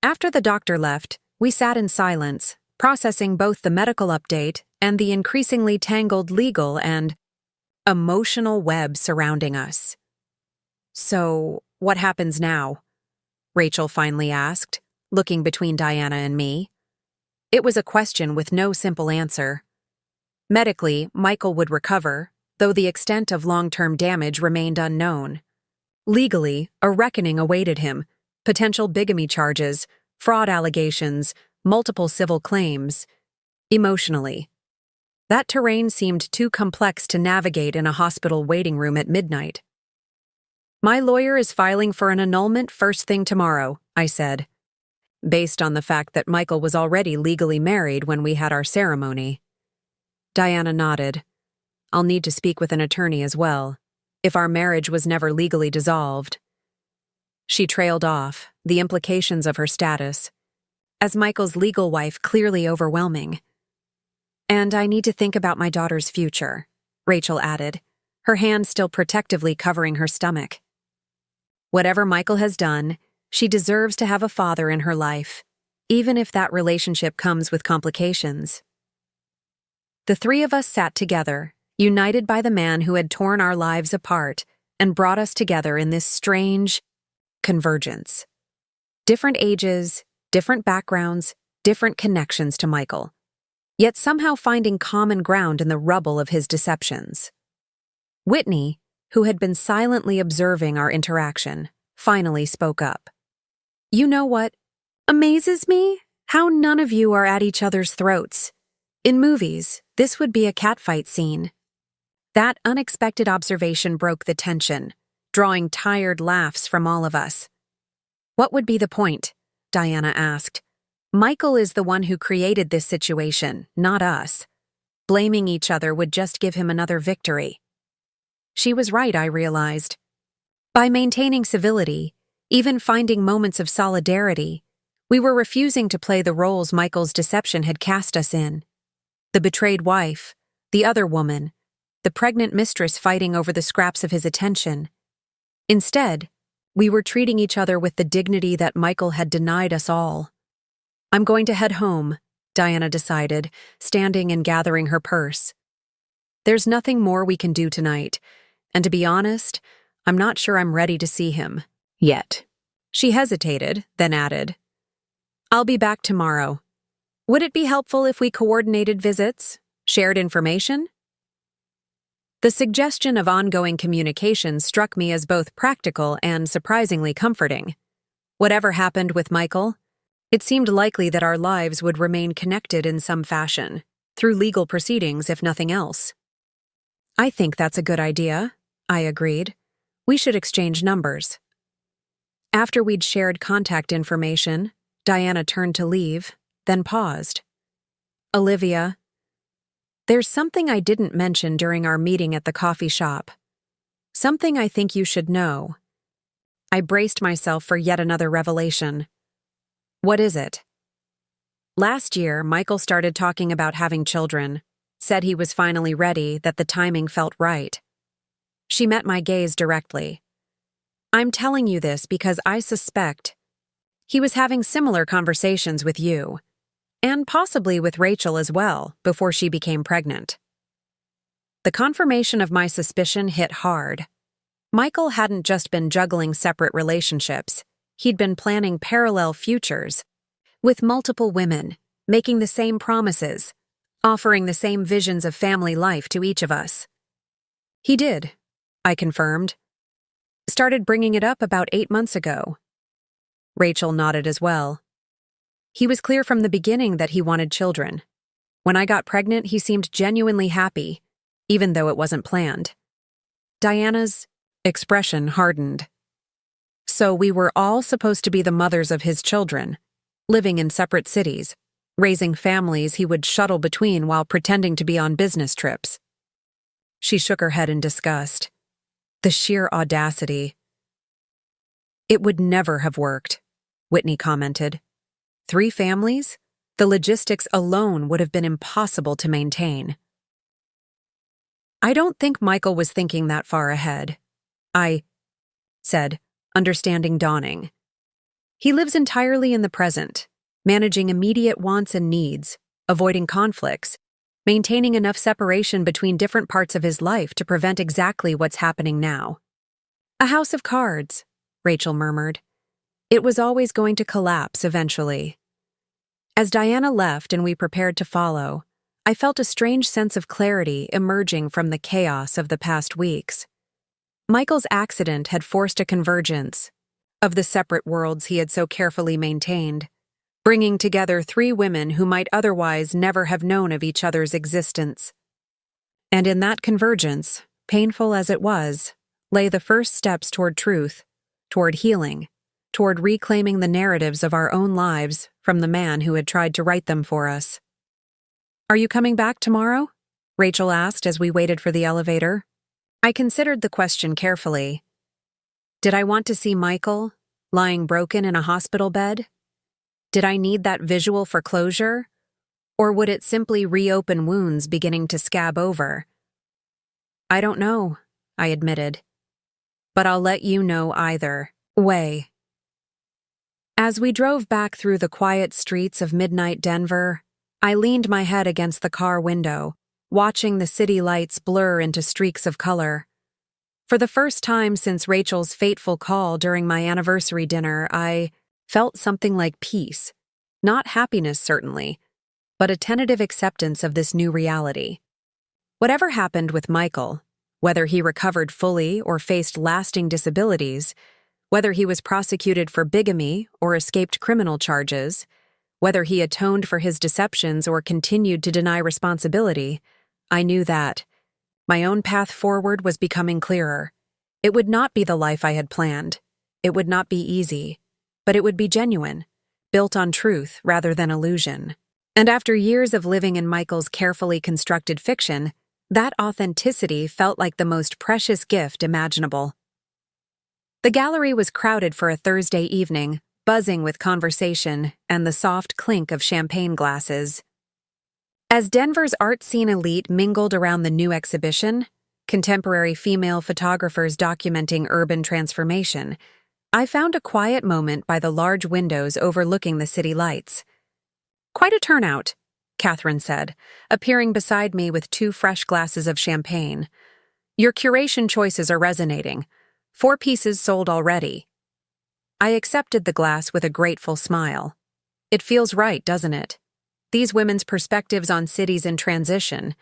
After the doctor left, we sat in silence, processing both the medical update and the increasingly tangled legal and emotional web surrounding us. So, what happens now? Rachel finally asked, looking between Diana and me. It was a question with no simple answer. Medically, Michael would recover, though the extent of long-term damage remained unknown. Legally, a reckoning awaited him: potential bigamy charges, fraud allegations, multiple civil claims. Emotionally, that terrain seemed too complex to navigate in a hospital waiting room at midnight. "My lawyer is filing for an annulment first thing tomorrow," I said, based on the fact that Michael was already legally married when we had our ceremony. Diana nodded. "I'll need to speak with an attorney as well, if our marriage was never legally dissolved." She trailed off, the implications of her status, as Michael's legal wife, clearly overwhelming. "And I need to think about my daughter's future," Rachel added, her hand still protectively covering her stomach. "Whatever Michael has done, she deserves to have a father in her life, even if that relationship comes with complications." The three of us sat together, united by the man who had torn our lives apart and brought us together in this strange convergence. Different ages, different backgrounds, different connections to Michael, yet somehow finding common ground in the rubble of his deceptions. Whitney, who had been silently observing our interaction, finally spoke up. "You know what amazes me? How none of you are at each other's throats. In movies, this would be a catfight scene." That unexpected observation broke the tension, drawing tired laughs from all of us. "What would be the point?" Diana asked. "Michael is the one who created this situation, not us. Blaming each other would just give him another victory." She was right, I realized. By maintaining civility, even finding moments of solidarity, we were refusing to play the roles Michael's deception had cast us in. The betrayed wife, the other woman, the pregnant mistress fighting over the scraps of his attention. Instead, we were treating each other with the dignity that Michael had denied us all. "I'm going to head home," Diana decided, standing and gathering her purse. "There's nothing more we can do tonight, and to be honest, I'm not sure I'm ready to see him yet." She hesitated, then added, "I'll be back tomorrow. Would it be helpful if we coordinated visits, shared information?" The suggestion of ongoing communication struck me as both practical and surprisingly comforting. Whatever happened with Michael, it seemed likely that our lives would remain connected in some fashion, through legal proceedings if nothing else. "I think that's a good idea," I agreed. "We should exchange numbers." After we'd shared contact information, Diana turned to leave, then paused. "Olivia, there's something I didn't mention during our meeting at the coffee shop. Something I think you should know." I braced myself for yet another revelation. "What is it?" "Last year, Michael started talking about having children, said he was finally ready, that the timing felt right." She met my gaze directly. "I'm telling you this because I suspect he was having similar conversations with you, and possibly with Rachel as well, before she became pregnant." The confirmation of my suspicion hit hard. Michael hadn't just been juggling separate relationships, he'd been planning parallel futures, with multiple women, making the same promises, offering the same visions of family life to each of us. "He did," I confirmed. "Started bringing it up about 8 months ago." Rachel nodded as well. "He was clear from the beginning that he wanted children. When I got pregnant, he seemed genuinely happy, even though it wasn't planned." Diana's expression hardened. "So we were all supposed to be the mothers of his children, living in separate cities, raising families he would shuttle between while pretending to be on business trips." She shook her head in disgust. The sheer audacity. "It would never have worked," Whitney commented. 3 families? The logistics alone would have been impossible to maintain." "I don't think Michael was thinking that far ahead," I said, understanding dawning. "He lives entirely in the present, managing immediate wants and needs, avoiding conflicts, maintaining enough separation between different parts of his life to prevent exactly what's happening now." "A house of cards," Rachel murmured. "It was always going to collapse eventually." As Diana left and we prepared to follow, I felt a strange sense of clarity emerging from the chaos of the past weeks. Michael's accident had forced a convergence of the separate worlds he had so carefully maintained, bringing together three women who might otherwise never have known of each other's existence. And in that convergence, painful as it was, lay the first steps toward truth, toward healing, toward reclaiming the narratives of our own lives from the man who had tried to write them for us. "Are you coming back tomorrow?" Rachel asked as we waited for the elevator. I considered the question carefully. Did I want to see Michael, lying broken in a hospital bed? Did I need that visual for closure? Or would it simply reopen wounds beginning to scab over? "I don't know," I admitted. "But I'll let you know either way." As we drove back through the quiet streets of midnight Denver, I leaned my head against the car window, watching the city lights blur into streaks of color. For the first time since Rachel's fateful call during my anniversary dinner, I felt something like peace. Not happiness, certainly, but a tentative acceptance of this new reality. Whatever happened with Michael, whether he recovered fully or faced lasting disabilities, whether he was prosecuted for bigamy or escaped criminal charges, whether he atoned for his deceptions or continued to deny responsibility, I knew that my own path forward was becoming clearer. It would not be the life I had planned. It would not be easy, but it would be genuine, built on truth rather than illusion. And after years of living in Michael's carefully constructed fiction, that authenticity felt like the most precious gift imaginable. The gallery was crowded for a Thursday evening, buzzing with conversation and the soft clink of champagne glasses. As Denver's art scene elite mingled around the new exhibition, contemporary female photographers documenting urban transformation, I found a quiet moment by the large windows overlooking the city lights. "Quite a turnout," Catherine said, appearing beside me with 2 fresh glasses of champagne. "Your curation choices are resonating. 4 pieces sold already." I accepted the glass with a grateful smile. It feels right, doesn't it? These women's perspectives on cities in transition,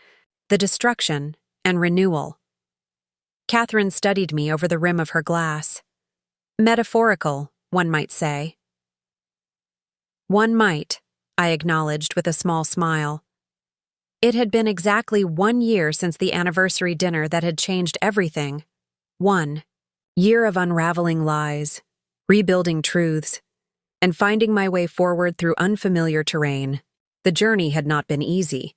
the destruction and renewal. Catherine studied me over the rim of her glass. Metaphorical, one might say. "One might," I acknowledged with a small smile. It had been exactly 1 year since the anniversary dinner that had changed everything. 1 year of unraveling lies, rebuilding truths, and finding my way forward through unfamiliar terrain. The journey had not been easy,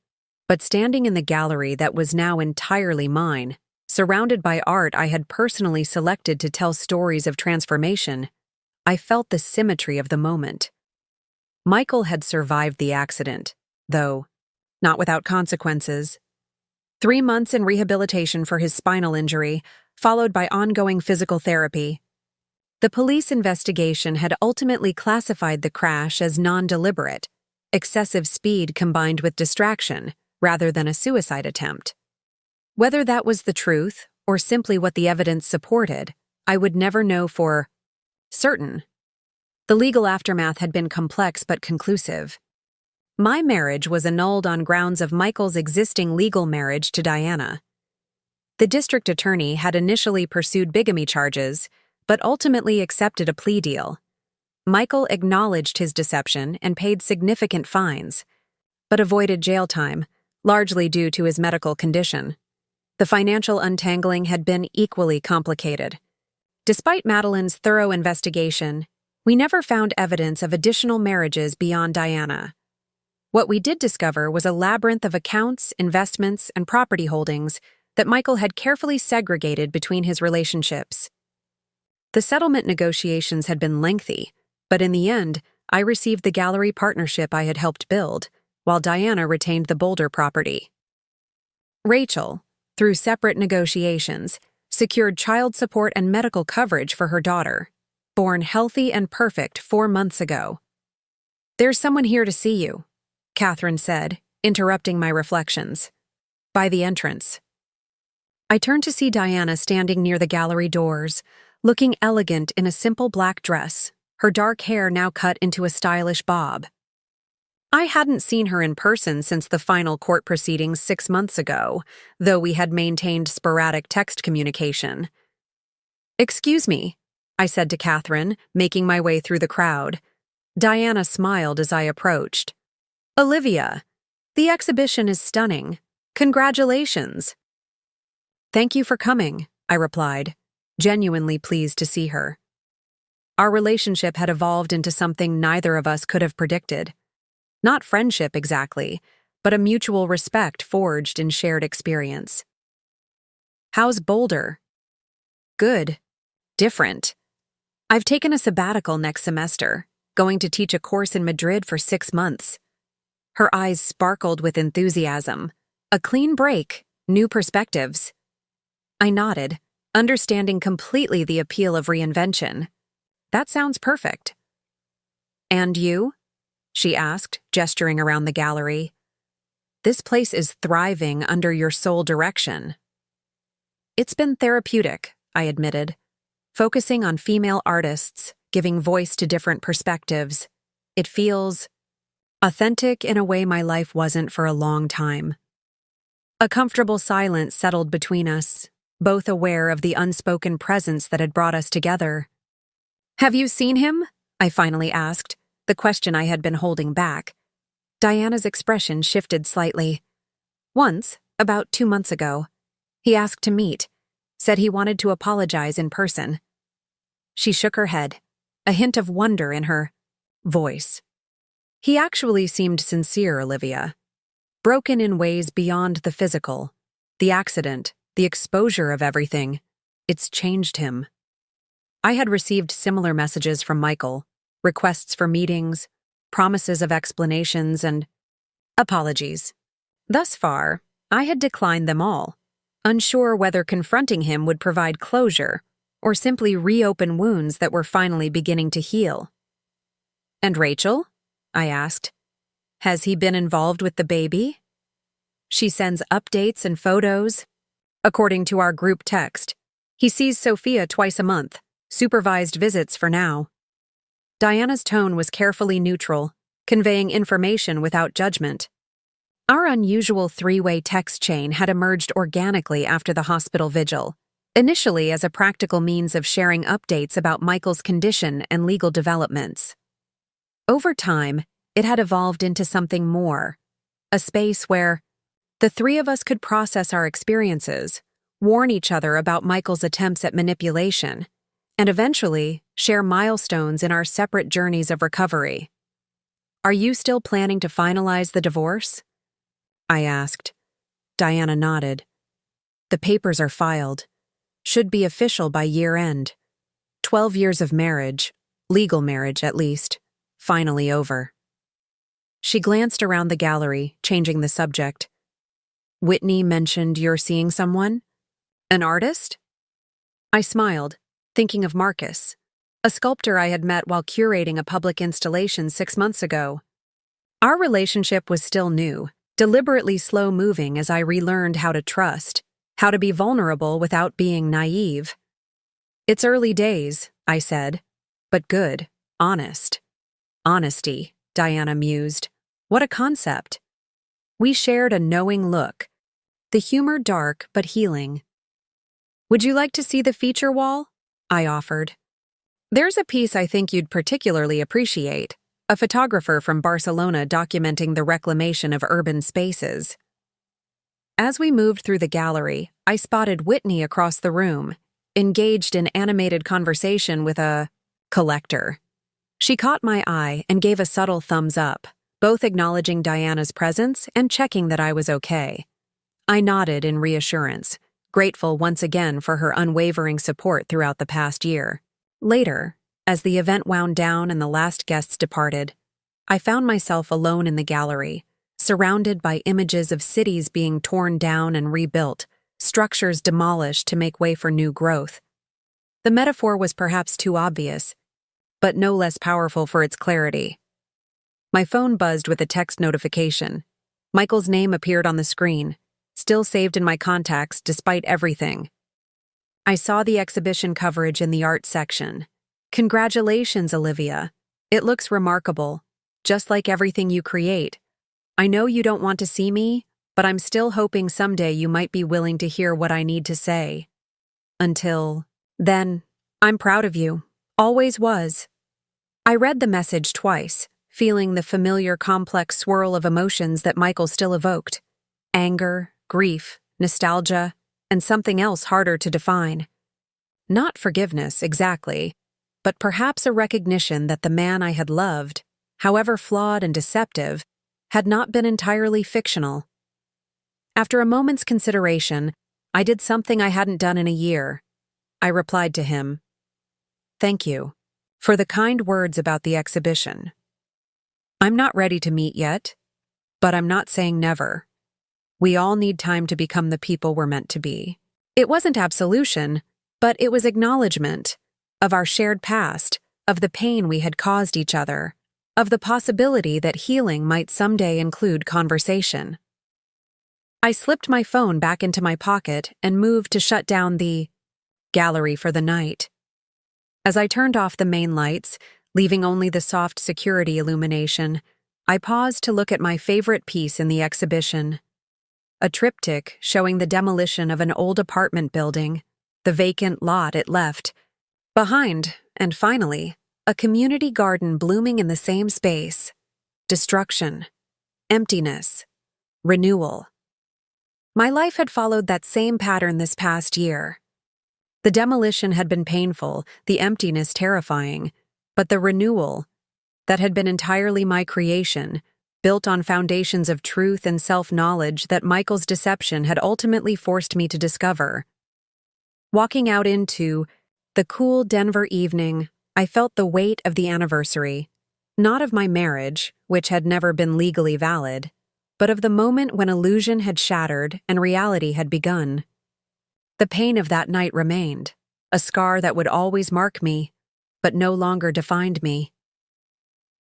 but standing in the gallery that was now entirely mine, surrounded by art I had personally selected to tell stories of transformation, I felt the symmetry of the moment. Michael had survived the accident, though not without consequences. 3 months in rehabilitation for his spinal injury, followed by ongoing physical therapy. The police investigation had ultimately classified the crash as non-deliberate, excessive speed combined with distraction, rather than a suicide attempt. Whether that was the truth, or simply what the evidence supported, I would never know for certain. The legal aftermath had been complex but conclusive. My marriage was annulled on grounds of Michael's existing legal marriage to Diana. The district attorney had initially pursued bigamy charges, but ultimately accepted a plea deal. Michael acknowledged his deception and paid significant fines, but avoided jail time, largely due to his medical condition. The financial untangling had been equally complicated. Despite Madeline's thorough investigation, we never found evidence of additional marriages beyond Diana. What we did discover was a labyrinth of accounts, investments, and property holdings that Michael had carefully segregated between his relationships. The settlement negotiations had been lengthy, but in the end, I received the gallery partnership I had helped build, while Diana retained the Boulder property. Rachel, through separate negotiations, secured child support and medical coverage for her daughter, born healthy and perfect 4 months ago. "There's someone here to see you," Catherine said, interrupting my reflections. "By the entrance." I turned to see Diana standing near the gallery doors, looking elegant in a simple black dress, her dark hair now cut into a stylish bob. I hadn't seen her in person since the final court proceedings 6 months ago, though we had maintained sporadic text communication. "Excuse me," I said to Catherine, making my way through the crowd. Diana smiled as I approached. "Olivia, the exhibition is stunning. Congratulations." "Thank you for coming," I replied, genuinely pleased to see her. Our relationship had evolved into something neither of us could have predicted. Not friendship exactly, but a mutual respect forged in shared experience. "How's Boulder?" "Good. Different. I've taken a sabbatical next semester, going to teach a course in Madrid for 6 months." Her eyes sparkled with enthusiasm. A clean break, new perspectives. I nodded, understanding completely the appeal of reinvention. "That sounds perfect." "And you?" she asked, gesturing around the gallery. "This place is thriving under your sole direction." "It's been therapeutic," I admitted, focusing on female artists, giving voice to different perspectives. It feels authentic in a way my life wasn't for a long time. A comfortable silence settled between us, both aware of the unspoken presence that had brought us together. "Have you seen him?" I finally asked, the question I had been holding back. Diana's expression shifted slightly. "Once, about 2 months ago. He asked to meet, said he wanted to apologize in person." She shook her head, a hint of wonder in her voice. "He actually seemed sincere, Olivia. Broken in ways beyond the physical. The accident, the exposure of everything. It's changed him." I had received similar messages from Michael, requests for meetings, promises of explanations, and apologies. Thus far, I had declined them all, unsure whether confronting him would provide closure or simply reopen wounds that were finally beginning to heal. "And Rachel?" I asked. "Has he been involved with the baby?" "She sends updates and photos. According to our group text, he sees Sophia twice a month, supervised visits for now." Diana's tone was carefully neutral, conveying information without judgment. Our unusual three-way text chain had emerged organically after the hospital vigil, initially as a practical means of sharing updates about Michael's condition and legal developments. Over time, it had evolved into something more, a space where the three of us could process our experiences, warn each other about Michael's attempts at manipulation, and eventually share milestones in our separate journeys of recovery. "Are you still planning to finalize the divorce?" I asked. Diana nodded. "The papers are filed. Should be official by year-end. 12 years of marriage, legal marriage at least, finally over." She glanced around the gallery, changing the subject. "Whitney mentioned you're seeing someone? An artist?" I smiled, thinking of Marcus, a sculptor I had met while curating a public installation 6 months ago. Our relationship was still new, deliberately slow-moving as I relearned how to trust, how to be vulnerable without being naive. "It's early days," I said, "but good, honest." "Honesty," Diana mused. "What a concept." We shared a knowing look, the humor dark but healing. "Would you like to see the feature wall?" I offered. "There's a piece I think you'd particularly appreciate, a photographer from Barcelona documenting the reclamation of urban spaces." As we moved through the gallery, I spotted Whitney across the room, engaged in animated conversation with a collector. She caught my eye and gave a subtle thumbs up, both acknowledging Diana's presence and checking that I was okay. I nodded in reassurance, grateful once again for her unwavering support throughout the past year. Later, as the event wound down and the last guests departed, I found myself alone in the gallery, surrounded by images of cities being torn down and rebuilt, structures demolished to make way for new growth. The metaphor was perhaps too obvious, but no less powerful for its clarity. My phone buzzed with a text notification. Michael's name appeared on the screen, still saved in my contacts despite everything. I saw the exhibition coverage in the art section. "Congratulations, Olivia. It looks remarkable. just like everything you create. I know you don't want to see me, but I'm still hoping someday you might be willing to hear what I need to say. Until then, I'm proud of you. Always was. I read the message twice, feeling the familiar complex swirl of emotions that Michael still evoked. Anger, grief, nostalgia, and something else harder to define. Not forgiveness, exactly, but perhaps a recognition that the man I had loved, however flawed and deceptive, had not been entirely fictional. After a moment's consideration, I did something I hadn't done in a year. I replied to him, "Thank you for the kind words about the exhibition. I'm not ready to meet yet, but I'm not saying never. We all need time to become the people we're meant to be." It wasn't absolution, but it was acknowledgement of our shared past, of the pain we had caused each other, of the possibility that healing might someday include conversation. I slipped my phone back into my pocket and moved to shut down the gallery for the night. As I turned off the main lights, leaving only the soft security illumination, I paused to look at my favorite piece in the exhibition. A triptych showing the demolition of an old apartment building, the vacant lot it left behind, and finally, a community garden blooming in the same space. Destruction, emptiness, renewal. My life had followed that same pattern this past year. The demolition had been painful, the emptiness terrifying, but the renewal, that had been entirely my creation, built on foundations of truth and self-knowledge that Michael's deception had ultimately forced me to discover. Walking out into the cool Denver evening, I felt the weight of the anniversary, not of my marriage, which had never been legally valid, but of the moment when illusion had shattered and reality had begun. The pain of that night remained, a scar that would always mark me, but no longer defined me.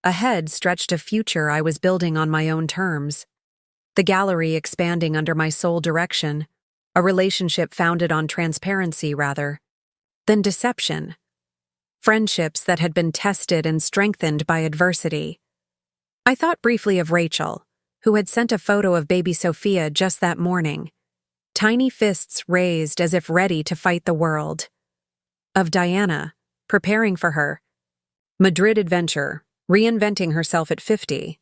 Ahead stretched a future I was building on my own terms, the gallery expanding under my sole direction, a relationship founded on transparency rather than deception, friendships that had been tested and strengthened by adversity. I thought briefly of Rachel, who had sent a photo of baby Sophia just that morning, tiny fists raised as if ready to fight the world. Of Diana, preparing for her Madrid adventure, reinventing herself at 50.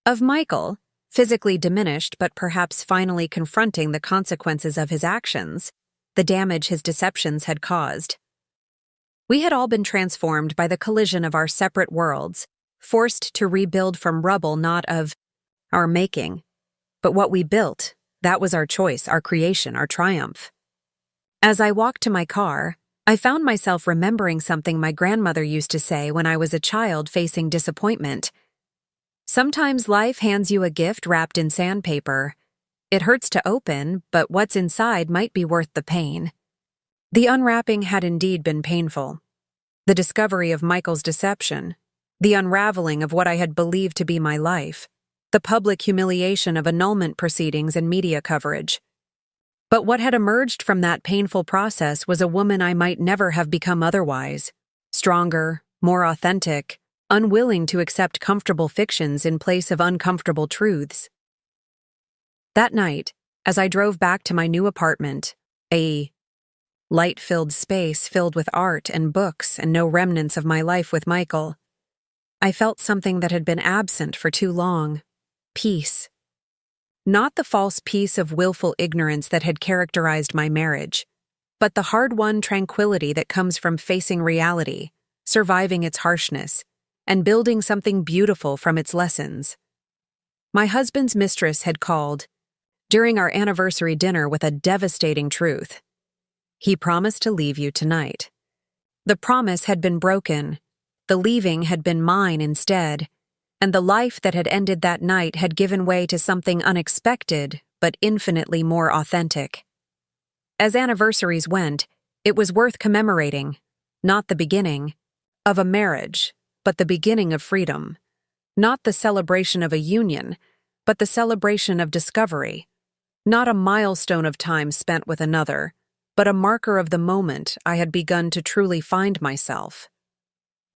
Of Michael, physically diminished but perhaps finally confronting the consequences of his actions, the damage his deceptions had caused. We had all been transformed by the collision of our separate worlds, forced to rebuild from rubble not of our making, but what we built. That was our choice, our creation, our triumph. As I walked to my car, I found myself remembering something my grandmother used to say when I was a child facing disappointment. Sometimes life hands you a gift wrapped in sandpaper. It hurts to open, but what's inside might be worth the pain. The unwrapping had indeed been painful. The discovery of Michael's deception, the unraveling of what I had believed to be my life, the public humiliation of annulment proceedings and media coverage. But what had emerged from that painful process was a woman I might never have become otherwise, stronger, more authentic, unwilling to accept comfortable fictions in place of uncomfortable truths. That night, as I drove back to my new apartment, a light-filled space filled with art and books and no remnants of my life with Michael, I felt something that had been absent for too long: peace. Not the false peace of willful ignorance that had characterized my marriage, but the hard-won tranquility that comes from facing reality, surviving its harshness, and building something beautiful from its lessons. My husband's mistress had called during our anniversary dinner with a devastating truth. He promised to leave you tonight. The promise had been broken. The leaving had been mine instead, and the life that had ended that night had given way to something unexpected but infinitely more authentic. As anniversaries went, it was worth commemorating, not the beginning of a marriage, but the beginning of freedom. Not the celebration of a union, but the celebration of discovery. Not a milestone of time spent with another, but a marker of the moment I had begun to truly find myself.